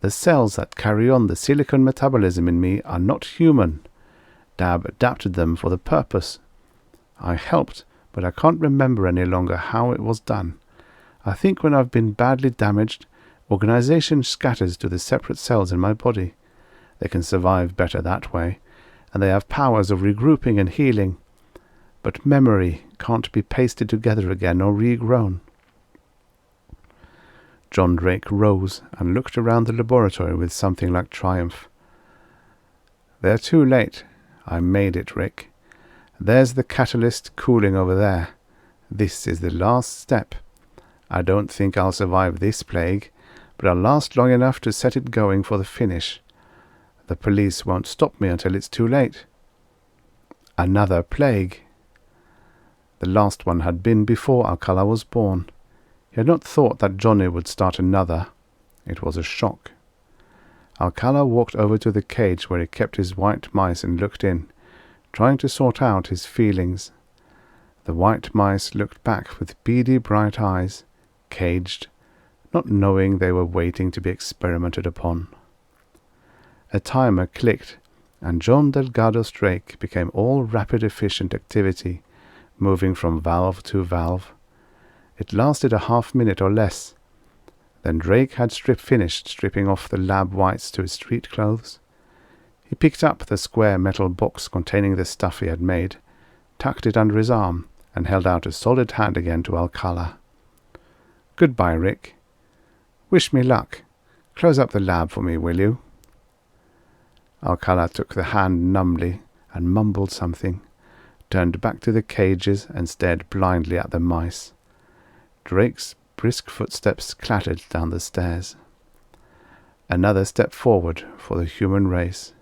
The cells that carry on the silicon metabolism in me are not human. Dad adapted them for the purpose. I helped, but I can't remember any longer how it was done. I think when I've been badly damaged, organization scatters to the separate cells in my body. They can survive better that way, and they have powers of regrouping and healing. But memory can't be pasted together again or regrown. John Drake rose and looked around the laboratory with something like triumph. They're too late. I made it, Rick. There's the catalyst cooling over there. This is the last step. I don't think I'll survive this plague, but I'll last long enough to set it going for the finish. The police won't stop me until it's too late. Another plague. The last one had been before Alcala was born. He had not thought that Johnny would start another. It was a shock. Alcala walked over to the cage where he kept his white mice and looked in, trying to sort out his feelings. The white mice looked back with beady bright eyes, caged, not knowing they were waiting to be experimented upon. A timer clicked, and John Delgado Drake became all rapid efficient activity, moving from valve to valve. It lasted a half-minute or less. Then Drake had finished stripping off the lab whites to his street clothes. He picked up the square metal box containing the stuff he had made, tucked it under his arm, and held out a solid hand again to Alcala. Goodbye, Rick. Wish me luck. Close up the lab for me, will you? Alcala took the hand numbly and mumbled something, turned back to the cages and stared blindly at the mice. Drake's brisk footsteps clattered down the stairs. Another step forward for the human race.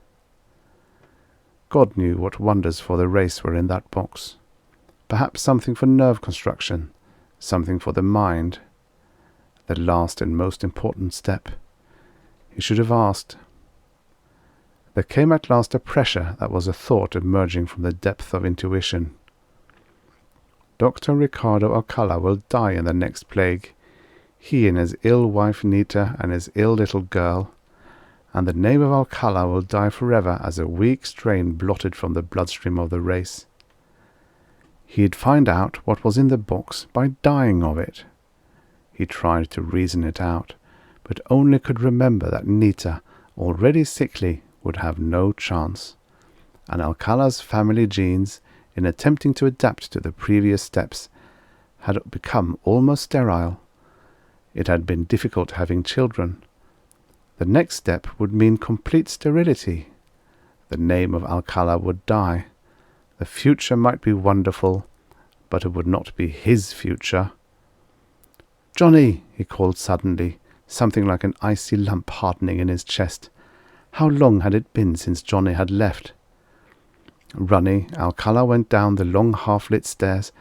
God knew what wonders for the race were in that box. Perhaps something for nerve construction, something for the mind. The last and most important step. He should have asked. There came at last a pressure that was a thought emerging from the depth of intuition. Dr. Ricardo Alcala will die in the next plague, he and his ill wife Nita and his ill little girl, and the name of Alcala will die forever as a weak strain blotted from the bloodstream of the race. He'd find out what was in the box by dying of it. He tried to reason it out, but only could remember that Nita, already sickly, would have no chance, and Alcala's family genes, in attempting to adapt to the previous steps, had become almost sterile. It had been difficult having children. The next step would mean complete sterility. The name of Alcala would die. The future might be wonderful, but it would not be his future. "Johnny," he called suddenly, something like an icy lump hardening in his chest. How long had it been since Johnny had left? Running, Alcala went down the long half-lit stairs,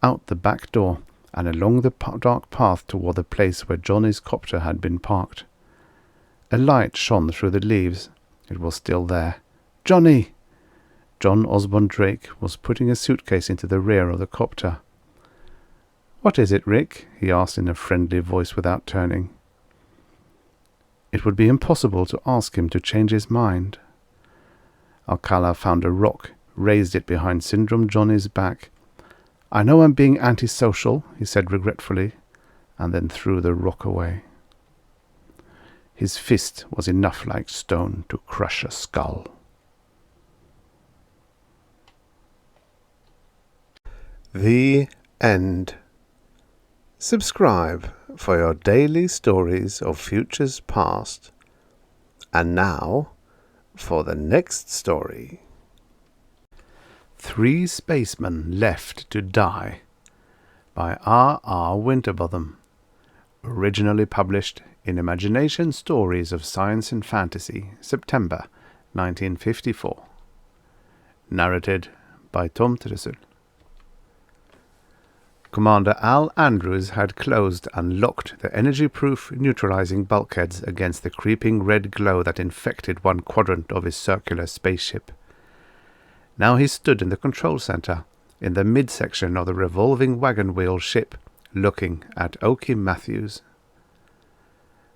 out the back door, and along the dark path toward the place where Johnny's copter had been parked. A light shone through the leaves. It was still there. "Johnny!" John Osborne Drake was putting a suitcase into the rear of the copter. "What is it, Rick?" he asked in a friendly voice without turning. It would be impossible to ask him to change his mind. Alcala found a rock, raised it behind Syndrome Johnny's back. "I know I'm being antisocial," he said regretfully, and then threw the rock away. His fist was enough like stone to crush a skull. The end. Subscribe for your daily stories of futures past. And now, for the next story. 3 Spacemen Left to Die by R. Winterbotham. Originally published in Imagination Stories of Science and Fantasy, September 1954. Narrated by Tom Trussel. Commander Al Andrews had closed and locked the energy-proof neutralizing bulkheads against the creeping red glow that infected one quadrant of his circular spaceship. Now he stood in the control center, in the midsection of the revolving wagon-wheel ship, looking at Oki Matthews.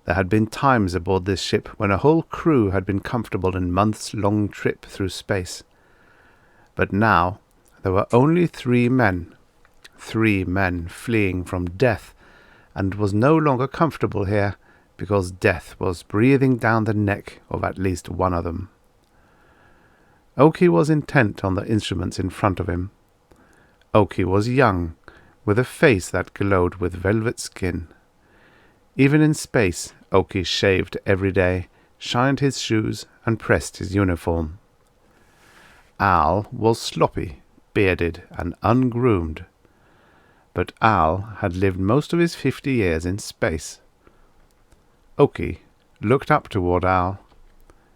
There had been times aboard this ship when a whole crew had been comfortable in months-long trip through space. But now there were only 3 men. 3 men fleeing from death, and was no longer comfortable here, because death was breathing down the neck of at least one of them. Oki was intent on the instruments in front of him. Oki was young, with a face that glowed with velvet skin. Even in space, Oki shaved every day, shined his shoes, and pressed his uniform. Al was sloppy, bearded, and ungroomed. But Al had lived most of his 50 years in space. Oki looked up toward Al.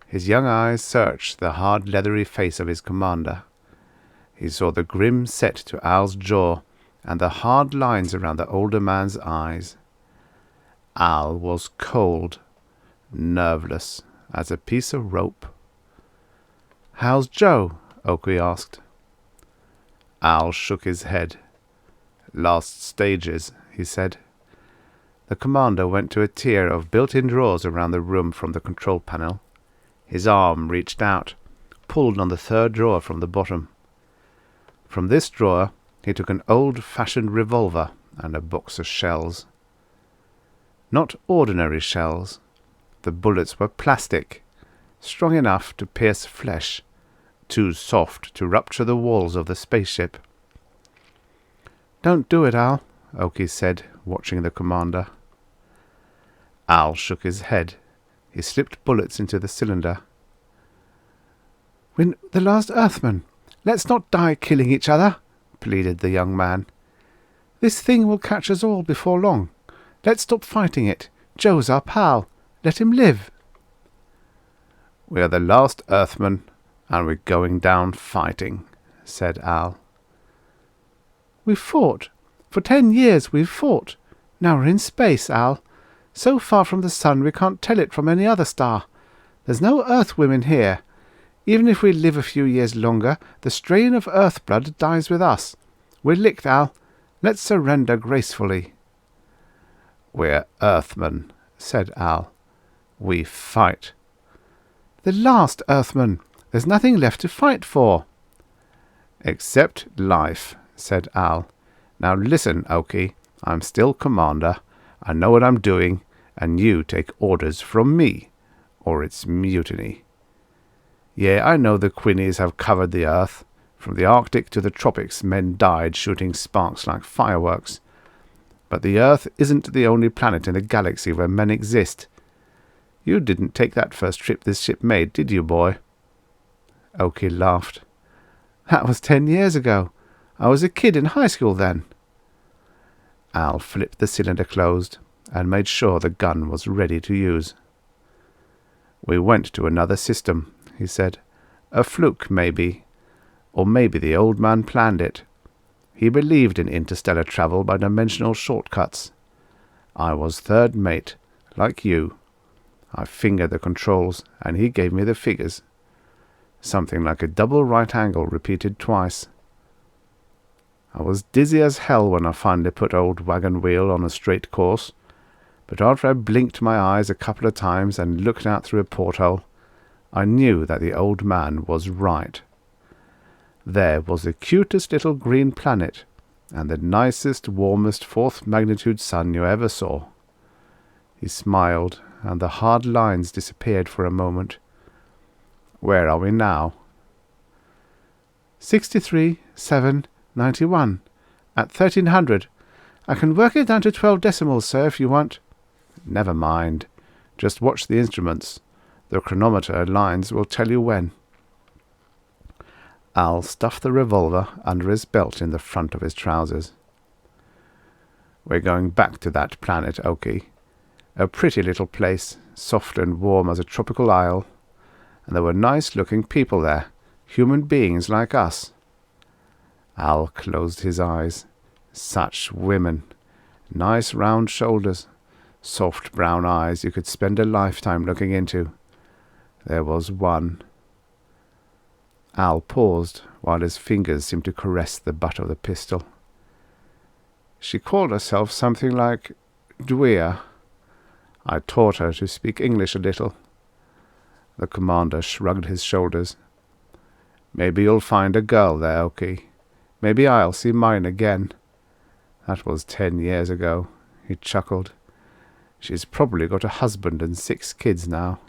His young eyes searched the hard, leathery face of his commander. He saw the grim set to Al's jaw and the hard lines around the older man's eyes. Al was cold, nerveless as a piece of rope. "How's Joe?" Oki asked. Al shook his head. "Last stages," he said. The commander went to a tier of built-in drawers around the room from the control panel. His arm reached out, pulled on the 3rd drawer from the bottom. From this drawer he took an old-fashioned revolver and a box of shells. Not ordinary shells. The bullets were plastic, strong enough to pierce flesh, too soft to rupture the walls of the spaceship. "Don't do it, Al," Oki said, watching the commander. Al shook his head. He slipped bullets into the cylinder. "We're the last Earthmen. Let's not die killing each other," pleaded the young man. "This thing will catch us all before long. Let's stop fighting it. Joe's our pal. Let him live." "We're the last Earthmen, and we're going down fighting," said Al. "We've fought. For 10 years we've fought. Now we're in space, Al. So far from the sun we can't tell it from any other star. There's no Earth women here. Even if we live a few years longer, the strain of Earth blood dies with us. We're licked, Al. Let's surrender gracefully." "We're Earthmen," said Al. "We fight." "The last Earthmen. There's nothing left to fight for." "Except life," said Al. "Now listen, Oki. I'm still commander. I know what I'm doing, and you take orders from me, or it's mutiny. Yeah, I know the Quinnies have covered the Earth. From the Arctic to the tropics, men died shooting sparks like fireworks. But the Earth isn't the only planet in the galaxy where men exist. You didn't take that first trip this ship made, did you, boy?" Oki laughed. "That was 10 years ago. I was a kid in high school then." Al flipped the cylinder closed and made sure the gun was ready to use. "We went to another system," he said. "A fluke, maybe. Or maybe the old man planned it. He believed in interstellar travel by dimensional shortcuts. I was third mate, like you. I fingered the controls, and he gave me the figures. Something like a double right angle repeated twice. I was dizzy as hell when I finally put old Wagon Wheel on a straight course, but after I blinked my eyes a couple of times and looked out through a porthole, I knew that the old man was right. There was the cutest little green planet, and the nicest, warmest fourth magnitude sun you ever saw." He smiled, and the hard lines disappeared for a moment. "Where are we now?" 63, 7, 91, at 1300. I can work it down to 12 decimals, sir, if you want." "Never mind. Just watch the instruments. The chronometer lines will tell you when." Al stuffed the revolver under his belt in the front of his trousers. "We're going back to that planet, Oki. A pretty little place, soft and warm as a tropical isle, and there were nice-looking people there, human beings like us." Al closed his eyes. Such women. Nice round shoulders. Soft brown eyes you could spend a lifetime looking into. There was one. Al paused while his fingers seemed to caress the butt of the pistol. "She called herself something like Dwyer. I taught her to speak English a little." The commander shrugged his shoulders. "Maybe you'll find a girl there, Oki. Maybe I'll see mine again. That was 10 years ago," he chuckled. "She's probably got a husband and 6 kids now."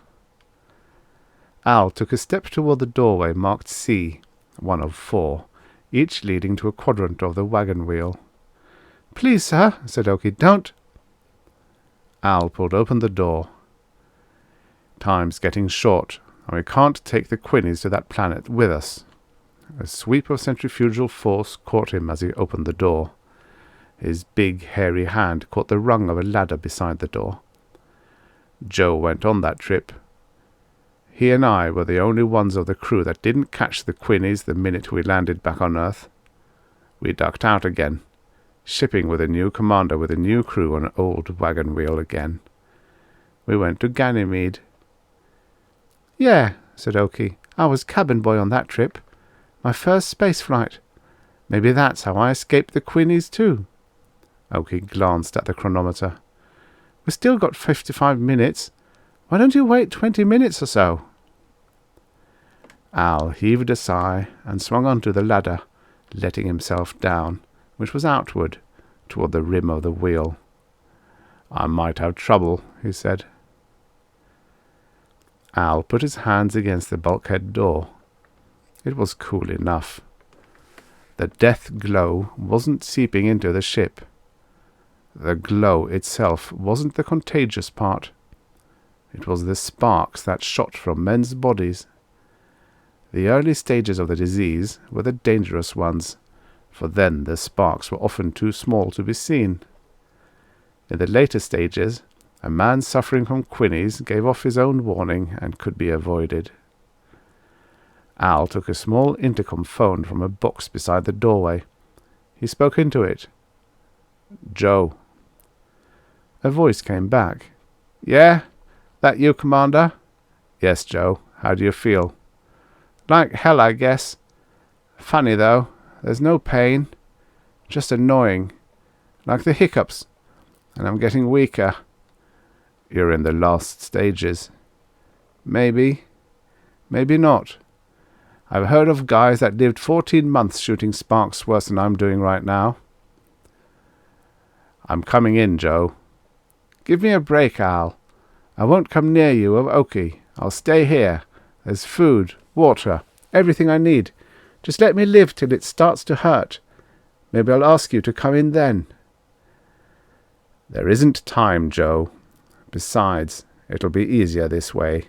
Al took a step toward the doorway marked C, one of 4, each leading to a quadrant of the wagon wheel. "Please, sir," said Oki, "don't." Al pulled open the door. "Time's getting short, and we can't take the Quinnies to that planet with us." A sweep of centrifugal force caught him as he opened the door. His big, hairy hand caught the rung of a ladder beside the door. "Joe went on that trip. He and I were the only ones of the crew that didn't catch the Quinnies the minute we landed back on Earth. We ducked out again, shipping with a new commander with a new crew on an old wagon wheel again. We went to Ganymede." "Yeah," said Oki. "I was cabin boy on that trip. My first space flight. Maybe that's how I escaped the Quinnies too." Oki glanced at the chronometer. "We've still got 55 minutes. Why don't you wait 20 minutes or so?" Al heaved a sigh and swung onto the ladder, letting himself down, which was outward, toward the rim of the wheel. "I might have trouble," he said. Al put his hands against the bulkhead door. It was cool enough. The death glow wasn't seeping into the ship. The glow itself wasn't the contagious part. It was the sparks that shot from men's bodies. The early stages of the disease were the dangerous ones, for then the sparks were often too small to be seen. In the later stages, a man suffering from Quinnies gave off his own warning and could be avoided. Al took a small intercom phone from a box beside the doorway. He spoke into it. "Joe." A voice came back. "Yeah? That you, Commander?" "Yes, Joe. How do you feel?" "Like hell, I guess. Funny, though. There's no pain. Just annoying. Like the hiccups. And I'm getting weaker." "You're in the last stages." "Maybe. Maybe not. I've heard of guys that lived 14 months shooting sparks worse than I'm doing right now." "I'm coming in, Joe." "Give me a break, Al. I won't come near you or Oki. I'll stay here. There's food, water, everything I need. Just let me live till it starts to hurt. Maybe I'll ask you to come in then." "There isn't time, Joe. Besides, It'll be easier this way.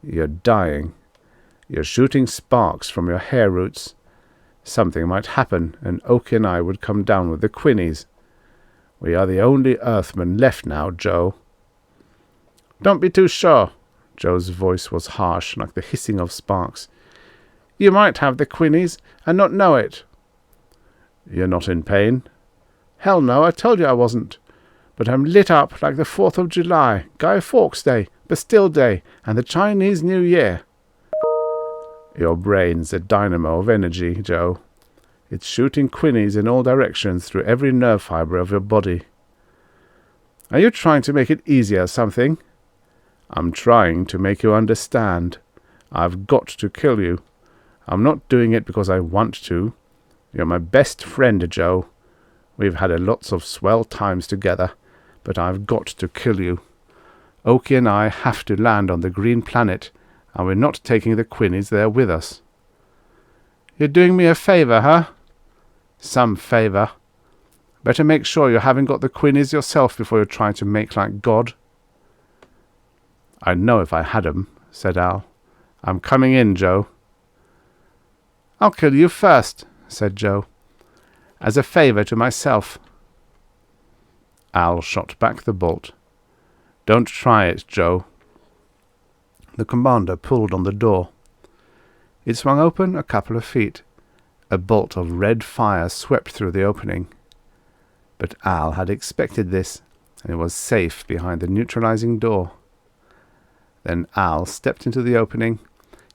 You're dying. You're shooting sparks from your hair roots. Something might happen, and Oki and I would come down with the Quinnies. We are the only Earthmen left now, Joe." "Don't be too sure." Joe's voice was harsh, like the hissing of sparks. "You might have the Quinnies and not know it." "You're not in pain?" "Hell no, I told you I wasn't. But I'm lit up like the 4th of July, Guy Fawkes Day, Bastille Day, and the Chinese New Year." "Your brain's a dynamo of energy, Joe. It's shooting Quinnies in all directions through every nerve fibre of your body." "Are you trying to make it easier or something?" "I'm trying to make you understand. I've got to kill you. I'm not doing it because I want to. You're my best friend, Joe. We've had lots of swell times together, but I've got to kill you. Oki and I have to land on the green planet, and we're not taking the Quinnies there with us." "You're doing me a favour, huh?" "Some favour. Better make sure you haven't got the Quinnies yourself before you try to make like God." "I'd know if I had 'em," said Al. "I'm coming in, Joe." "I'll kill you first," said Joe, "as a favour to myself." Al shot back the bolt. "Don't try it, Joe." The commander pulled on the door. It swung open a couple of feet. A bolt of red fire swept through the opening. But Al had expected this, and it was safe behind the neutralizing door. Then Al stepped into the opening.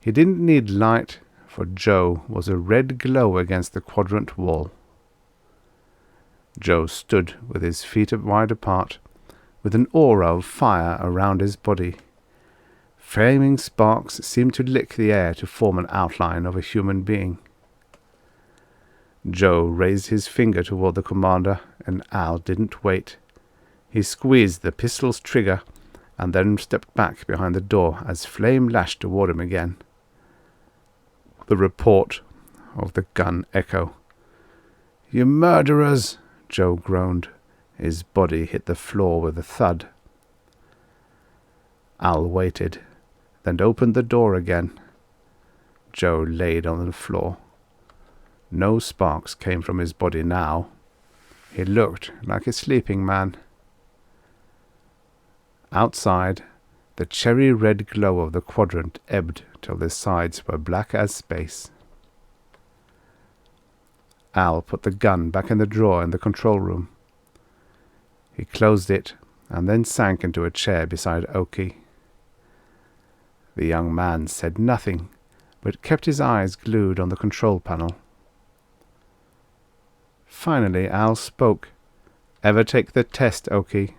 He didn't need light, for Joe was a red glow against the quadrant wall. Joe stood with his feet wide apart, with an aura of fire around his body. Flaming sparks seemed to lick the air to form an outline of a human being. Joe raised his finger toward the commander, and Al didn't wait. He squeezed the pistol's trigger, and then stepped back behind the door as flame lashed toward him again. The report of the gun echo. "You murderers!" Joe groaned. His body hit the floor with a thud. Al waited, then opened the door again. Joe laid on the floor. No sparks came from his body now. He looked like a sleeping man. Outside, the cherry-red glow of the quadrant ebbed till the sides were black as space. Al put the gun back in the drawer in the control room. He closed it and then sank into a chair beside Oki. The young man said nothing, but kept his eyes glued on the control panel. Finally Al spoke. "Ever take the test, Oki?"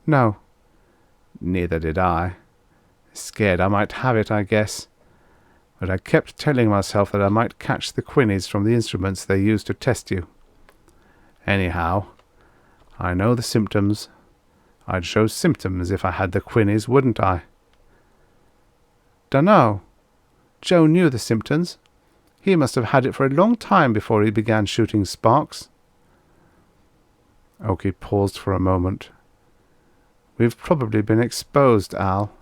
"No." "Neither did I. Scared I might have it, I guess. But I kept telling myself that I might catch the Quinnies from the instruments they used to test you. Anyhow, I know the symptoms. I'd show symptoms if I had the Quinnies, wouldn't I?" "Dunno. Joe knew the symptoms. He must have had it for a long time before he began shooting sparks." Oki paused for a moment. "We've probably been exposed, Al."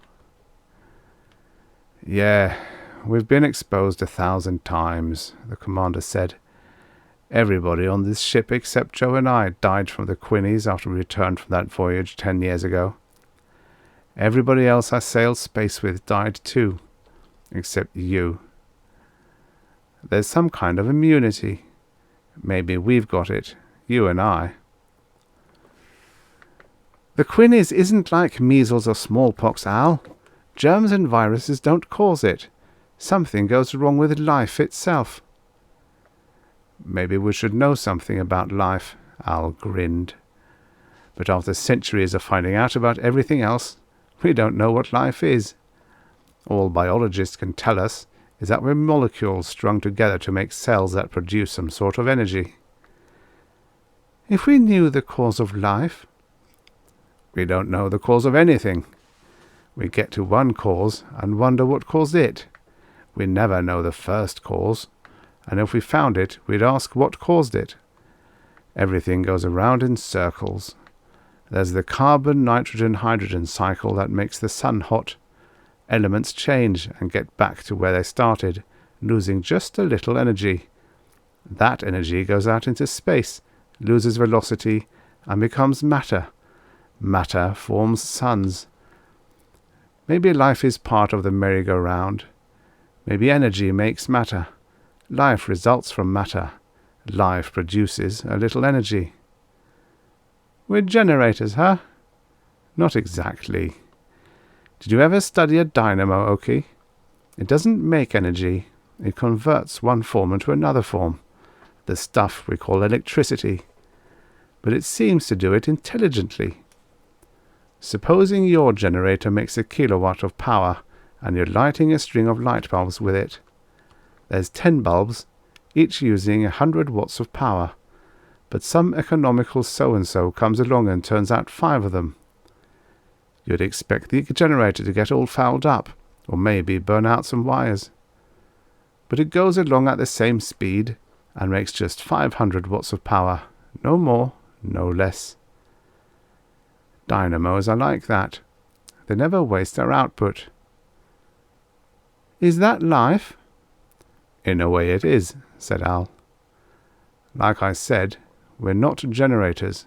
"Yeah, we've been exposed 1,000 times, the commander said. "Everybody on this ship except Joe and I died from the Quinnies after we returned from that voyage 10 years ago. Everybody else I sailed space with died too, except you. There's some kind of immunity. Maybe we've got it, you and I." "The Quinnies isn't like measles or smallpox, Al. Germs and viruses don't cause it. Something goes wrong with life itself." "Maybe we should know something about life," Al grinned. "But after centuries of finding out about everything else, we don't know what life is. All biologists can tell us is that we're molecules strung together to make cells that produce some sort of energy." "If we knew the cause of life—" "We don't know the cause of anything. We get to one cause and wonder what caused it. We never know the first cause, and if we found it, we'd ask what caused it. Everything goes around in circles. There's the carbon-nitrogen-hydrogen cycle that makes the sun hot. Elements change and get back to where they started, losing just a little energy. That energy goes out into space, loses velocity, and becomes matter. Matter forms suns. Maybe life is part of the merry-go-round. Maybe energy makes matter. Life results from matter. Life produces a little energy. We're generators, huh? Not exactly. Did you ever study a dynamo, Oki? It doesn't make energy. It converts one form into another form. The stuff we call electricity. But it seems to do it intelligently. Supposing your generator makes a kilowatt of power, and you're lighting a string of light bulbs with it. There's 10 bulbs, each using 100 watts of power. But some economical so-and-so comes along and turns out 5 of them. You'd expect the generator to get all fouled up, or maybe burn out some wires. But it goes along at the same speed, and makes just 500 watts of power. No more, no less. Dynamos are like that. They never waste their output. Is that life? In a way it is, said Al. Like I said, we're not generators,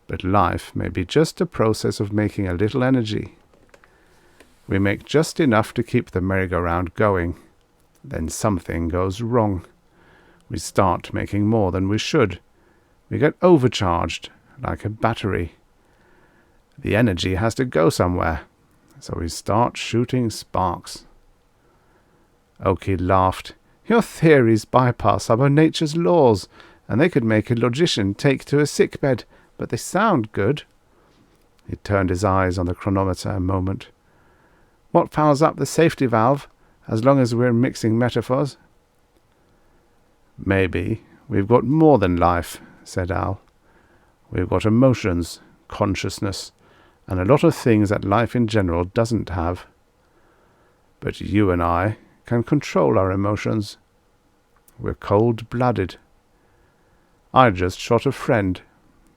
but life may be just a process of making a little energy. We make just enough to keep the merry-go-round going. Then something goes wrong. We start making more than we should. We get overcharged, like a battery. The energy has to go somewhere, so we start shooting sparks. Oki laughed. Your theories bypass some of nature's laws, and they could make a logician take to a sickbed, but they sound good. He turned his eyes on the chronometer a moment. What powers up the safety valve, as long as we're mixing metaphors? Maybe we've got more than life, said Al. We've got emotions, consciousness, and a lot of things that life in general doesn't have. But you and I can control our emotions. We're cold-blooded. I just shot a friend,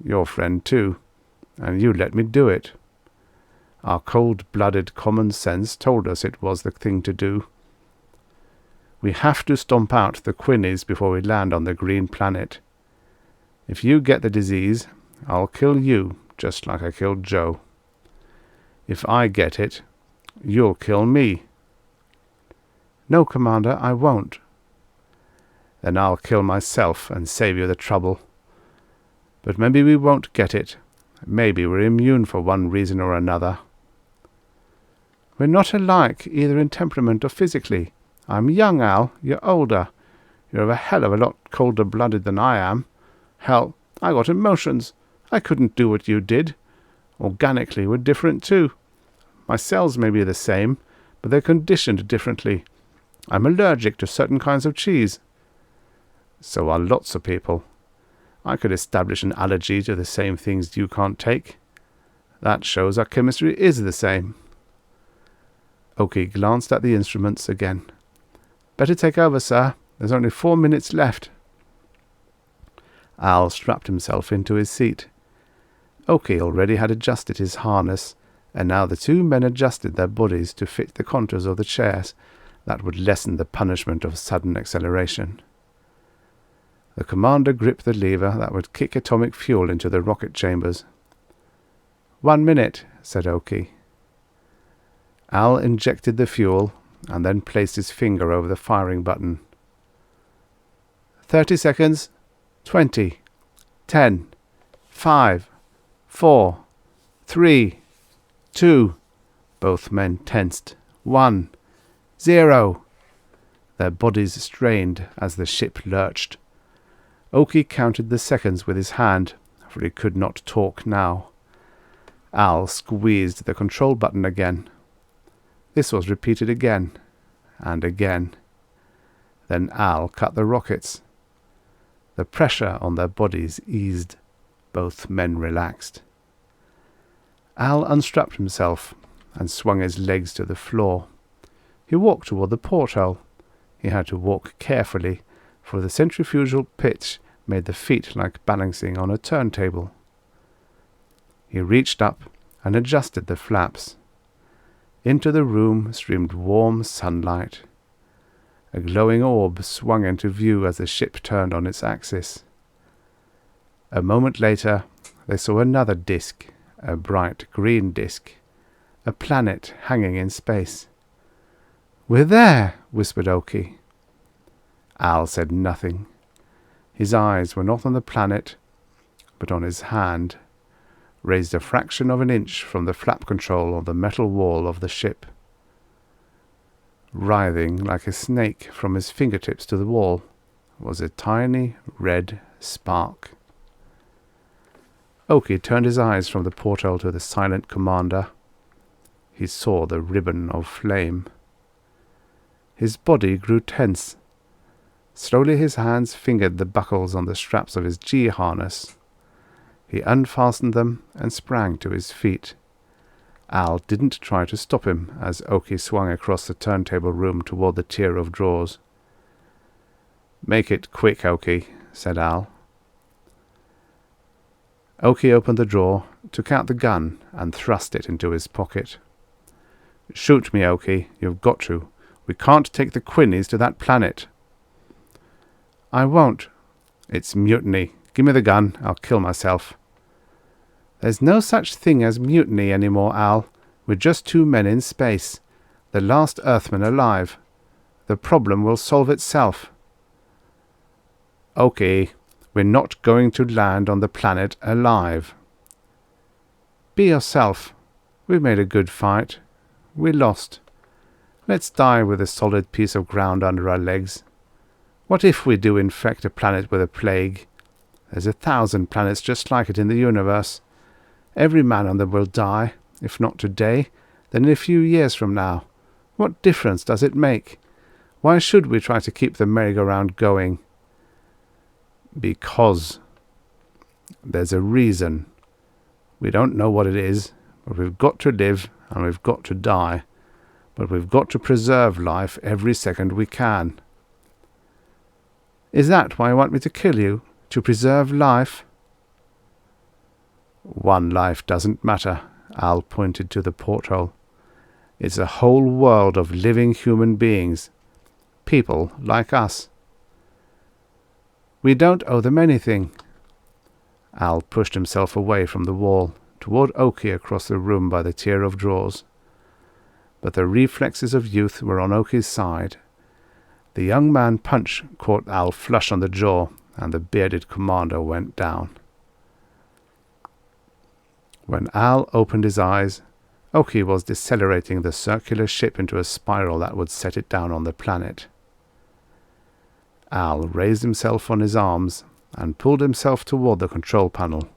your friend too, and you let me do it. Our cold-blooded common sense told us it was the thing to do. We have to stomp out the Quinnies before we land on the green planet. If you get the disease, I'll kill you, just like I killed Joe. If I get it, you'll kill me. No, Commander, I won't. Then I'll kill myself and save you the trouble. But maybe we won't get it. Maybe we're immune for one reason or another. We're not alike, either in temperament or physically. I'm young, Al. You're older. You're a hell of a lot colder-blooded than I am. Hell, I got emotions. I couldn't do what you did. Organically, we're different too. My cells may be the same, but they're conditioned differently. I'm allergic to certain kinds of cheese. So are lots of people. I could establish an allergy to the same things you can't take. That shows our chemistry is the same. Oki glanced at the instruments again. Better take over, sir. There's only 4 minutes left. Al strapped himself into his seat. Oki already had adjusted his harness, and now the 2 men adjusted their bodies to fit the contours of the chairs that would lessen the punishment of sudden acceleration. The commander gripped the lever that would kick atomic fuel into the rocket chambers. 1 minute, said Oki. Al injected the fuel and then placed his finger over the firing button. 30 seconds. 20. 10. 5. 4. 3. 2. Both men tensed. 1. 0. Their bodies strained as the ship lurched. Oki counted the seconds with his hand, for he could not talk now. Al squeezed the control button again. This was repeated again, and again. Then Al cut the rockets. The pressure on their bodies eased. Both men relaxed. Al unstrapped himself and swung his legs to the floor. He walked toward the porthole. He had to walk carefully, for the centrifugal pitch made the feet like balancing on a turntable. He reached up and adjusted the flaps. Into the room streamed warm sunlight. A glowing orb swung into view as the ship turned on its axis. A moment later, they saw another disk, a bright green disk, a planet hanging in space. "We're there," whispered Oki. Al said nothing. His eyes were not on the planet, but on his hand, raised a fraction of an inch from the flap control on the metal wall of the ship. Writhing like a snake from his fingertips to the wall was a tiny red spark. Oki turned his eyes from the porthole to the silent commander. He saw the ribbon of flame. His body grew tense. Slowly his hands fingered the buckles on the straps of his G-harness. He unfastened them and sprang to his feet. Al didn't try to stop him as Oki swung across the turntable room toward the tier of drawers. "Make it quick, Oki," said Al. Oki opened the drawer, took out the gun, and thrust it into his pocket. "Shoot me, Oki. You've got to. We can't take the Quinnies to that planet." "I won't." "It's mutiny. Give me the gun. I'll kill myself." "There's no such thing as mutiny anymore, Al. We're just two men in space. The last Earthman alive. The problem will solve itself." "Okay, we're not going to land on the planet alive." "Be yourself. We made a good fight. We lost. Let's die with a solid piece of ground under our legs. What if we do infect a planet with a plague? There's 1,000 planets just like it in the universe. Every man on them will die, if not today, then in a few years from now. What difference does it make? Why should we try to keep the merry-go-round going?" "Because there's a reason. We don't know what it is, but we've got to live and we've got to die. But we've got to preserve life every second we can." "Is that why you want me to kill you? To preserve life?" "One life doesn't matter," Al pointed to the porthole. "It's a whole world of living human beings. People like us." "We don't owe them anything." Al pushed himself away from the wall, toward Oki across the room by the tier of drawers. But the reflexes of youth were on Oki's side. The young man punch caught Al flush on the jaw, and the bearded commander went down. When Al opened his eyes, Oki was decelerating the circular ship into a spiral that would set it down on the planet. Al raised himself on his arms and pulled himself toward the control panel.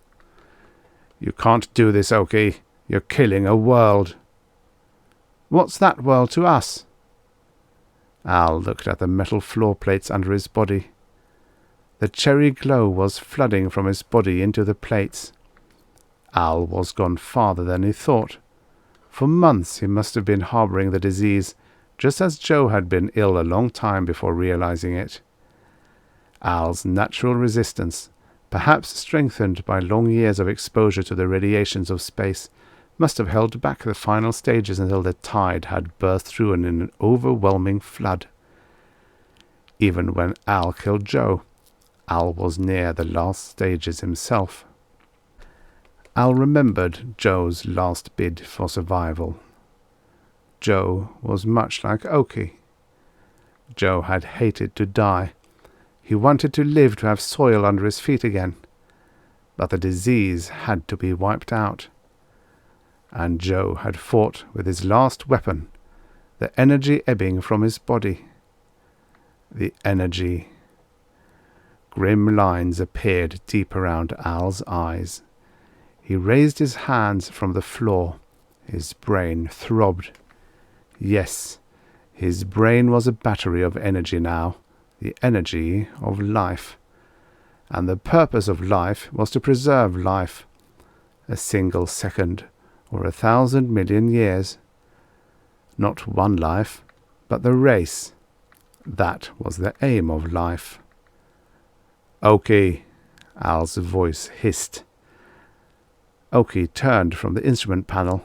"You can't do this, Oki. You're killing a world." "What's that world to us?" Al looked at the metal floor plates under his body. The cherry glow was flooding from his body into the plates. Al was gone farther than he thought. For months he must have been harboring the disease, just as Joe had been ill a long time before realizing it. Al's natural resistance, perhaps strengthened by long years of exposure to the radiations of space, must have held back the final stages until the tide had burst through in an overwhelming flood. Even when Al killed Joe, Al was near the last stages himself. Al remembered Joe's last bid for survival. Joe was much like Oki. Joe had hated to die. He wanted to live to have soil under his feet again. But the disease had to be wiped out. And Joe had fought with his last weapon, the energy ebbing from his body. The energy. Grim lines appeared deep around Al's eyes. He raised his hands from the floor. His brain throbbed. Yes, his brain was a battery of energy now, the energy of life. And the purpose of life was to preserve life. A single second, or 1,000 million years. Not one life, but the race. That was the aim of life. "Okay," Al's voice hissed. Oki turned from the instrument panel,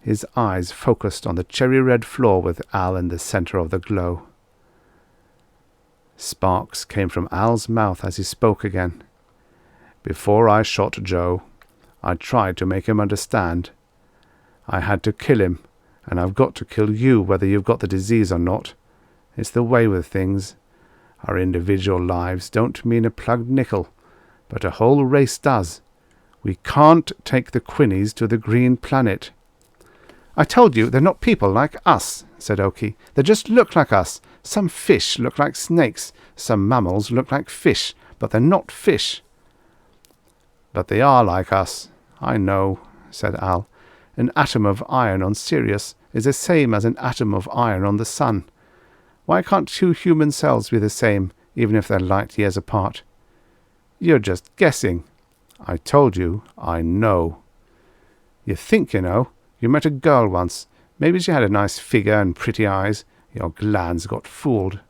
his eyes focused on the cherry-red floor with Al in the center of the glow. Sparks came from Al's mouth as he spoke again. "Before I shot Joe, I tried to make him understand. I had to kill him, and I've got to kill you whether you've got the disease or not. It's the way with things. Our individual lives don't mean a plugged nickel, but a whole race does. We can't take the Quinnies to the green planet." "I told you they're not people like us," said Oki. "They just look like us. Some fish look like snakes. Some mammals look like fish, but they're not fish." "But they are like us. I know," said Al. "An atom of iron on Sirius is the same as an atom of iron on the sun. Why can't two human cells be the same, even if they're light years apart?" "You're just guessing." "I told you, I know." "You think you know. You met a girl once. Maybe she had a nice figure and pretty eyes. Your glands got fooled."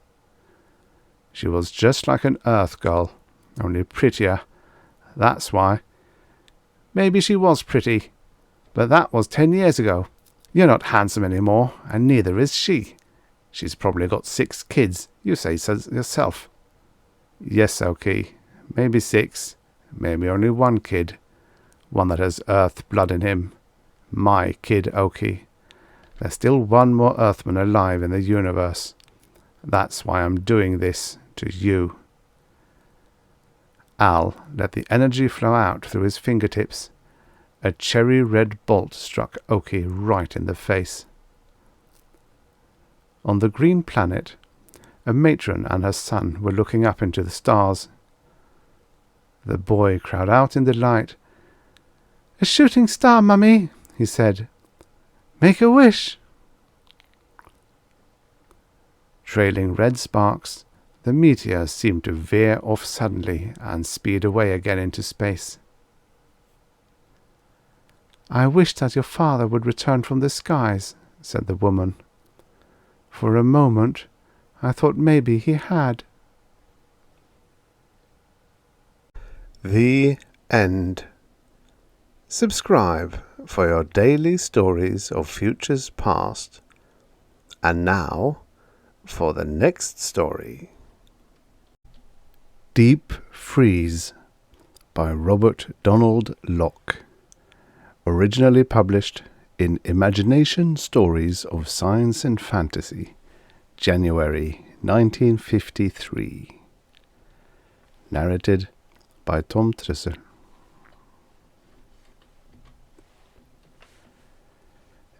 "She was just like an Earth girl, only prettier. That's why." "Maybe she was pretty, but that was 10 years ago. You're not handsome anymore, and neither is she. She's probably got 6 kids. You say so yourself." "Yes, Oki. Maybe 6. Maybe only 1 kid. One that has Earth blood in him. My kid, Oki. There's still 1 more Earthman alive in the universe. That's why I'm doing this to you." Al let the energy flow out through his fingertips. A cherry-red bolt struck Oki right in the face. On the green planet, a matron and her son were looking up into the stars. The boy cried out in delight. "A shooting star, Mummy," he said. "Make a wish." Trailing red sparks, the meteor seemed to veer off suddenly and speed away again into space. "I wish that your father would return from the skies," said the woman. "For a moment, I thought maybe he had." The end. Subscribe for your daily stories of futures past. And now, for the next story. Deepfreeze by Robert Donald Locke. Originally published in Imagination Stories of Science and Fantasy, January 1953. Narrated by Tom Trussel.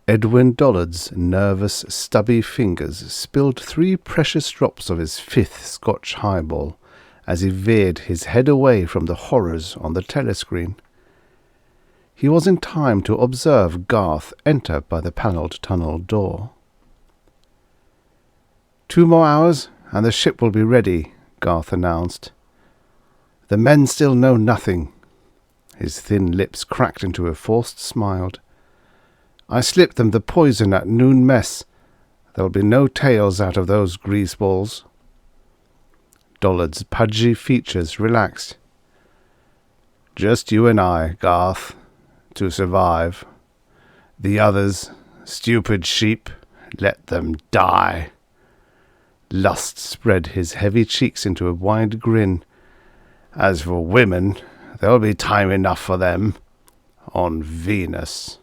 Edwin Dollard's nervous, stubby fingers spilled 3 precious drops of his 5th Scotch highball as he veered his head away from the horrors on the telescreen. He was in time to observe Garth enter by the panelled tunnel door. 2 more hours, and the ship will be ready," Garth announced. "The men still know nothing." His thin lips cracked into a forced smile. "I slipped them the poison at noon mess. There'll be no tails out of those greaseballs." Dollard's pudgy features relaxed. "Just you and I, Garth, to survive. The others, stupid sheep, let them die." Lust spread his heavy cheeks into a wide grin. "As for women, there'll be time enough for them. On Venus."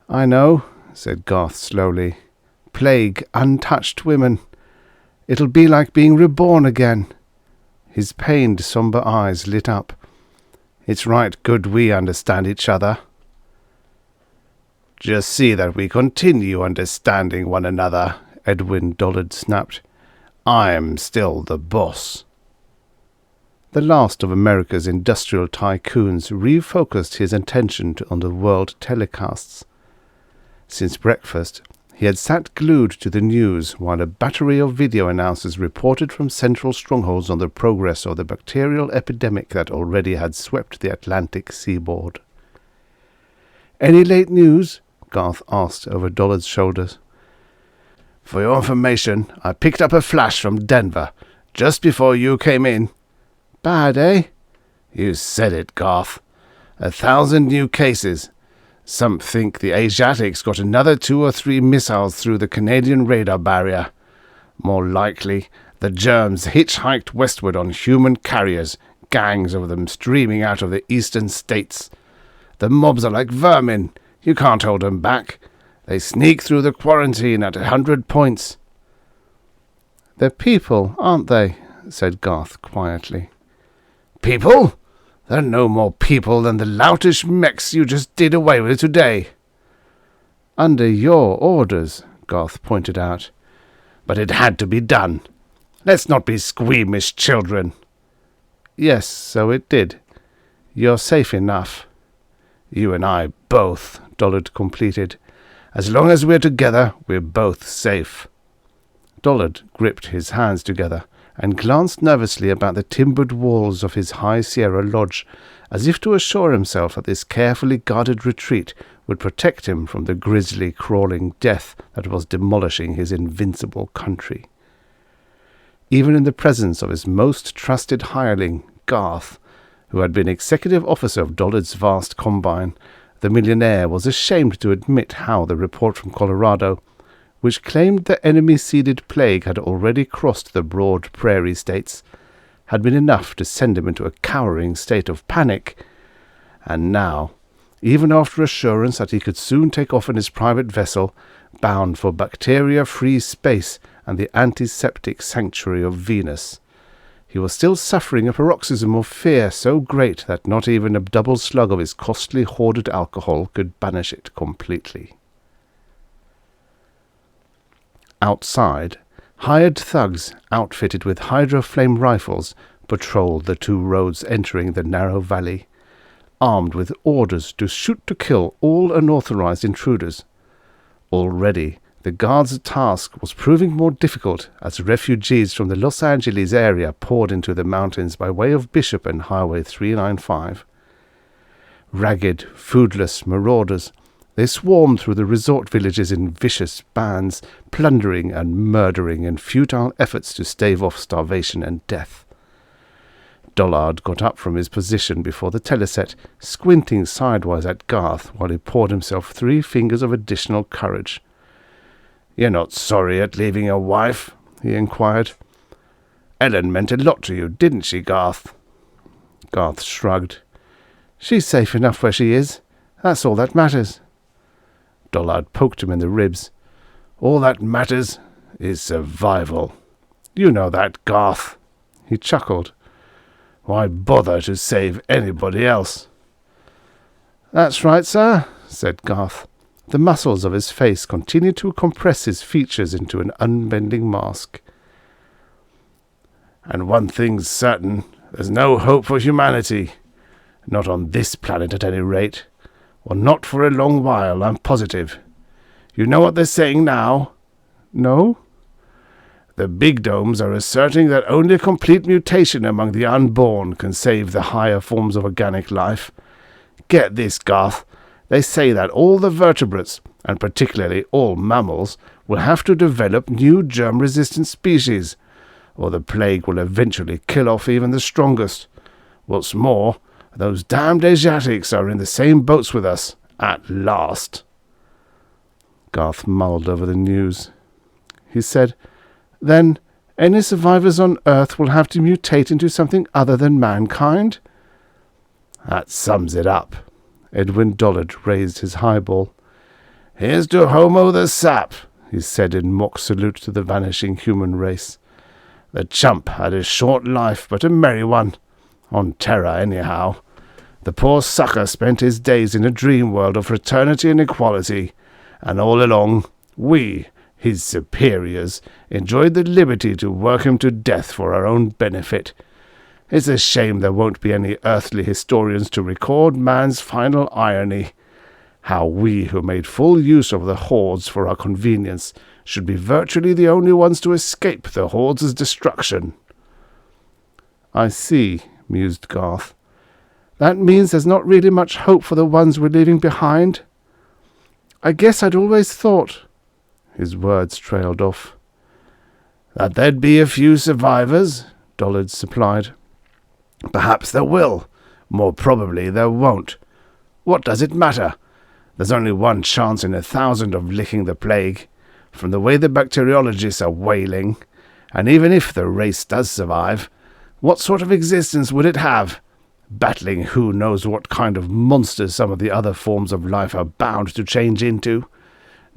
"I know," said Garth slowly. "Plague untouched women. It'll be like being reborn again." His pained, sombre eyes lit up. "It's right good we understand each other." "Just see that we continue understanding one another," Edwin Dollard snapped. "I'm still the boss." The last of America's industrial tycoons refocused his attention on the world telecasts. Since breakfast, he had sat glued to the news while a battery of video announcers reported from central strongholds on the progress of the bacterial epidemic that already had swept the Atlantic seaboard. "Any late news?" Garth asked over Dollard's shoulders. "For your information, I picked up a flash from Denver, just before you came in." "Bad, eh?" "You said it, Garth. 1,000 new cases. Some think the Asiatics got another 2 or 3 missiles through the Canadian radar barrier. More likely, the germs hitchhiked westward on human carriers, gangs of them streaming out of the eastern states. The mobs are like vermin. You can't hold them back. They sneak through the quarantine at 100 points. They're people, aren't they? Said Garth quietly. People? They're no more people than the loutish mechs you just did away with today. Under your orders, Garth pointed out. But it had to be done. Let's not be squeamish children. Yes, so it did. You're safe enough. You and I both, Dollard completed. As long as we're together, we're both safe. Dollard gripped his hands together and glanced nervously about the timbered walls of his high Sierra lodge, as if to assure himself that this carefully guarded retreat would protect him from the grisly, crawling death that was demolishing his invincible country. Even in the presence of his most trusted hireling, Garth, who had been executive officer of Dollard's vast combine, the millionaire was ashamed to admit how the report from Colorado, which claimed the enemy-seeded plague had already crossed the broad prairie states, had been enough to send him into a cowering state of panic. And now, even after assurance that he could soon take off in his private vessel, bound for bacteria-free space and the antiseptic sanctuary of Venus, he was still suffering a paroxysm of fear so great that not even a double slug of his costly hoarded alcohol could banish it completely. Outside, hired thugs outfitted with hydroflame rifles patrolled the 2 roads entering the narrow valley, armed with orders to shoot to kill all unauthorized intruders. Already, the guards' task was proving more difficult as refugees from the Los Angeles area poured into the mountains by way of Bishop and Highway 395. Ragged, foodless marauders, they swarmed through the resort villages in vicious bands, plundering and murdering in futile efforts to stave off starvation and death. Dollard got up from his position before the teleset, squinting sidewise at Garth while he poured himself 3 fingers of additional courage. "You're not sorry at leaving your wife?" he inquired. "Ellen meant a lot to you, didn't she, Garth?" Garth shrugged. "She's safe enough where she is. That's all that matters." Dollard poked him in the ribs. "All that matters is survival. You know that, Garth." He chuckled. "Why bother to save anybody else?" "That's right, sir," said Garth. The muscles of his face continued to compress his features into an unbending mask. "And one thing's certain, there's no hope for humanity. Not on this planet at any rate. Or not for a long while, I'm positive. You know what they're saying now?" "No?" "The big domes are asserting that only a complete mutation among the unborn can save the higher forms of organic life. Get this, Garth. They say that all the vertebrates, and particularly all mammals, will have to develop new germ-resistant species, or the plague will eventually kill off even the strongest. What's more, those damned Asiatics are in the same boats with us, at last." Garth mulled over the news. He said, "Then any survivors on Earth will have to mutate into something other than mankind?" "That sums it up." Edwin Dollard raised his highball. "Here's to Homo the Sap," he said in mock salute to the vanishing human race. "The chump had a short life, but a merry one. On Terra, anyhow. The poor sucker spent his days in a dream world of fraternity and equality, and all along, we, his superiors, enjoyed the liberty to work him to death for our own benefit. It's a shame there won't be any earthly historians to record man's final irony. How we who made full use of the hordes for our convenience should be virtually the only ones to escape the hordes' destruction." "I see," mused Garth. "That means there's not really much hope for the ones we're leaving behind. I guess I'd always thought—" His words trailed off. "That there'd be a few survivors," Dollard supplied. "Perhaps there will. More probably there won't. What does it matter? There's only one chance in 1,000 of licking the plague, from the way the bacteriologists are wailing. And even if the race does survive, what sort of existence would it have? Battling who knows what kind of monsters some of the other forms of life are bound to change into.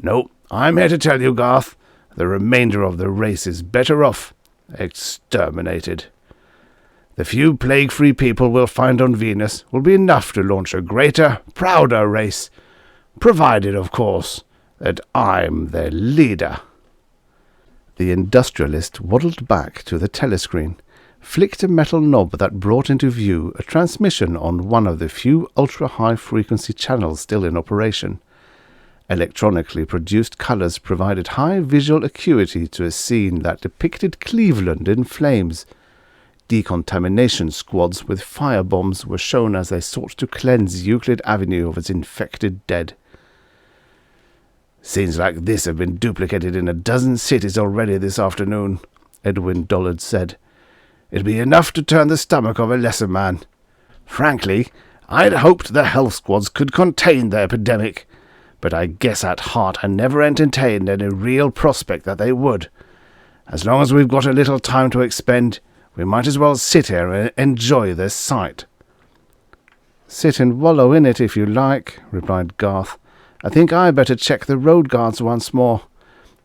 No, I'm here to tell you, Garth, the remainder of the race is better off exterminated. The few plague-free people we'll find on Venus will be enough to launch a greater, prouder race, provided, of course, that I'm their leader. The industrialist waddled back to the telescreen, flicked a metal knob that brought into view a transmission on one of the few ultra-high-frequency channels still in operation. Electronically produced colours provided high visual acuity to a scene that depicted Cleveland in flames. Decontamination squads with firebombs were shown as they sought to cleanse Euclid Avenue of its infected dead. Scenes like this have been duplicated in 12 cities already this afternoon, Edwin Dollard said. It'd be enough to turn the stomach of a lesser man. Frankly, I'd hoped the health squads could contain the epidemic, but I guess at heart I never entertained any real prospect that they would. As long as we've got a little time to expend, we might as well sit here and enjoy this sight. Sit and wallow in it if you like, replied Garth. I think I better check the road guards once more.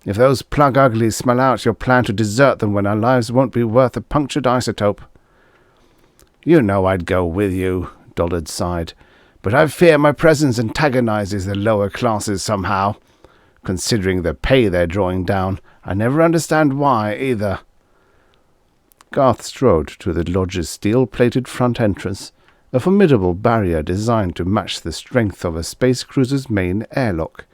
If those plug uglies smell out your plan to desert them when our lives won't be worth a punctured isotope. You know I'd go with you, Dollard sighed, but I fear my presence antagonizes the lower classes somehow. Considering the pay they're drawing down, I never understand why either. Garth strode to the lodge's steel-plated front entrance, a formidable barrier designed to match the strength of a space cruiser's main airlock.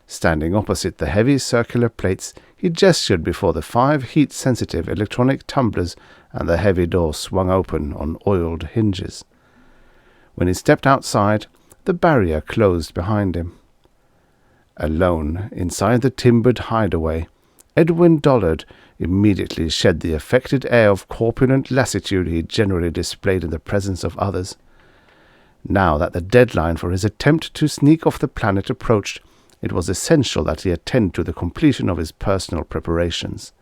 Standing opposite the heavy circular plates, he gestured before the 5 heat-sensitive electronic tumblers, and the heavy door swung open on oiled hinges. When he stepped outside, the barrier closed behind him. Alone, inside the timbered hideaway, Edwin Dollard immediately shed the affected air of corpulent lassitude he generally displayed in the presence of others. Now that the deadline for his attempt to sneak off the planet approached, it was essential that he attend to the completion of his personal preparations.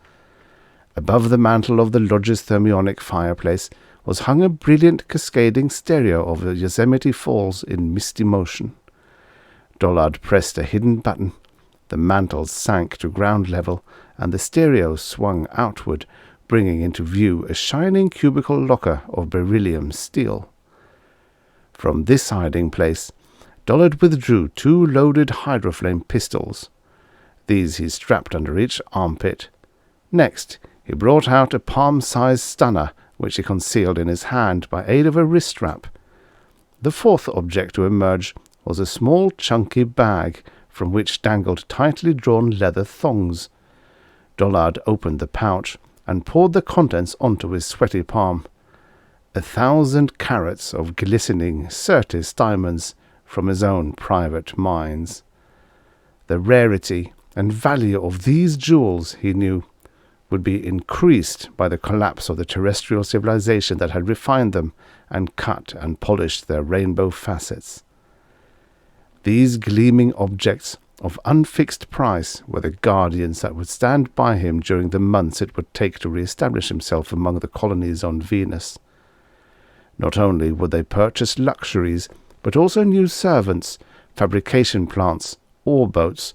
Above the mantel of the lodge's thermionic fireplace was hung a brilliant cascading stereo of the Yosemite Falls in misty motion. Dollard pressed a hidden button. The mantel sank to ground level, and the stereo swung outward, bringing into view a shining cubical locker of beryllium steel. From this hiding place, Dollard withdrew 2 loaded hydroflame pistols. These he strapped under each armpit. Next, he brought out a palm-sized stunner, which he concealed in his hand by aid of a wrist strap. The 4th object to emerge was a small, chunky bag, from which dangled tightly drawn leather thongs. Dollard opened the pouch and poured the contents onto his sweaty palm. 1,000 carats of glistening Syrtis diamonds from his own private mines. The rarity and value of these jewels, he knew, would be increased by the collapse of the terrestrial civilization that had refined them and cut and polished their rainbow facets. These gleaming objects of unfixed price were the guardians that would stand by him during the months it would take to re-establish himself among the colonies on Venus. Not only would they purchase luxuries, but also new servants, fabrication plants, ore boats,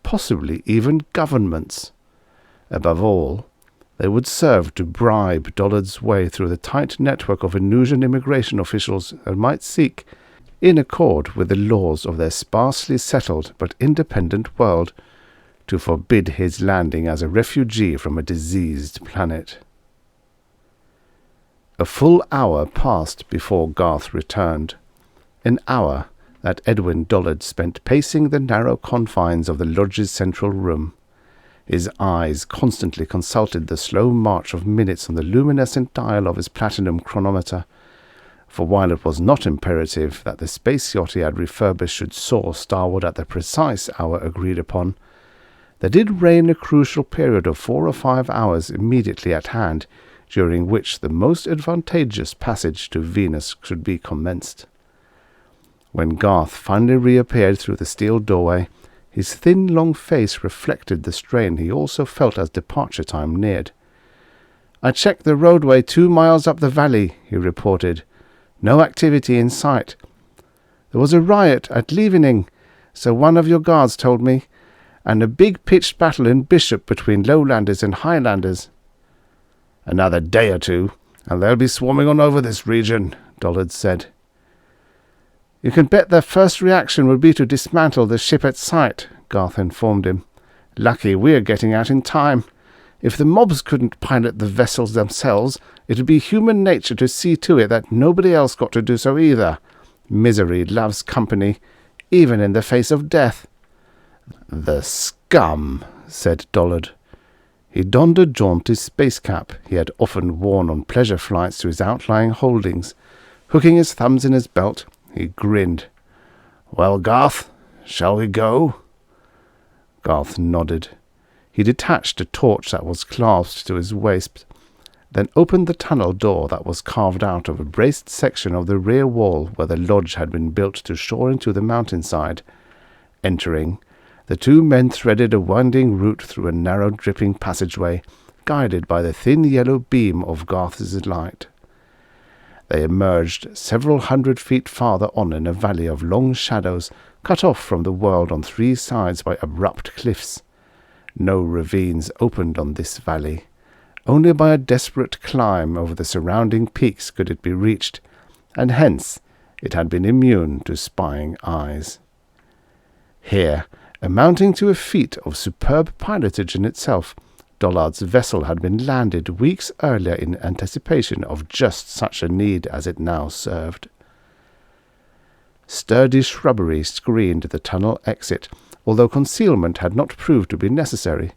possibly even governments. Above all, they would serve to bribe Dollard's way through the tight network of Venusian immigration officials that might seek, in accord with the laws of their sparsely settled but independent world, to forbid his landing as a refugee from a diseased planet. A full hour passed before Garth returned, an hour that Edwin Dollard spent pacing the narrow confines of the lodge's central room. His eyes constantly consulted the slow march of minutes on the luminescent dial of his platinum chronometer, for while it was not imperative that the space yacht he had refurbished should soar starward at the precise hour agreed upon, there did reign a crucial period of 4 or 5 hours immediately at hand, during which the most advantageous passage to Venus should be commenced. When Garth finally reappeared through the steel doorway, his thin, long face reflected the strain he also felt as departure time neared. "I checked the roadway 2 miles up the valley," he reported. "No activity in sight. There was a riot at Leavening, so one of your guards told me, and a big pitched battle in Bishop between Lowlanders and Highlanders." "Another day or two, and they'll be swarming on over this region," Dollard said. "You can bet their first reaction will be to dismantle the ship at sight," Garth informed him. "Lucky we're getting out in time. If the mobs couldn't pilot the vessels themselves, it would be human nature to see to it that nobody else got to do so either. Misery loves company, even in the face of death." "The scum," said Dollard. He donned a jaunty space cap he had often worn on pleasure flights to his outlying holdings. Hooking his thumbs in his belt, he grinned. "Well, Garth, shall we go?" Garth nodded. He detached a torch that was clasped to his waist, then opened the tunnel door that was carved out of a braced section of the rear wall where the lodge had been built to shore into the mountainside. Entering, the two men threaded a winding route through a narrow dripping passageway, guided by the thin yellow beam of Garth's light. They emerged several 100 feet farther on in a valley of long shadows, cut off from the world on 3 sides by abrupt cliffs. No ravines opened on this valley. Only by a desperate climb over the surrounding peaks could it be reached, and hence it had been immune to spying eyes. Here, amounting to a feat of superb pilotage in itself, Dollard's vessel had been landed weeks earlier in anticipation of just such a need as it now served. Sturdy shrubbery screened the tunnel exit, although concealment had not proved to be necessary.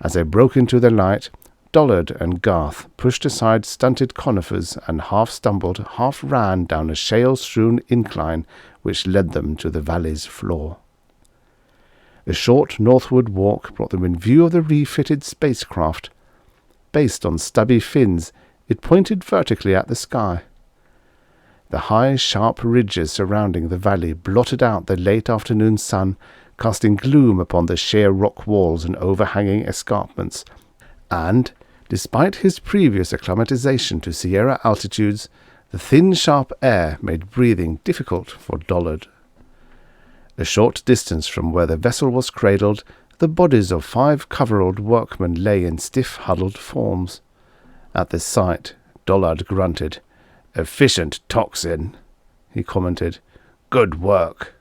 As they broke into the light, Dollard and Garth pushed aside stunted conifers and half stumbled, half ran down a shale-strewn incline which led them to the valley's floor. A short northward walk brought them in view of the refitted spacecraft. Based on stubby fins, it pointed vertically at the sky. The high, sharp ridges surrounding the valley blotted out the late afternoon sun, casting gloom upon the sheer rock walls and overhanging escarpments, and, despite his previous acclimatization to Sierra altitudes, the thin, sharp air made breathing difficult for Dollard. A short distance from where the vessel was cradled, the bodies of 5 coveralled workmen lay in stiff, huddled forms. At the sight, Dollard grunted. "Efficient toxin," he commented. "Good work."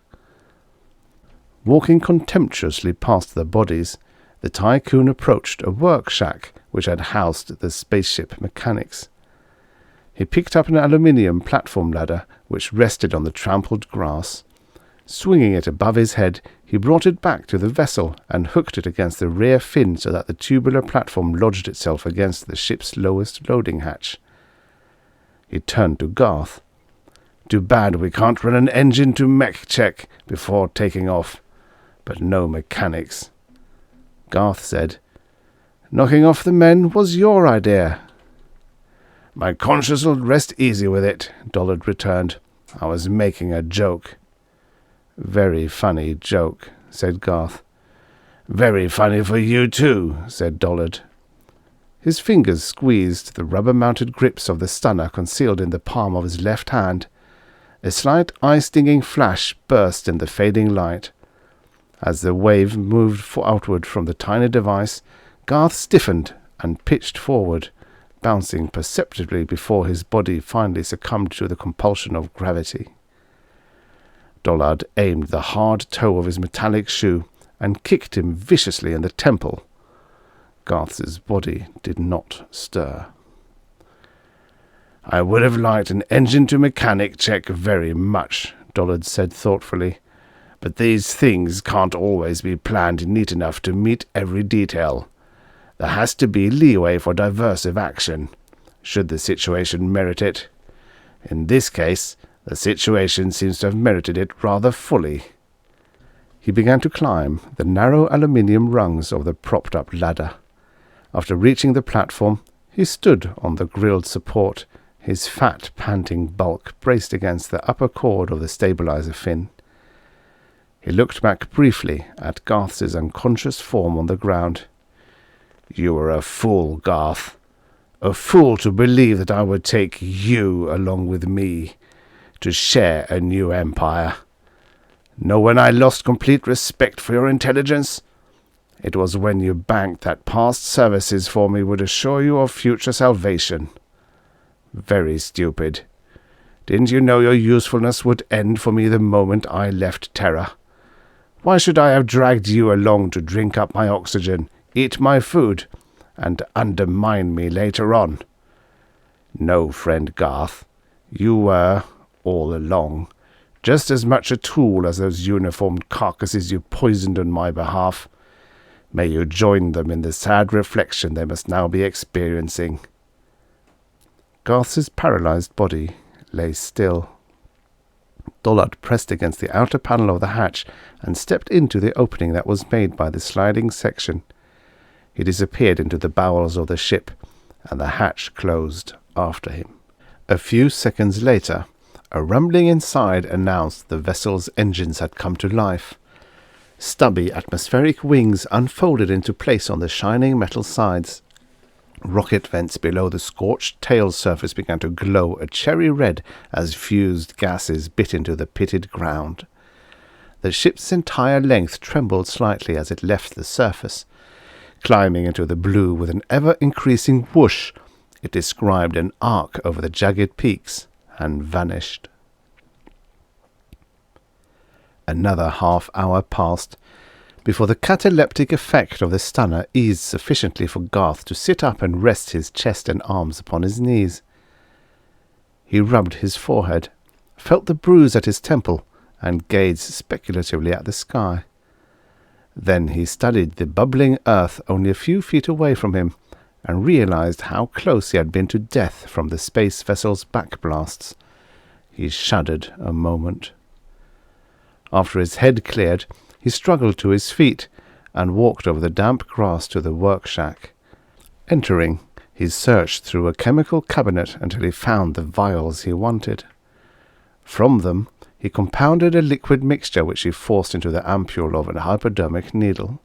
Walking contemptuously past the bodies, the tycoon approached a work shack which had housed the spaceship mechanics. He picked up an aluminium platform ladder which rested on the trampled grass. Swinging it above his head, he brought it back to the vessel and hooked it against the rear fin so that the tubular platform lodged itself against the ship's lowest loading hatch. He turned to Garth. "Too bad we can't run an engine to mech check before taking off. But no mechanics." Garth said, "Knocking off the men was your idea." "My conscience will rest easy with it," Dollard returned. "I was making a joke." "Very funny joke," said Garth. "Very funny for you too," said Dollard. His fingers squeezed the rubber-mounted grips of the stunner concealed in the palm of his left hand. A slight eye-stinging flash burst in the fading light. As the wave moved outward from the tiny device, Garth stiffened and pitched forward, bouncing perceptibly before his body finally succumbed to the compulsion of gravity. Dollard aimed the hard toe of his metallic shoe and kicked him viciously in the temple. Garth's body did not stir. "I would have liked an engine-to-mechanic check very much," Dollard said thoughtfully. "But these things can't always be planned neat enough to meet every detail. There has to be leeway for diversive action, should the situation merit it. In this case, the situation seems to have merited it rather fully." He began to climb the narrow aluminium rungs of the propped-up ladder. After reaching the platform, he stood on the grilled support, his fat, panting bulk braced against the upper cord of the stabilizer fin. He looked back briefly at Garth's unconscious form on the ground. "You were a fool, Garth. A fool to believe that I would take you along with me to share a new empire. Know when I lost complete respect for your intelligence? It was when you banked that past services for me would assure you of future salvation. Very stupid. Didn't you know your usefulness would end for me the moment I left Terra? Why should I have dragged you along to drink up my oxygen, eat my food, and undermine me later on? No, friend Garth, you were, all along, just as much a tool as those uniformed carcasses you poisoned on my behalf. May you join them in the sad reflection they must now be experiencing." Garth's paralyzed body lay still. Dollard pressed against the outer panel of the hatch and stepped into the opening that was made by the sliding section. He disappeared into the bowels of the ship, and the hatch closed after him. A few seconds later, a rumbling inside announced the vessel's engines had come to life. Stubby atmospheric wings unfolded into place on the shining metal sides. Rocket vents below the scorched tail surface began to glow a cherry red as fused gases bit into the pitted ground. The ship's entire length trembled slightly as it left the surface. Climbing into the blue with an ever-increasing whoosh, it described an arc over the jagged peaks and vanished. Another half-hour passed before the cataleptic effect of the stunner eased sufficiently for Garth to sit up and rest his chest and arms upon his knees. He rubbed his forehead, felt the bruise at his temple, and gazed speculatively at the sky. Then he studied the bubbling earth only a few feet away from him, and realized how close he had been to death from the space vessel's backblasts. He shuddered a moment. After his head cleared, he struggled to his feet and walked over the damp grass to the work shack. Entering, he searched through a chemical cabinet until he found the vials he wanted. From them, he compounded a liquid mixture which he forced into the ampule of a hypodermic needle.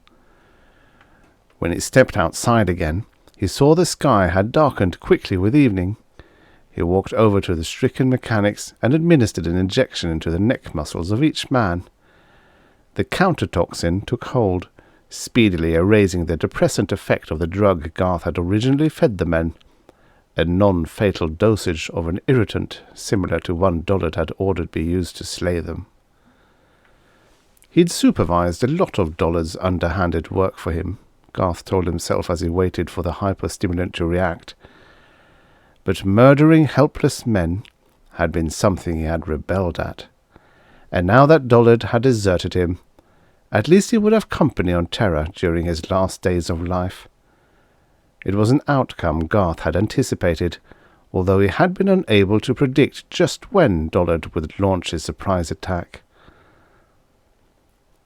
When he stepped outside again, he saw the sky had darkened quickly with evening. He walked over to the stricken mechanics and administered an injection into the neck muscles of each man. The countertoxin took hold, speedily erasing the depressant effect of the drug Garth had originally fed the men, a non-fatal dosage of an irritant similar to one Dollard had ordered be used to slay them. He'd supervised a lot of Dollard's underhanded work for him, Garth told himself as he waited for the hyperstimulant to react. But murdering helpless men had been something he had rebelled at. And now that Dollard had deserted him, at least he would have company on Terra during his last days of life. It was an outcome Garth had anticipated, although he had been unable to predict just when Dollard would launch his surprise attack.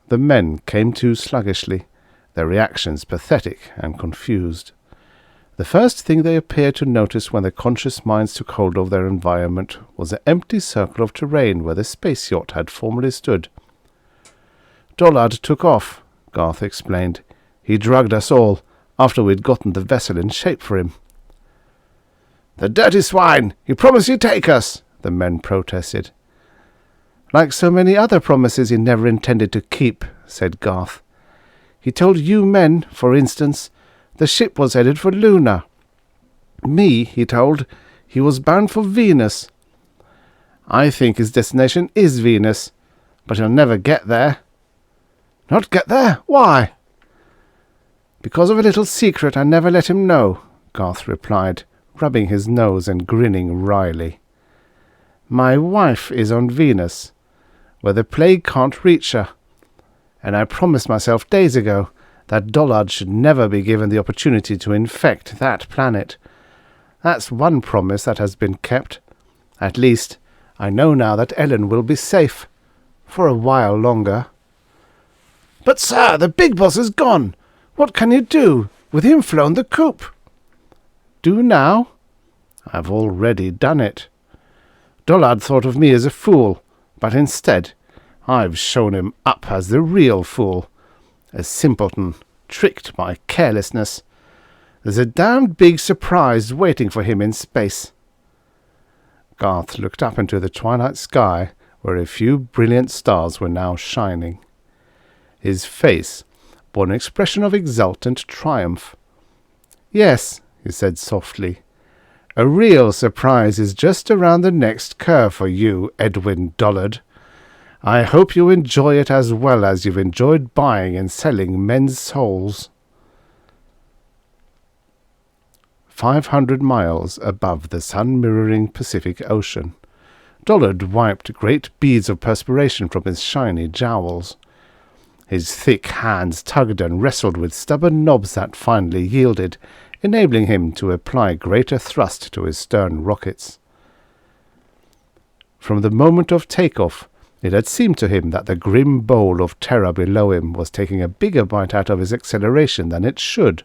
The men came to sluggishly, their reactions pathetic and confused. The first thing they appeared to notice when their conscious minds took hold of their environment was the empty circle of terrain where the space yacht had formerly stood. "Dollard took off," Garth explained. "He drugged us all, after we'd gotten the vessel in shape for him." "The dirty swine! He promised he'd take us!" the men protested. "Like so many other promises he never intended to keep," said Garth. "He told you men, for instance, the ship was headed for Luna. Me, he told, he was bound for Venus. I think his destination is Venus, but he'll never get there." "Not get there? Why?" "Because of a little secret I never let him know," Garth replied, rubbing his nose and grinning wryly. "My wife is on Venus, where the plague can't reach her, and I promised myself days ago that Dollard should never be given the opportunity to infect that planet. That's one promise that has been kept. At least, I know now that Ellen will be safe. For a while longer." "But, sir, the big boss is gone. What can you do, with him flown the coop?" "Do now? I've already done it. Dollard thought of me as a fool, but instead I've shown him up as the real fool, a simpleton, tricked by carelessness. There's a damned big surprise waiting for him in space." Garth looked up into the twilight sky, where a few brilliant stars were now shining. His face bore an expression of exultant triumph. "Yes," he said softly, "a real surprise is just around the next curve for you, Edwin Dollard. I hope you enjoy it as well as you've enjoyed buying and selling men's souls." 500 miles above the sun-mirroring Pacific Ocean, Dollard wiped great beads of perspiration from his shiny jowls. His thick hands tugged and wrestled with stubborn knobs that finally yielded, enabling him to apply greater thrust to his stern rockets. From the moment of takeoff, it had seemed to him that the grim bowl of terror below him was taking a bigger bite out of his acceleration than it should.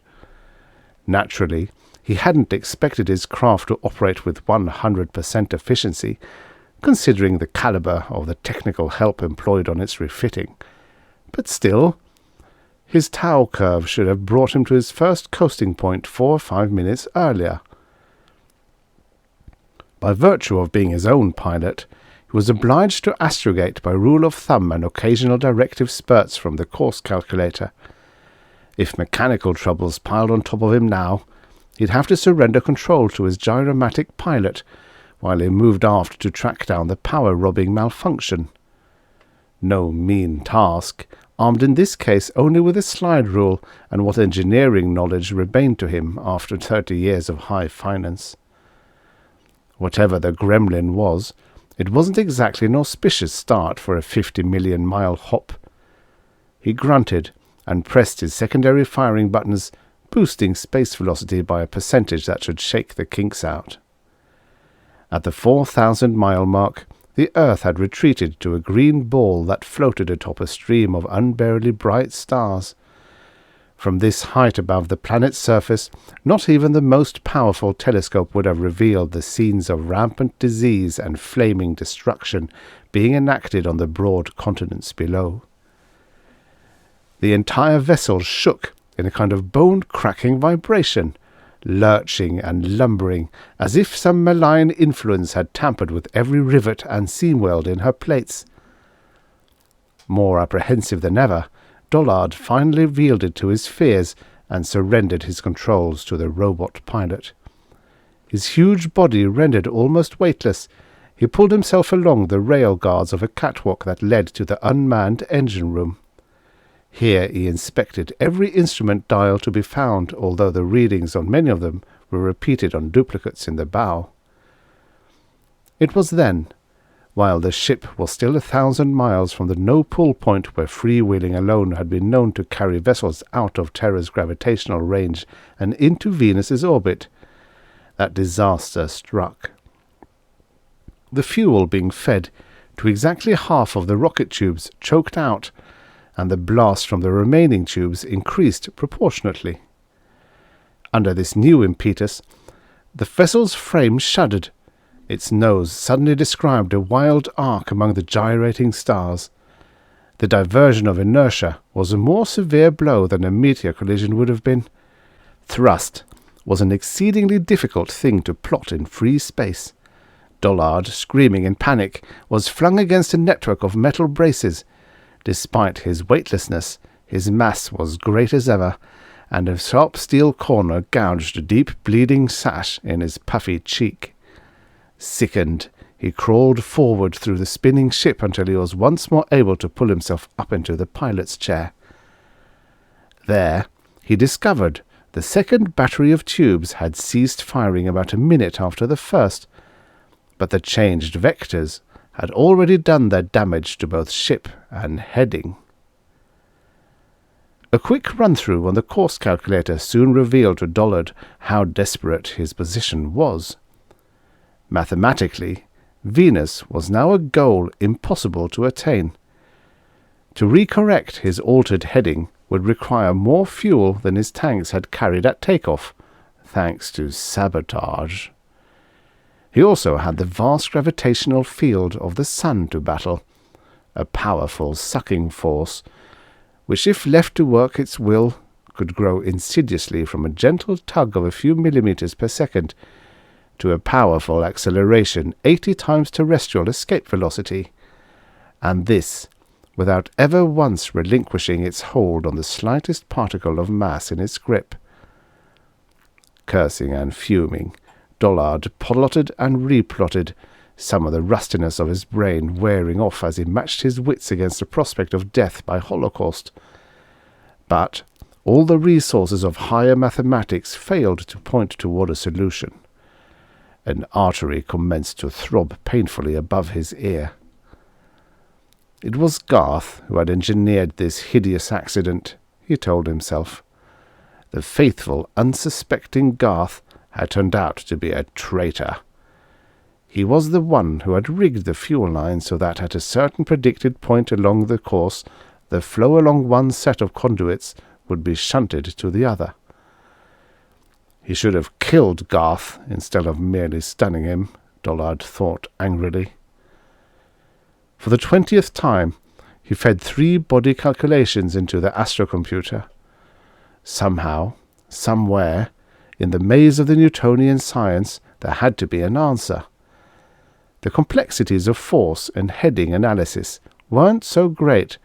Naturally, he hadn't expected his craft to operate with 100% efficiency, considering the caliber of the technical help employed on its refitting. But still, his Tau curve should have brought him to his first coasting point 4 or 5 minutes earlier. By virtue of being his own pilot, he was obliged to astrogate by rule of thumb and occasional directive spurts from the course calculator. If mechanical troubles piled on top of him now, he'd have to surrender control to his gyromatic pilot, while he moved aft to track down the power-robbing malfunction. No mean task, armed in this case only with a slide rule and what engineering knowledge remained to him after 30 years of high finance. Whatever the gremlin was, it wasn't exactly an auspicious start for a 50-million-mile hop. He grunted and pressed his secondary firing buttons, boosting space velocity by a percentage that should shake the kinks out. At the 4,000-mile mark, the Earth had retreated to a green ball that floated atop a stream of unbearably bright stars. From this height above the planet's surface, not even the most powerful telescope would have revealed the scenes of rampant disease and flaming destruction being enacted on the broad continents below. The entire vessel shook in a kind of bone-cracking vibration, lurching and lumbering, as if some malign influence had tampered with every rivet and seam weld in her plates. More apprehensive than ever, Dollard finally yielded to his fears and surrendered his controls to the robot pilot. His huge body rendered almost weightless, he pulled himself along the rail guards of a catwalk that led to the unmanned engine room. Here he inspected every instrument dial to be found, although the readings on many of them were repeated on duplicates in the bow. It was then, while the ship was still 1,000 miles from the no-pull point where freewheeling alone had been known to carry vessels out of Terra's gravitational range and into Venus's orbit, that disaster struck. The fuel being fed to exactly half of the rocket tubes choked out, and the blast from the remaining tubes increased proportionately. Under this new impetus, the vessel's frame shuddered. Its nose suddenly described a wild arc among the gyrating stars. The diversion of inertia was a more severe blow than a meteor collision would have been. Thrust was an exceedingly difficult thing to plot in free space. Dollard, screaming in panic, was flung against a network of metal braces. Despite his weightlessness, his mass was great as ever, and a sharp steel corner gouged a deep bleeding sash in his puffy cheek. Sickened, he crawled forward through the spinning ship until he was once more able to pull himself up into the pilot's chair. There he discovered the second battery of tubes had ceased firing about a minute after the first, but the changed vectors had already done their damage to both ship and heading. A quick run-through on the course calculator soon revealed to Dollard how desperate his position was. Mathematically, Venus was now a goal impossible to attain. To recorrect his altered heading would require more fuel than his tanks had carried at takeoff, thanks to sabotage. He also had the vast gravitational field of the sun to battle, a powerful sucking force, which if left to work its will, could grow insidiously from a gentle tug of a few millimeters per second to a powerful acceleration 80 times terrestrial escape velocity, and this without ever once relinquishing its hold on the slightest particle of mass in its grip. Cursing and fuming, Dollard plotted and replotted, some of the rustiness of his brain wearing off as he matched his wits against the prospect of death by holocaust. But all the resources of higher mathematics failed to point toward a solution. An artery commenced to throb painfully above his ear. It was Garth who had engineered this hideous accident, he told himself. The faithful, unsuspecting Garth had turned out to be a traitor. He was the one who had rigged the fuel line so that at a certain predicted point along the course, the flow along one set of conduits would be shunted to the other. He should have killed Garth instead of merely stunning him, Dollard thought angrily. For the 20th time, he fed 3 body calculations into the astrocomputer. Somehow, somewhere, in the maze of the Newtonian science, there had to be an answer. The complexities of force and heading analysis weren't so great,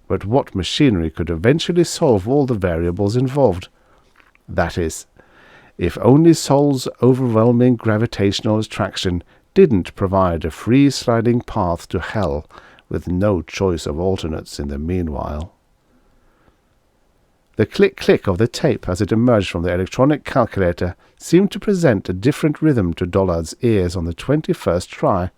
but what machinery could eventually solve all the variables involved? That is, if only Sol's overwhelming gravitational attraction didn't provide a free-sliding path to hell with no choice of alternates in the meanwhile. The click-click of the tape as it emerged from the electronic calculator seemed to present a different rhythm to Dollard's ears on the 21st try.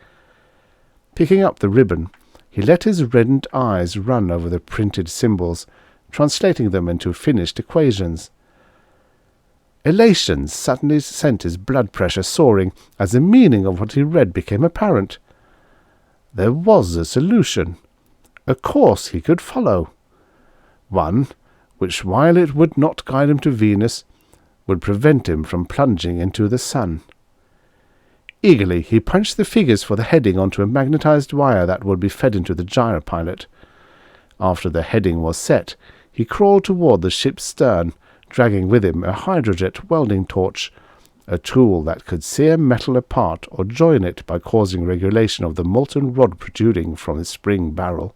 Picking up the ribbon, he let his reddened eyes run over the printed symbols, translating them into finished equations. Elation suddenly sent his blood pressure soaring as the meaning of what he read became apparent. There was a solution, a course he could follow. One which, while it would not guide him to Venus, would prevent him from plunging into the sun. Eagerly he punched the figures for the heading onto a magnetized wire that would be fed into the gyropilot. After the heading was set, he crawled toward the ship's stern, dragging with him a hydrojet welding torch, a tool that could sear metal apart or join it by causing regulation of the molten rod protruding from the spring barrel.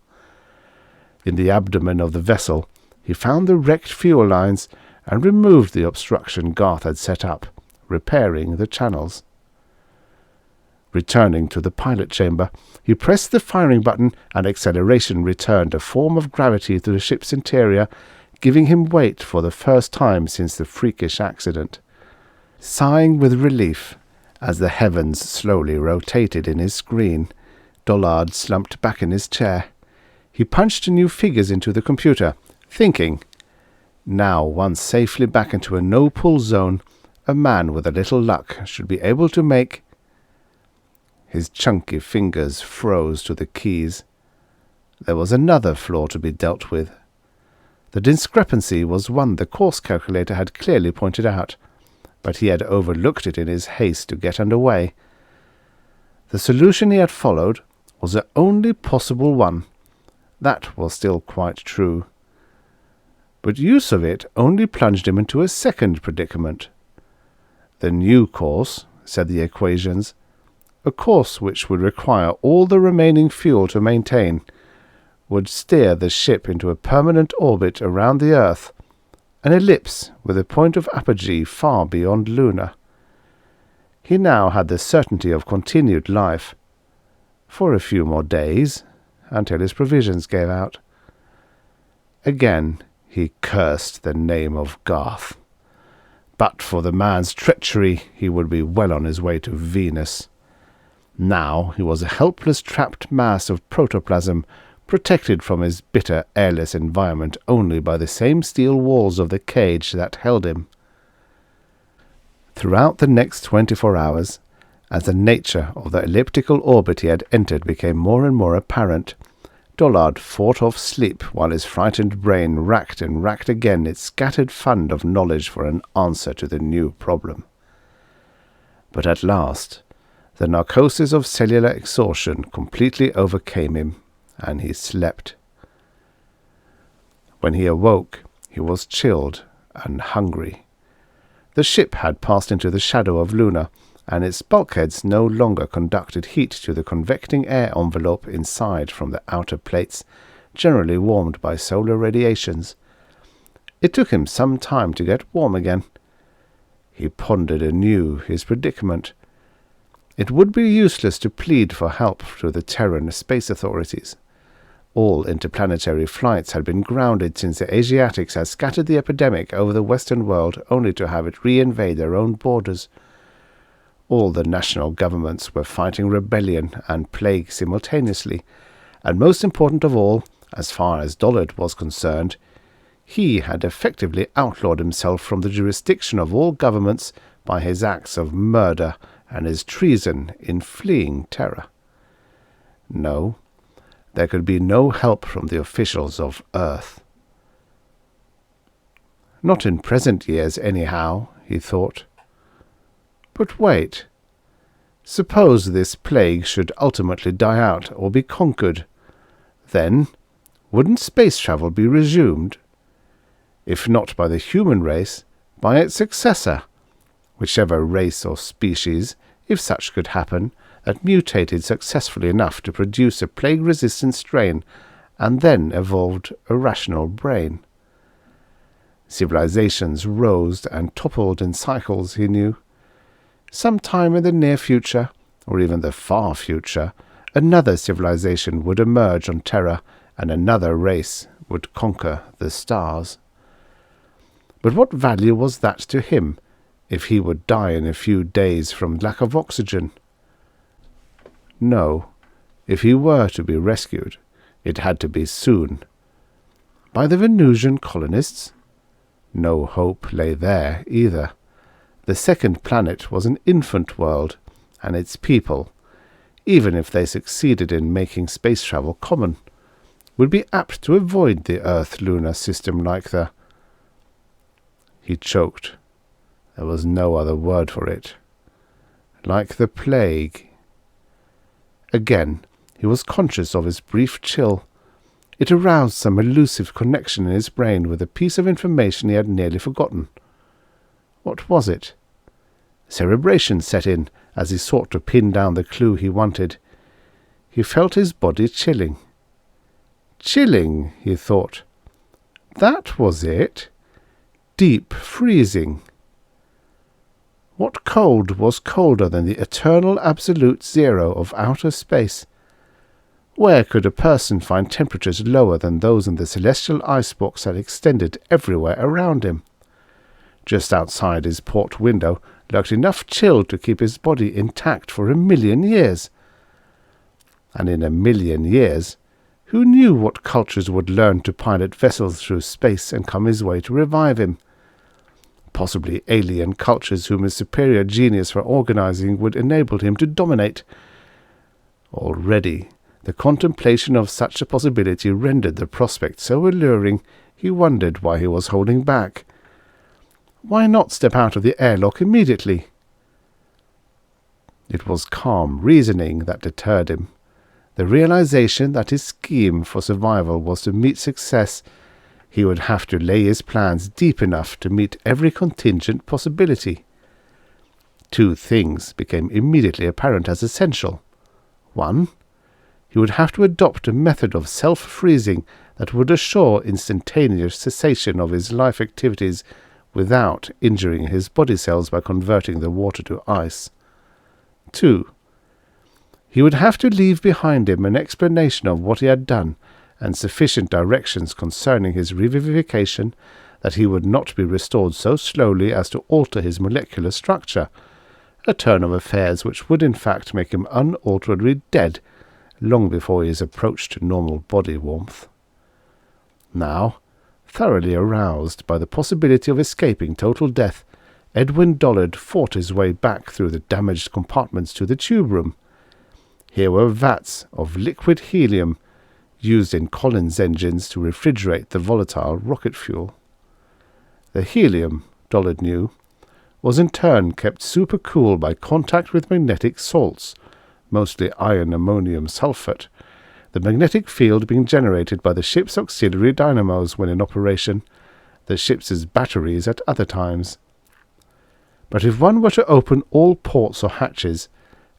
In the abdomen of the vessel, he found the wrecked fuel lines and removed the obstruction Garth had set up, repairing the channels. Returning to the pilot chamber, he pressed the firing button and acceleration returned a form of gravity to the ship's interior, giving him weight for the first time since the freakish accident. Sighing with relief as the heavens slowly rotated in his screen, Dollard slumped back in his chair. He punched new figures into the computer, thinking, now once safely back into a no-pull zone, a man with a little luck should be able to make... His chunky fingers froze to the keys. There was another flaw to be dealt with. The discrepancy was one the course calculator had clearly pointed out, but he had overlooked it in his haste to get under way. The solution he had followed was the only possible one. That was still quite true. But use of it only plunged him into a second predicament. The new course, said the equations, a course which would require all the remaining fuel to maintain, would steer the ship into a permanent orbit around the Earth, an ellipse with a point of apogee far beyond Luna. He now had the certainty of continued life, for a few more days, until his provisions gave out. Again he cursed the name of Garth. But for the man's treachery, he would be well on his way to Venus. Now he was a helpless trapped mass of protoplasm, protected from his bitter, airless environment only by the same steel walls of the cage that held him. Throughout the next 24 hours, as the nature of the elliptical orbit he had entered became more and more apparent, Dollard fought off sleep while his frightened brain racked and racked again its scattered fund of knowledge for an answer to the new problem. But at last, The narcosis of cellular exhaustion completely overcame him, and he slept. When he awoke, he was chilled and hungry. The ship had passed into the shadow of Luna, and its bulkheads no longer conducted heat to the convecting air envelope inside from the outer plates, generally warmed by solar radiations. It took him some time to get warm again. He pondered anew his predicament. It would be useless to plead for help to the Terran space authorities. All interplanetary flights had been grounded since the Asiatics had scattered the epidemic over the Western world only to have it reinvade their own borders. All the national governments were fighting rebellion and plague simultaneously, and most important of all, as far as Dollard was concerned, he had effectively outlawed himself from the jurisdiction of all governments by his acts of murder and his treason in fleeing terror. No, there could be no help from the officials of Earth. Not in present years, anyhow, he thought. But wait. Suppose this plague should ultimately die out or be conquered. Then, wouldn't space travel be resumed? If not by the human race, by its successor, whichever race or species, if such could happen, that mutated successfully enough to produce a plague-resistant strain and then evolved a rational brain. Civilizations rose and toppled in cycles, he knew. Sometime in the near future, or even the far future, another civilization would emerge on Terra, and another race would conquer the stars. But what value was that to him, if he would die in a few days from lack of oxygen? No, if he were to be rescued, it had to be soon. By the Venusian colonists? No hope lay there either. The second planet was an infant world, and its people, even if they succeeded in making space travel common, would be apt to avoid the Earth-Lunar system like the... He choked. There was no other word for it. Like the plague. Again, he was conscious of his brief chill. It aroused some elusive connection in his brain with a piece of information he had nearly forgotten. What was it? Cerebration set in as he sought to pin down the clue he wanted. He felt his body chilling. Chilling, he thought. That was it. Deep freezing. What cold was colder than the eternal absolute zero of outer space? Where could a person find temperatures lower than those in the celestial icebox that extended everywhere around him? Just outside his port window lurked enough chill to keep his body intact for 1,000,000 years. And in 1,000,000 years, who knew what cultures would learn to pilot vessels through space and come his way to revive him? Possibly alien cultures whom his superior genius for organizing would enable him to dominate. Already, the contemplation of such a possibility rendered the prospect so alluring he wondered why he was holding back. Why not step out of the airlock immediately? It was calm reasoning that deterred him. The realization that his scheme for survival was to meet success, he would have to lay his plans deep enough to meet every contingent possibility. Two things became immediately apparent as essential. One, he would have to adopt a method of self-freezing that would assure instantaneous cessation of his life activities without injuring his body cells by converting the water to ice. 2. He would have to leave behind him an explanation of what he had done and sufficient directions concerning his revivification that he would not be restored so slowly as to alter his molecular structure, a turn of affairs which would in fact make him unalterably dead long before he is approached normal body warmth. Now, thoroughly aroused by the possibility of escaping total death, Edwin Dollard fought his way back through the damaged compartments to the tube room. Here were vats of liquid helium, used in Collins engines to refrigerate the volatile rocket fuel. The helium, Dollard knew, was in turn kept supercool by contact with magnetic salts, mostly iron ammonium sulfate, the magnetic field being generated by the ship's auxiliary dynamos when in operation, the ship's batteries at other times. But if one were to open all ports or hatches,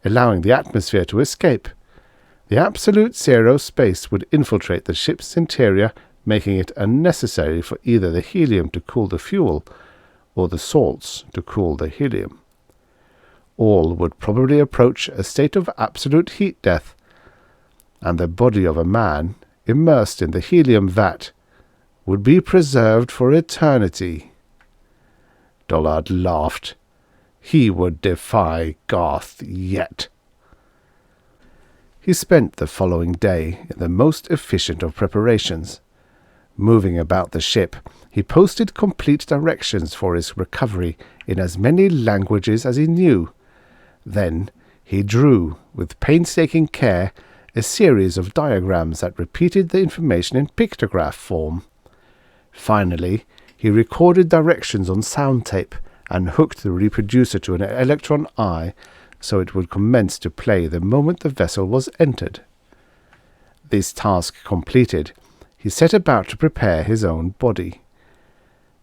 allowing the atmosphere to escape, the absolute zero space would infiltrate the ship's interior, making it unnecessary for either the helium to cool the fuel or the salts to cool the helium. All would probably approach a state of absolute heat death, and the body of a man, immersed in the helium vat, would be preserved for eternity. Dollard laughed. He would defy Garth yet. He spent the following day in the most efficient of preparations. Moving about the ship, he posted complete directions for his recovery in as many languages as he knew. Then he drew, with painstaking care, a series of diagrams that repeated the information in pictograph form. Finally, he recorded directions on sound tape and hooked the reproducer to an electron eye so it would commence to play the moment the vessel was entered. This task completed, he set about to prepare his own body.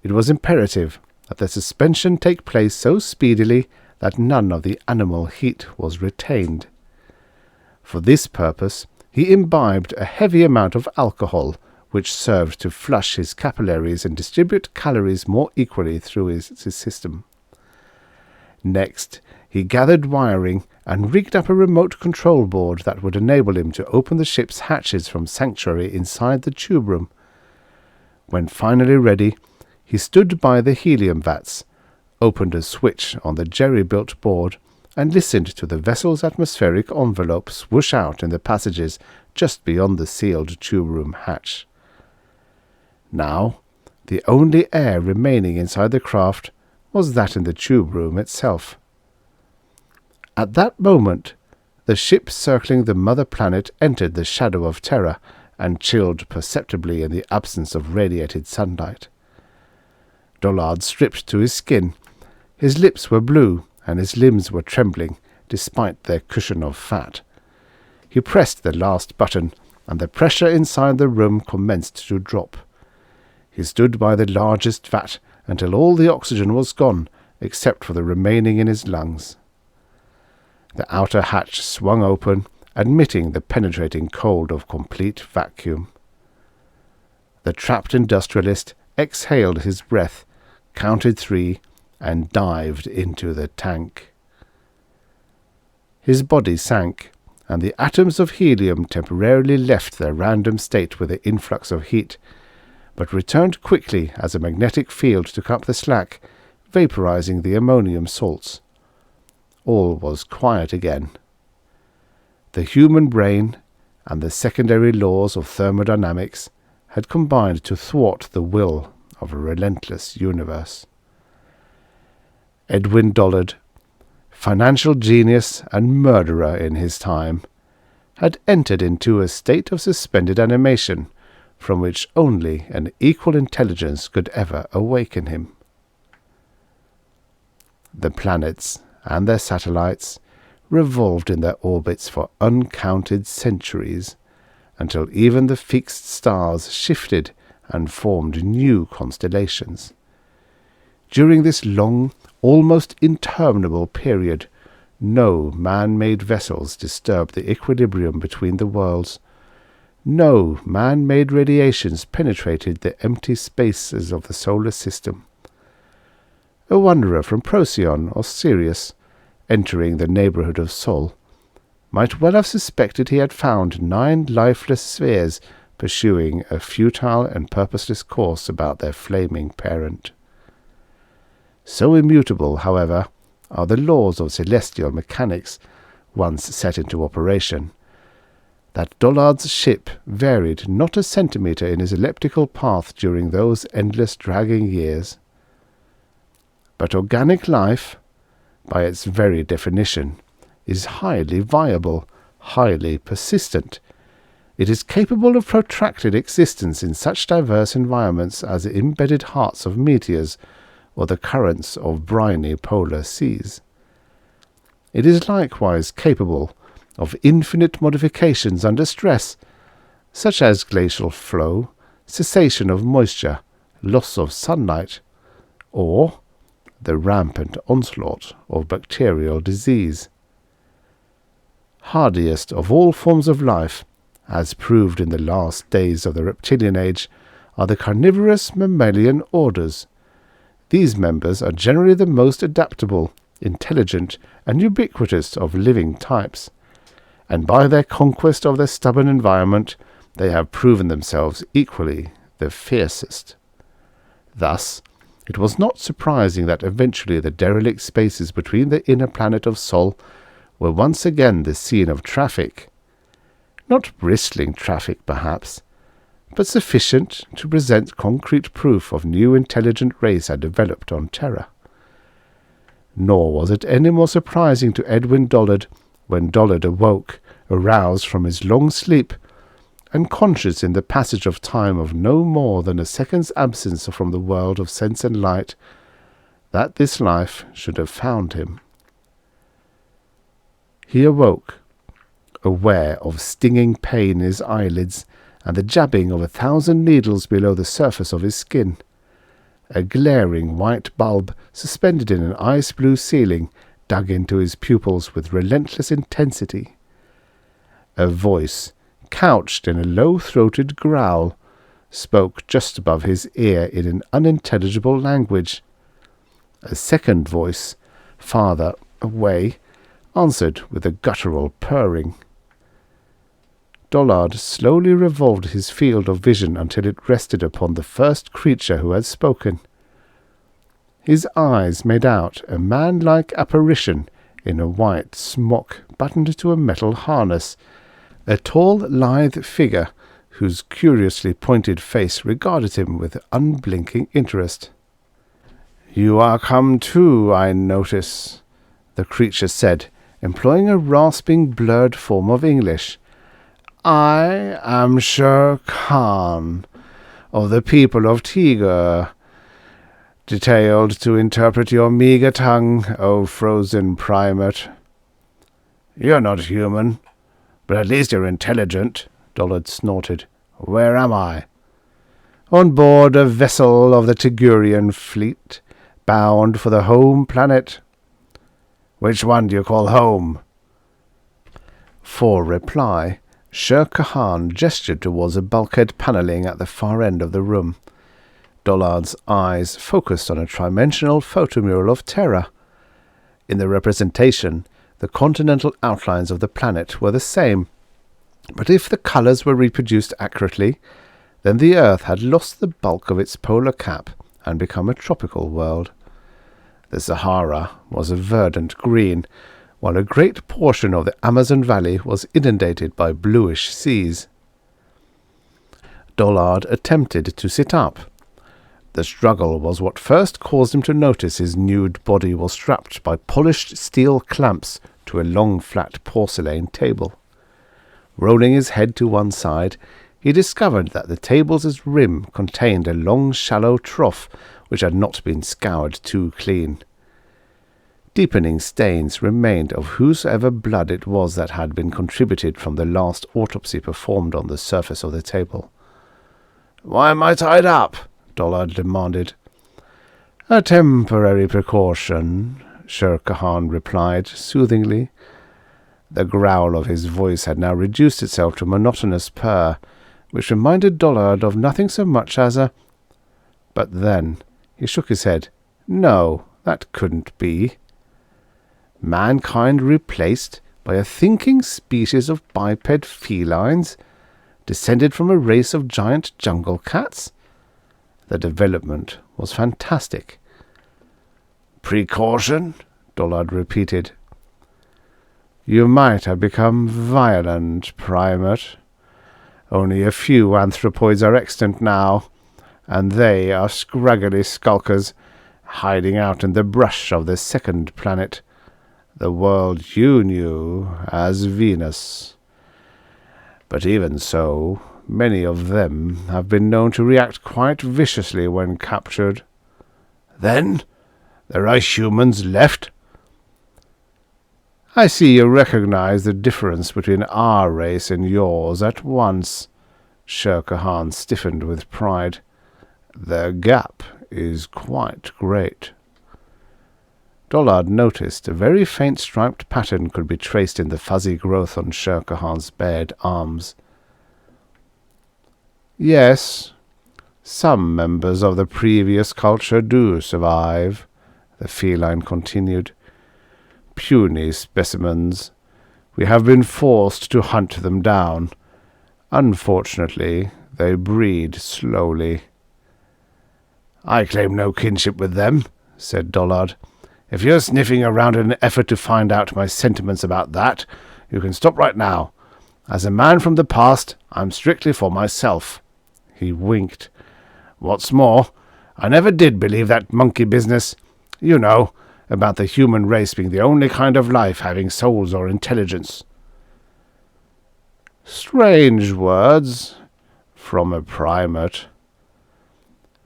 It was imperative that the suspension take place so speedily that none of the animal heat was retained. For this purpose, he imbibed a heavy amount of alcohol, which served to flush his capillaries and distribute calories more equally through his system. Next, he gathered wiring and rigged up a remote control board that would enable him to open the ship's hatches from sanctuary inside the tube room. When finally ready, he stood by the helium vats, opened a switch on the jerry-built board, and listened to the vessel's atmospheric envelope swoosh out in the passages just beyond the sealed tube room hatch. Now, the only air remaining inside the craft was that in the tube room itself. At that moment, the ship circling the mother planet entered the shadow of terror and chilled perceptibly in the absence of radiated sunlight. Dollard stripped to his skin. His lips were blue, and his limbs were trembling, despite their cushion of fat. He pressed the last button, and the pressure inside the room commenced to drop. He stood by the largest vat until all the oxygen was gone, except for the remaining in his lungs. The outer hatch swung open, admitting the penetrating cold of complete vacuum. The trapped industrialist exhaled his breath, counted 3, and dived into the tank. His body sank, and the atoms of helium temporarily left their random state with the influx of heat, but returned quickly as a magnetic field took up the slack, vaporizing the ammonium salts. All was quiet again. The human brain and the secondary laws of thermodynamics had combined to thwart the will of a relentless universe. Edwin Dollard, financial genius and murderer in his time, had entered into a state of suspended animation from which only an equal intelligence could ever awaken him. The planets and their satellites revolved in their orbits for uncounted centuries, until even the fixed stars shifted and formed new constellations. During this long, almost interminable period, no man-made vessels disturbed the equilibrium between the worlds. No man-made radiations penetrated the empty spaces of the solar system. A wanderer from Procyon or Sirius, entering the neighbourhood of Sol, might well have suspected he had found 9 lifeless spheres pursuing a futile and purposeless course about their flaming parent. So immutable, however, are the laws of celestial mechanics, once set into operation, that Dollard's ship varied not a centimetre in his elliptical path during those endless dragging years. But organic life, by its very definition, is highly viable, highly persistent. It is capable of protracted existence in such diverse environments as the embedded hearts of meteors, or the currents of briny polar seas. It is likewise capable of infinite modifications under stress, such as glacial flow, cessation of moisture, loss of sunlight, or the rampant onslaught of bacterial disease. Hardiest of all forms of life, as proved in the last days of the reptilian age, are the carnivorous mammalian orders. These members are generally the most adaptable, intelligent, and ubiquitous of living types, and by their conquest of their stubborn environment they have proven themselves equally the fiercest. Thus, it was not surprising that eventually the derelict spaces between the inner planet of Sol were once again the scene of traffic. Not bristling traffic, perhaps, but sufficient to present concrete proof of new intelligent race had developed on Terra. Nor was it any more surprising to Edwin Dollard when Dollard awoke, aroused from his long sleep, and conscious in the passage of time of no more than a second's absence from the world of sense and light, that this life should have found him. He awoke, aware of stinging pain in his eyelids and the jabbing of 1,000 needles below the surface of his skin. A glaring white bulb suspended in an ice-blue ceiling dug into his pupils with relentless intensity. A voice, couched in a low-throated growl, spoke just above his ear in an unintelligible language. A second voice, farther away, answered with a guttural purring. Dollard slowly revolved his field of vision until it rested upon the first creature who had spoken. His eyes made out a man-like apparition in a white smock buttoned to a metal harness, a tall, lithe figure whose curiously pointed face regarded him with unblinking interest. "You are come too, I notice," the creature said, employing a rasping, blurred form of English. "I am Sher Khan, of the people of Tigur, detailed to interpret your meagre tongue, O frozen primate." "You're not human, but at least you're intelligent," Dollard snorted. "Where am I?" "On board a vessel of the Tigurian fleet, bound for the home planet." "Which one do you call home?" For reply, Sher Khan gestured towards a bulkhead panelling at the far end of the room. Dollard's eyes focused on a trimensional photomural of Terra. In the representation, the continental outlines of the planet were the same, but if the colours were reproduced accurately, then the Earth had lost the bulk of its polar cap and become a tropical world. The Sahara was a verdant green, while a great portion of the Amazon Valley was inundated by bluish seas. Dollard attempted to sit up. The struggle was what first caused him to notice his nude body was strapped by polished steel clamps to a long flat porcelain table. Rolling his head to one side, he discovered that the table's rim contained a long shallow trough which had not been scoured too clean. Deepening stains remained of whosever blood it was that had been contributed from the last autopsy performed on the surface of the table. "Why am I tied up?" Dollard demanded. "A temporary precaution," Sher Khan replied soothingly. The growl of his voice had now reduced itself to a monotonous purr, which reminded Dollard of nothing so much as a... But then he shook his head. No, that couldn't be. Mankind replaced by a thinking species of biped felines, descended from a race of giant jungle cats? The development was fantastic. "Precaution?" Dollard repeated. "You might have become violent, primate. Only a few anthropoids are extant now, and they are scraggly skulkers, hiding out in the brush of the second planet, the world you knew as Venus. But even so, many of them have been known to react quite viciously when captured. Then there are humans left. I see you recognize the difference between our race and yours at once. Shere Khan stiffened with pride. The gap is quite great. Dollard noticed a very faint striped pattern could be traced in the fuzzy growth on Shere Khan's bared arms. Yes, some members of the previous culture do survive, the feline continued. Puny specimens. We have been forced to hunt them down. Unfortunately, they breed slowly. I claim no kinship with them, said Dollard. If you're sniffing around in an effort to find out my sentiments about that, you can stop right now. As a man from the past, I'm strictly for myself. He winked. What's more, I never did believe that monkey business. You know, about the human race being the only kind of life having souls or intelligence. Strange words from a primate.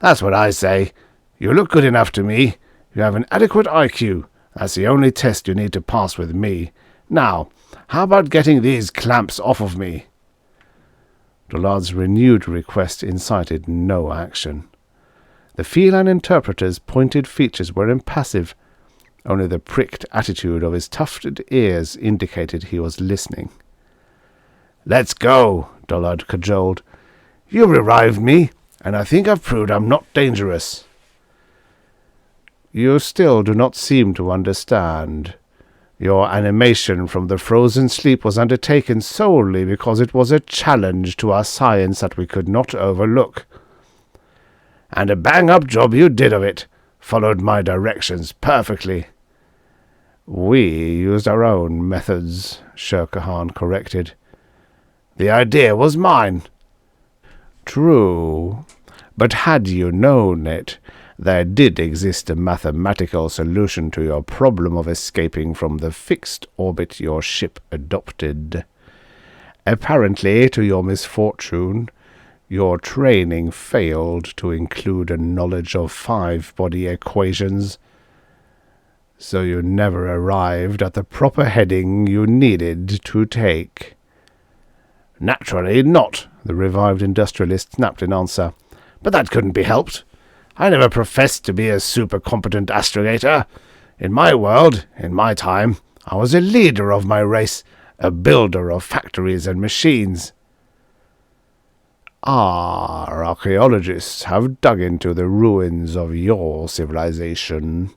That's what I say. You look good enough to me. You have an adequate IQ. That's the only test you need to pass with me. Now, how about getting these clamps off of me? Dollard's renewed request incited no action. The feline interpreter's pointed features were impassive. Only the pricked attitude of his tufted ears indicated he was listening. Let's go, Dollard cajoled. You revived me, and I think I've proved I'm not dangerous. You still do not seem to understand. Your animation from the frozen sleep was undertaken solely because it was a challenge to our science that we could not overlook. And a bang-up job you did of it. Followed my directions perfectly. We used our own methods, Shere Khan corrected. The idea was mine. True, but had you known it, there did exist a mathematical solution to your problem of escaping from the fixed orbit your ship adopted. Apparently, to your misfortune, your training failed to include a knowledge of 5-body equations, so you never arrived at the proper heading you needed to take. Naturally not, the revived industrialist snapped in answer. But that couldn't be helped. I never professed to be a super-competent astrogator. In my world, in my time, I was a leader of my race, a builder of factories and machines. Our archaeologists have dug into the ruins of your civilization,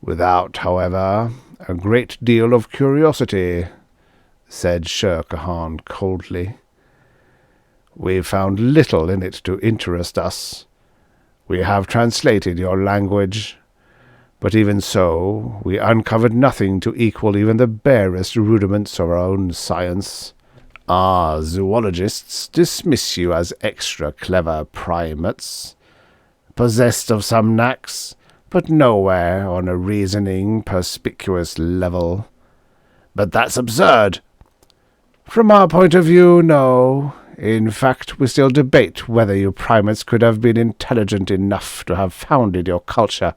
without, however, a great deal of curiosity, said Shere Khan coldly. We found little in it to interest us. We have translated your language, but even so, we uncovered nothing to equal even the barest rudiments of our own science. Our zoologists dismiss you as extra clever primates, possessed of some knacks, but nowhere on a reasoning, perspicuous level. But that's absurd. From our point of view, no. In fact, we still debate whether you primates could have been intelligent enough to have founded your culture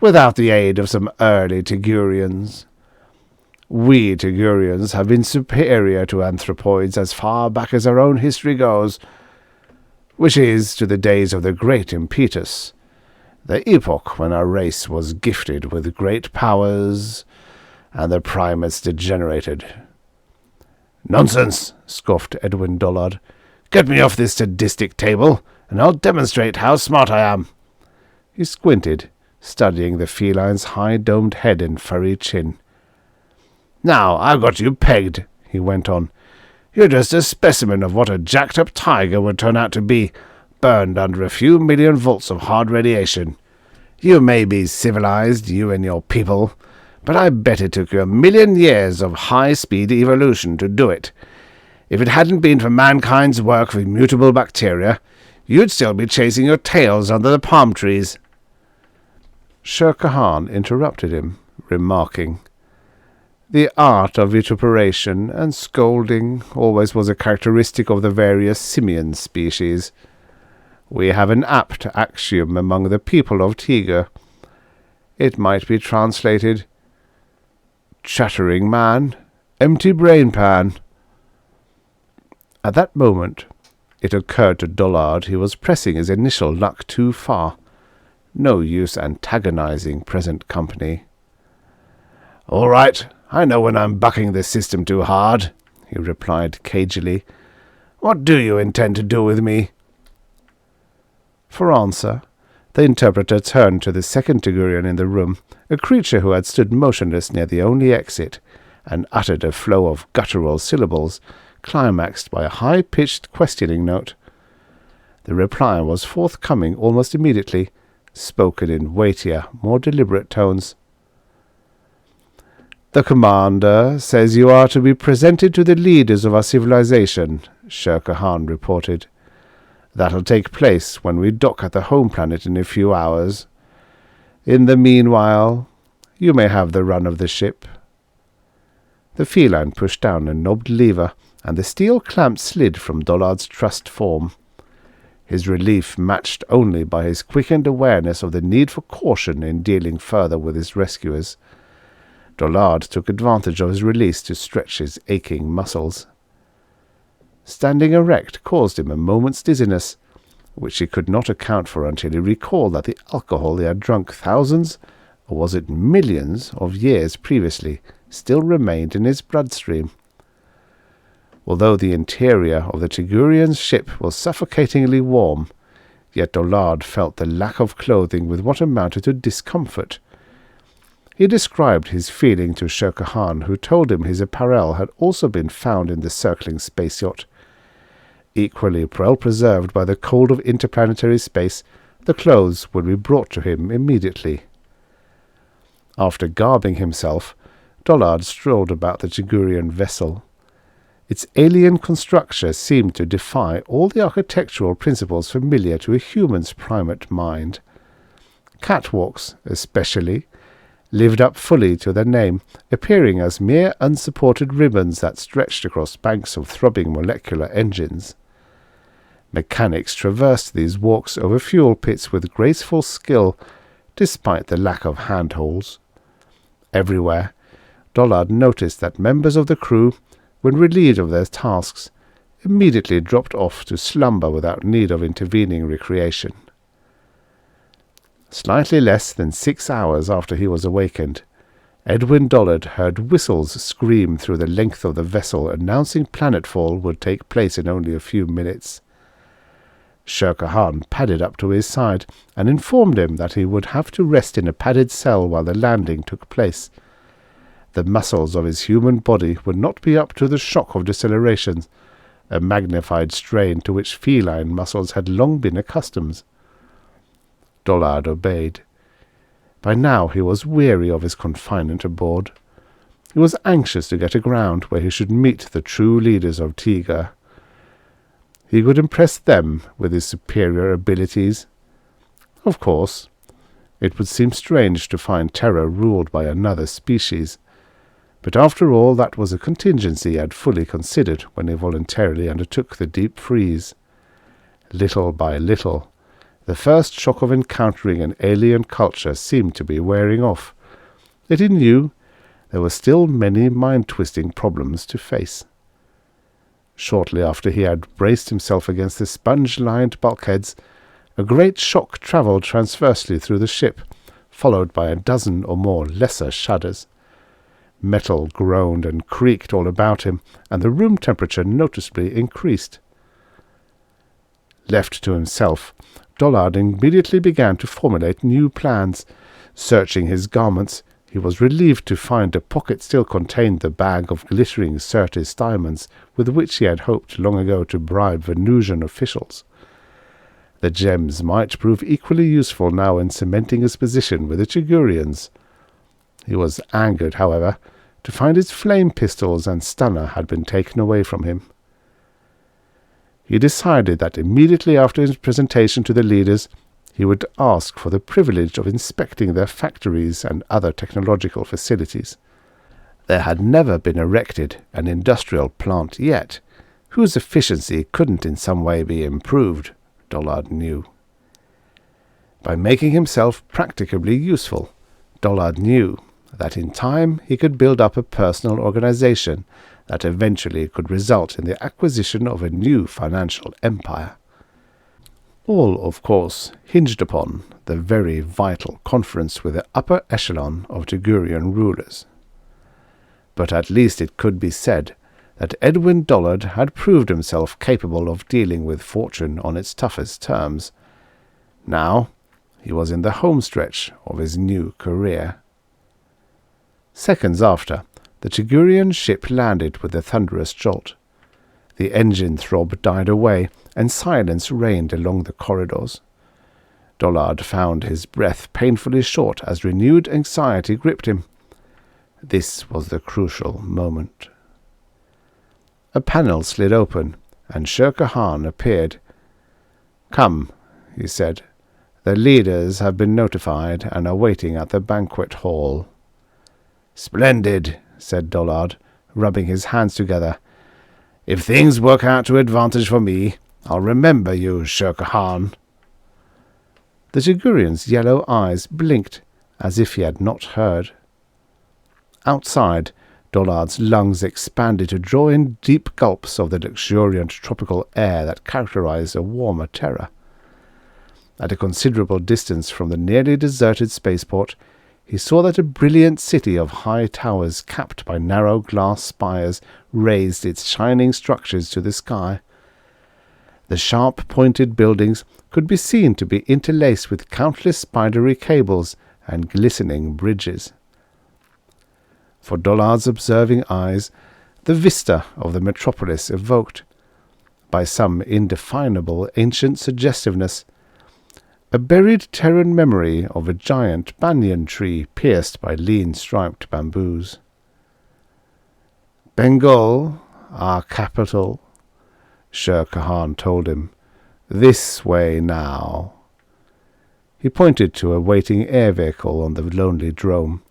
without the aid of some early Tigurians. We Tigurians have been superior to anthropoids as far back as our own history goes, which is to the days of the Great Impetus, the epoch when our race was gifted with great powers and the primates degenerated. Nonsense, scoffed Edwin Dollard. Get me off this sadistic table, and I'll demonstrate how smart I am. He squinted, studying the feline's high-domed head and furry chin. Now I've got you pegged, he went on. You're just a specimen of what a jacked-up tiger would turn out to be, burned under a few million volts of hard radiation. You may be civilized, you and your people, but I bet it took you 1,000,000 years of high-speed evolution to do it. If it hadn't been for mankind's work with mutable bacteria, you'd still be chasing your tails under the palm trees. Shere Khan interrupted him, remarking, The art of vituperation and scolding always was a characteristic of the various simian species. We have an apt axiom among the people of Tiga. It might be translated, chattering man, empty brain pan. At that moment, it occurred to Dollard he was pressing his initial luck too far. No use antagonizing present company. "All right, I know when I'm bucking the system too hard," he replied cagily. "What do you intend to do with me?" For answer, the interpreter turned to the second Tigurian in the room, a creature who had stood motionless near the only exit, and uttered a flow of guttural syllables, climaxed by a high-pitched questioning note. The reply was forthcoming almost immediately, spoken in weightier, more deliberate tones. "The commander says you are to be presented to the leaders of our civilization," Shirkahan reported. "That'll take place when we dock at the home planet in a few hours. In the meanwhile, you may have the run of the ship." The feline pushed down a knobbed lever, and the steel clamp slid from Dollard's trussed form. His relief matched only by his quickened awareness of the need for caution in dealing further with his rescuers. Dollard took advantage of his release to stretch his aching muscles. Standing erect caused him a moment's dizziness, which he could not account for until he recalled that the alcohol he had drunk thousands, or was it millions, of years previously still remained in his bloodstream. Although the interior of the Tigurian's ship was suffocatingly warm, yet Dollard felt the lack of clothing with what amounted to discomfort. He described his feeling to Shirkahan, who told him his apparel had also been found in the circling space yacht. Equally well preserved by the cold of interplanetary space, the clothes would be brought to him immediately. After garbing himself, Dollard strolled about the Tigurian vessel. Its alien construction seemed to defy all the architectural principles familiar to a human's primate mind. Catwalks, especially, lived up fully to their name, appearing as mere unsupported ribbons that stretched across banks of throbbing molecular engines. Mechanics traversed these walks over fuel pits with graceful skill, despite the lack of handholds. Everywhere, Dollard noticed that members of the crew, when relieved of their tasks, immediately dropped off to slumber without need of intervening recreation. Slightly less than 6 hours after he was awakened, Edwin Dollard heard whistles scream through the length of the vessel, announcing planetfall would take place in only a few minutes. Shirkahan padded up to his side and informed him that he would have to rest in a padded cell while the landing took place. The muscles of his human body would not be up to the shock of deceleration, a magnified strain to which feline muscles had long been accustomed. Dollard obeyed. By now he was weary of his confinement aboard. He was anxious to get aground where he should meet the true leaders of Tiga. He could impress them with his superior abilities. Of course, it would seem strange to find Terra ruled by another species, but after all that was a contingency he had fully considered when he voluntarily undertook the Deepfreeze. Little by little, the first shock of encountering an alien culture seemed to be wearing off, yet he knew there were still many mind-twisting problems to face. Shortly after he had braced himself against the sponge-lined bulkheads, a great shock travelled transversely through the ship, followed by a dozen or more lesser shudders. Metal groaned and creaked all about him, and the room temperature noticeably increased. Left to himself, Dollard immediately began to formulate new plans. Searching his garments, he was relieved to find a pocket still contained the bag of glittering Certis diamonds with which he had hoped long ago to bribe Venusian officials. The gems might prove equally useful now in cementing his position with the Chigurians. He was angered, however, to find his flame pistols and stunner had been taken away from him. He decided that immediately after his presentation to the leaders, he would ask for the privilege of inspecting their factories and other technological facilities. There had never been erected an industrial plant yet, whose efficiency couldn't in some way be improved, Dollard knew. By making himself practicably useful, Dollard knew that in time he could build up a personal organization that eventually could result in the acquisition of a new financial empire. All, of course, hinged upon the very vital conference with the upper echelon of Tugurian rulers. But at least it could be said that Edwin Dollard had proved himself capable of dealing with fortune on its toughest terms. Now he was in the home stretch of his new career. Seconds after, the Tugurian ship landed with a thunderous jolt. The engine throb died away, and silence reigned along the corridors. Dollard found his breath painfully short as renewed anxiety gripped him. This was the crucial moment. A panel slid open, and Sher Khan appeared. "Come," he said. "The leaders have been notified and are waiting at the banquet hall." "Splendid," said Dollard, rubbing his hands together. "If things work out to advantage for me, I'll remember you, Sher Khan." The Tugurian's yellow eyes blinked as if he had not heard. Outside, Dollard's lungs expanded to draw in deep gulps of the luxuriant tropical air that characterized a warmer Terra. At a considerable distance from the nearly deserted spaceport, he saw that a brilliant city of high towers capped by narrow glass spires raised its shining structures to the sky. The sharp-pointed buildings could be seen to be interlaced with countless spidery cables and glistening bridges. For Dollard's observing eyes, the vista of the metropolis evoked, by some indefinable ancient suggestiveness, a buried Terran memory of a giant banyan tree pierced by lean striped bamboos. "Bengal, our capital," Sher Khan told him. "This way now." He pointed to a waiting air vehicle on the lonely drome.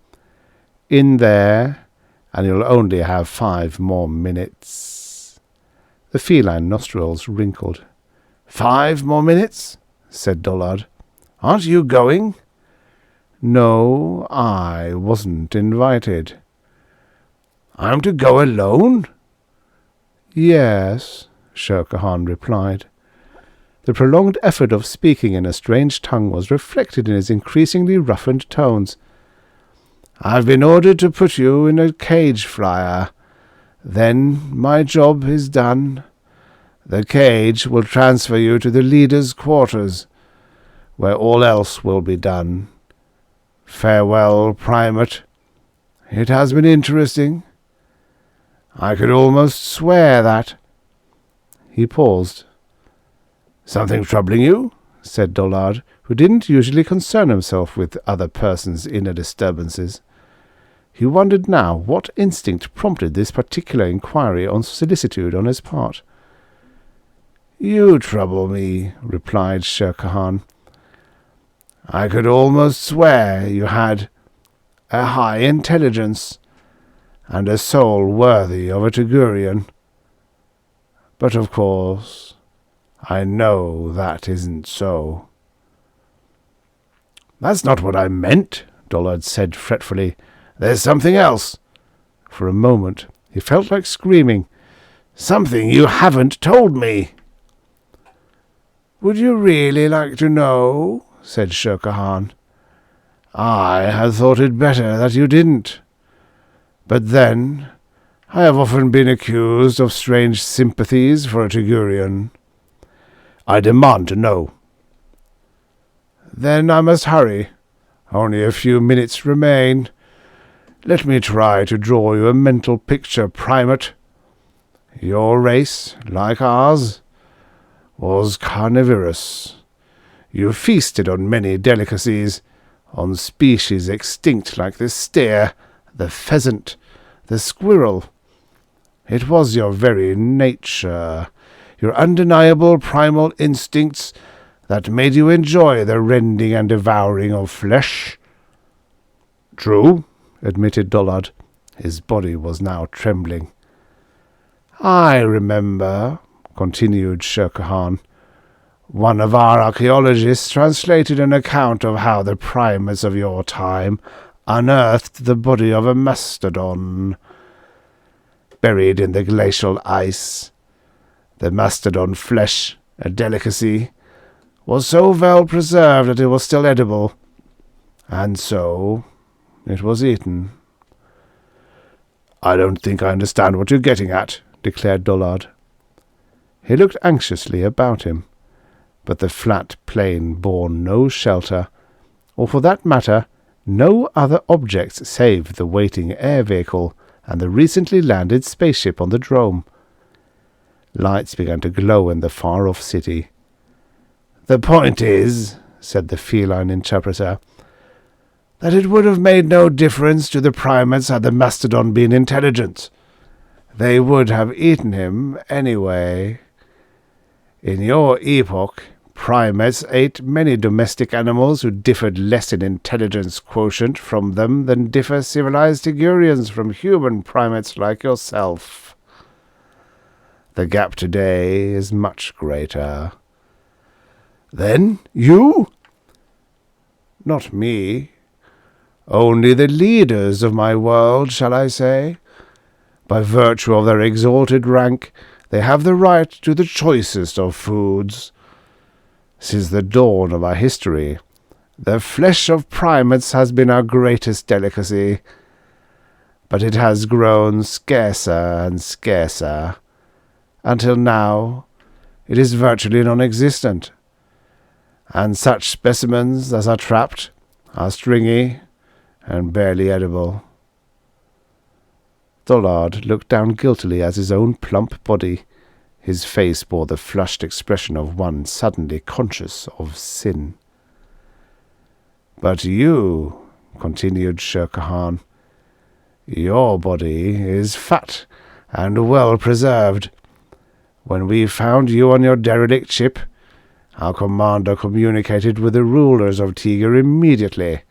"In there, and you'll only have 5 more minutes." The feline nostrils wrinkled. 5 more minutes?" said Dollard. "Aren't you going?" "No, I wasn't invited." "I'm to go alone?" "Yes," Sher Khan replied. The prolonged effort of speaking in a strange tongue was reflected in his increasingly roughened tones. "I've been ordered to put you in a cage flyer. Then my job is done. The cage will transfer you to the leader's quarters, where all else will be done. Farewell, Primate. It has been interesting. I could almost swear that—" He paused. "Something troubling you?" said Dollard, who didn't usually concern himself with other persons' inner disturbances. He wondered now what instinct prompted this particular inquiry on solicitude on his part. "You trouble me," replied Sher Khan. "I could almost swear you had a high intelligence and a soul worthy of a Tugurian. But of course, I know that isn't so." "That's not what I meant," Dollard said fretfully. "There's something else." For a moment he felt like screaming. "Something you haven't told me." "Would you really like to know?" said Sher Khan. "I had thought it better that you didn't. But then, I have often been accused of strange sympathies for a Tugurian. I demand to know." "Then I must hurry. Only a few minutes remain. Let me try to draw you a mental picture, Primate. Your race, like ours, was carnivorous. You feasted on many delicacies, on species extinct like the steer, the pheasant, the squirrel. It was your very nature, your undeniable primal instincts, that made you enjoy the rending and devouring of flesh." "True," admitted Dollard. His body was now trembling. "I remember," continued Sher Khan, One of our archaeologists translated an account of how the primates of your time unearthed the body of a mastodon buried in the glacial ice. The mastodon flesh, a delicacy, was so well preserved that it was still edible, and so it was eaten. "I don't think I understand what you're getting at," declared Dollard. He looked anxiously about him, but the flat plain bore no shelter, or for that matter, no other objects save the waiting air vehicle and the recently landed spaceship on the drome. Lights began to glow in the far-off city. "The point is," said the feline interpreter, "that it would have made no difference to the primates had the mastodon been intelligent. They would have eaten him anyway. In your epoch, primates ate many domestic animals who differed less in intelligence quotient from them than differ civilized Tigurians from human primates like yourself. The gap today is much greater." "Then you?" "Not me. Only the leaders of my world, shall I say. By virtue of their exalted rank, they have the right to the choicest of foods. Since the dawn of our history, the flesh of primates has been our greatest delicacy, but it has grown scarcer and scarcer, until now it is virtually non-existent, and such specimens as are trapped are stringy and barely edible." Dollard looked down guiltily at his own plump body. His face bore the flushed expression of one suddenly conscious of sin. "But you," continued Shere Khan, "your body is fat and well preserved. When we found you on your derelict ship, our commander communicated with the rulers of Tiger immediately.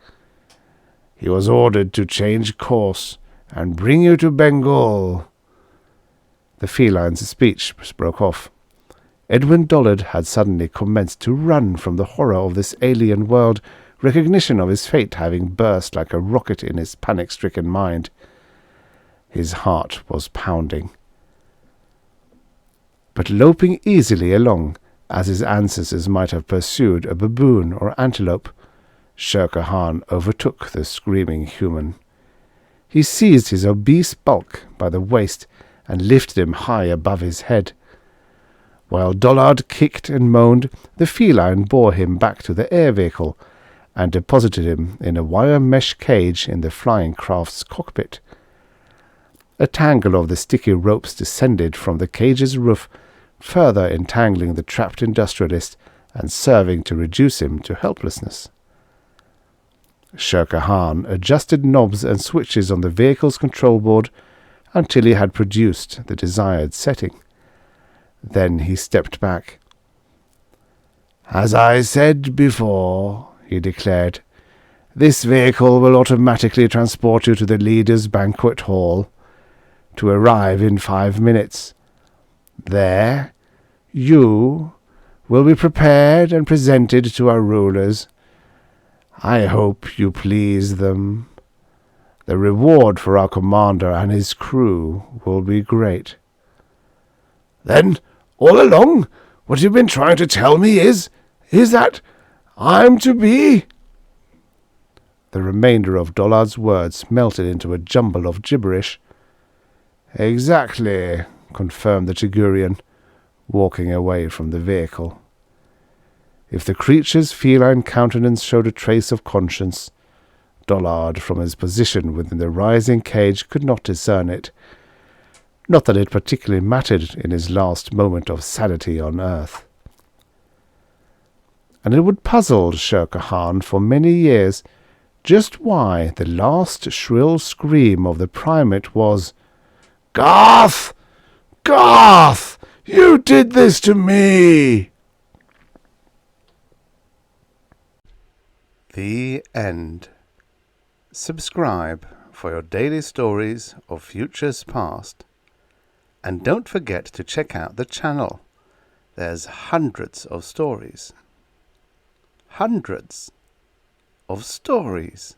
He was ordered to change course and bring you to Bengal." The feline's speech broke off. Edwin Dollard had suddenly commenced to run from the horror of this alien world, recognition of his fate having burst like a rocket in his panic-stricken mind. His heart was pounding. But loping easily along, as his ancestors might have pursued a baboon or antelope, Shere Khan overtook the screaming human. He seized his obese bulk by the waist and lifted him high above his head. While Dollard kicked and moaned, the feline bore him back to the air vehicle and deposited him in a wire mesh cage in the flying craft's cockpit. A tangle of the sticky ropes descended from the cage's roof, further entangling the trapped industrialist and serving to reduce him to helplessness. Shere Khan adjusted knobs and switches on the vehicle's control board until he had produced the desired setting. Then he stepped back. "As I said before," he declared, "this vehicle will automatically transport you to the leader's banquet hall, to arrive in 5 minutes. There, you will be prepared and presented to our rulers. I hope you please them. The reward for our commander and his crew will be great." "Then, all along, what you've been trying to tell me is that I'm to be—" The remainder of Dollard's words melted into a jumble of gibberish. "Exactly," confirmed the Tigurian, walking away from the vehicle. If the creature's feline countenance showed a trace of conscience, Dollard, from his position within the rising cage, could not discern it. Not that it particularly mattered in his last moment of sanity on earth. And it would puzzle Shere Khan for many years just why the last shrill scream of the primate was, "Garth! Garth! You did this to me!" The end. Subscribe for your daily stories of futures past. And don't forget to check out the channel. There's hundreds of stories. Hundreds of stories.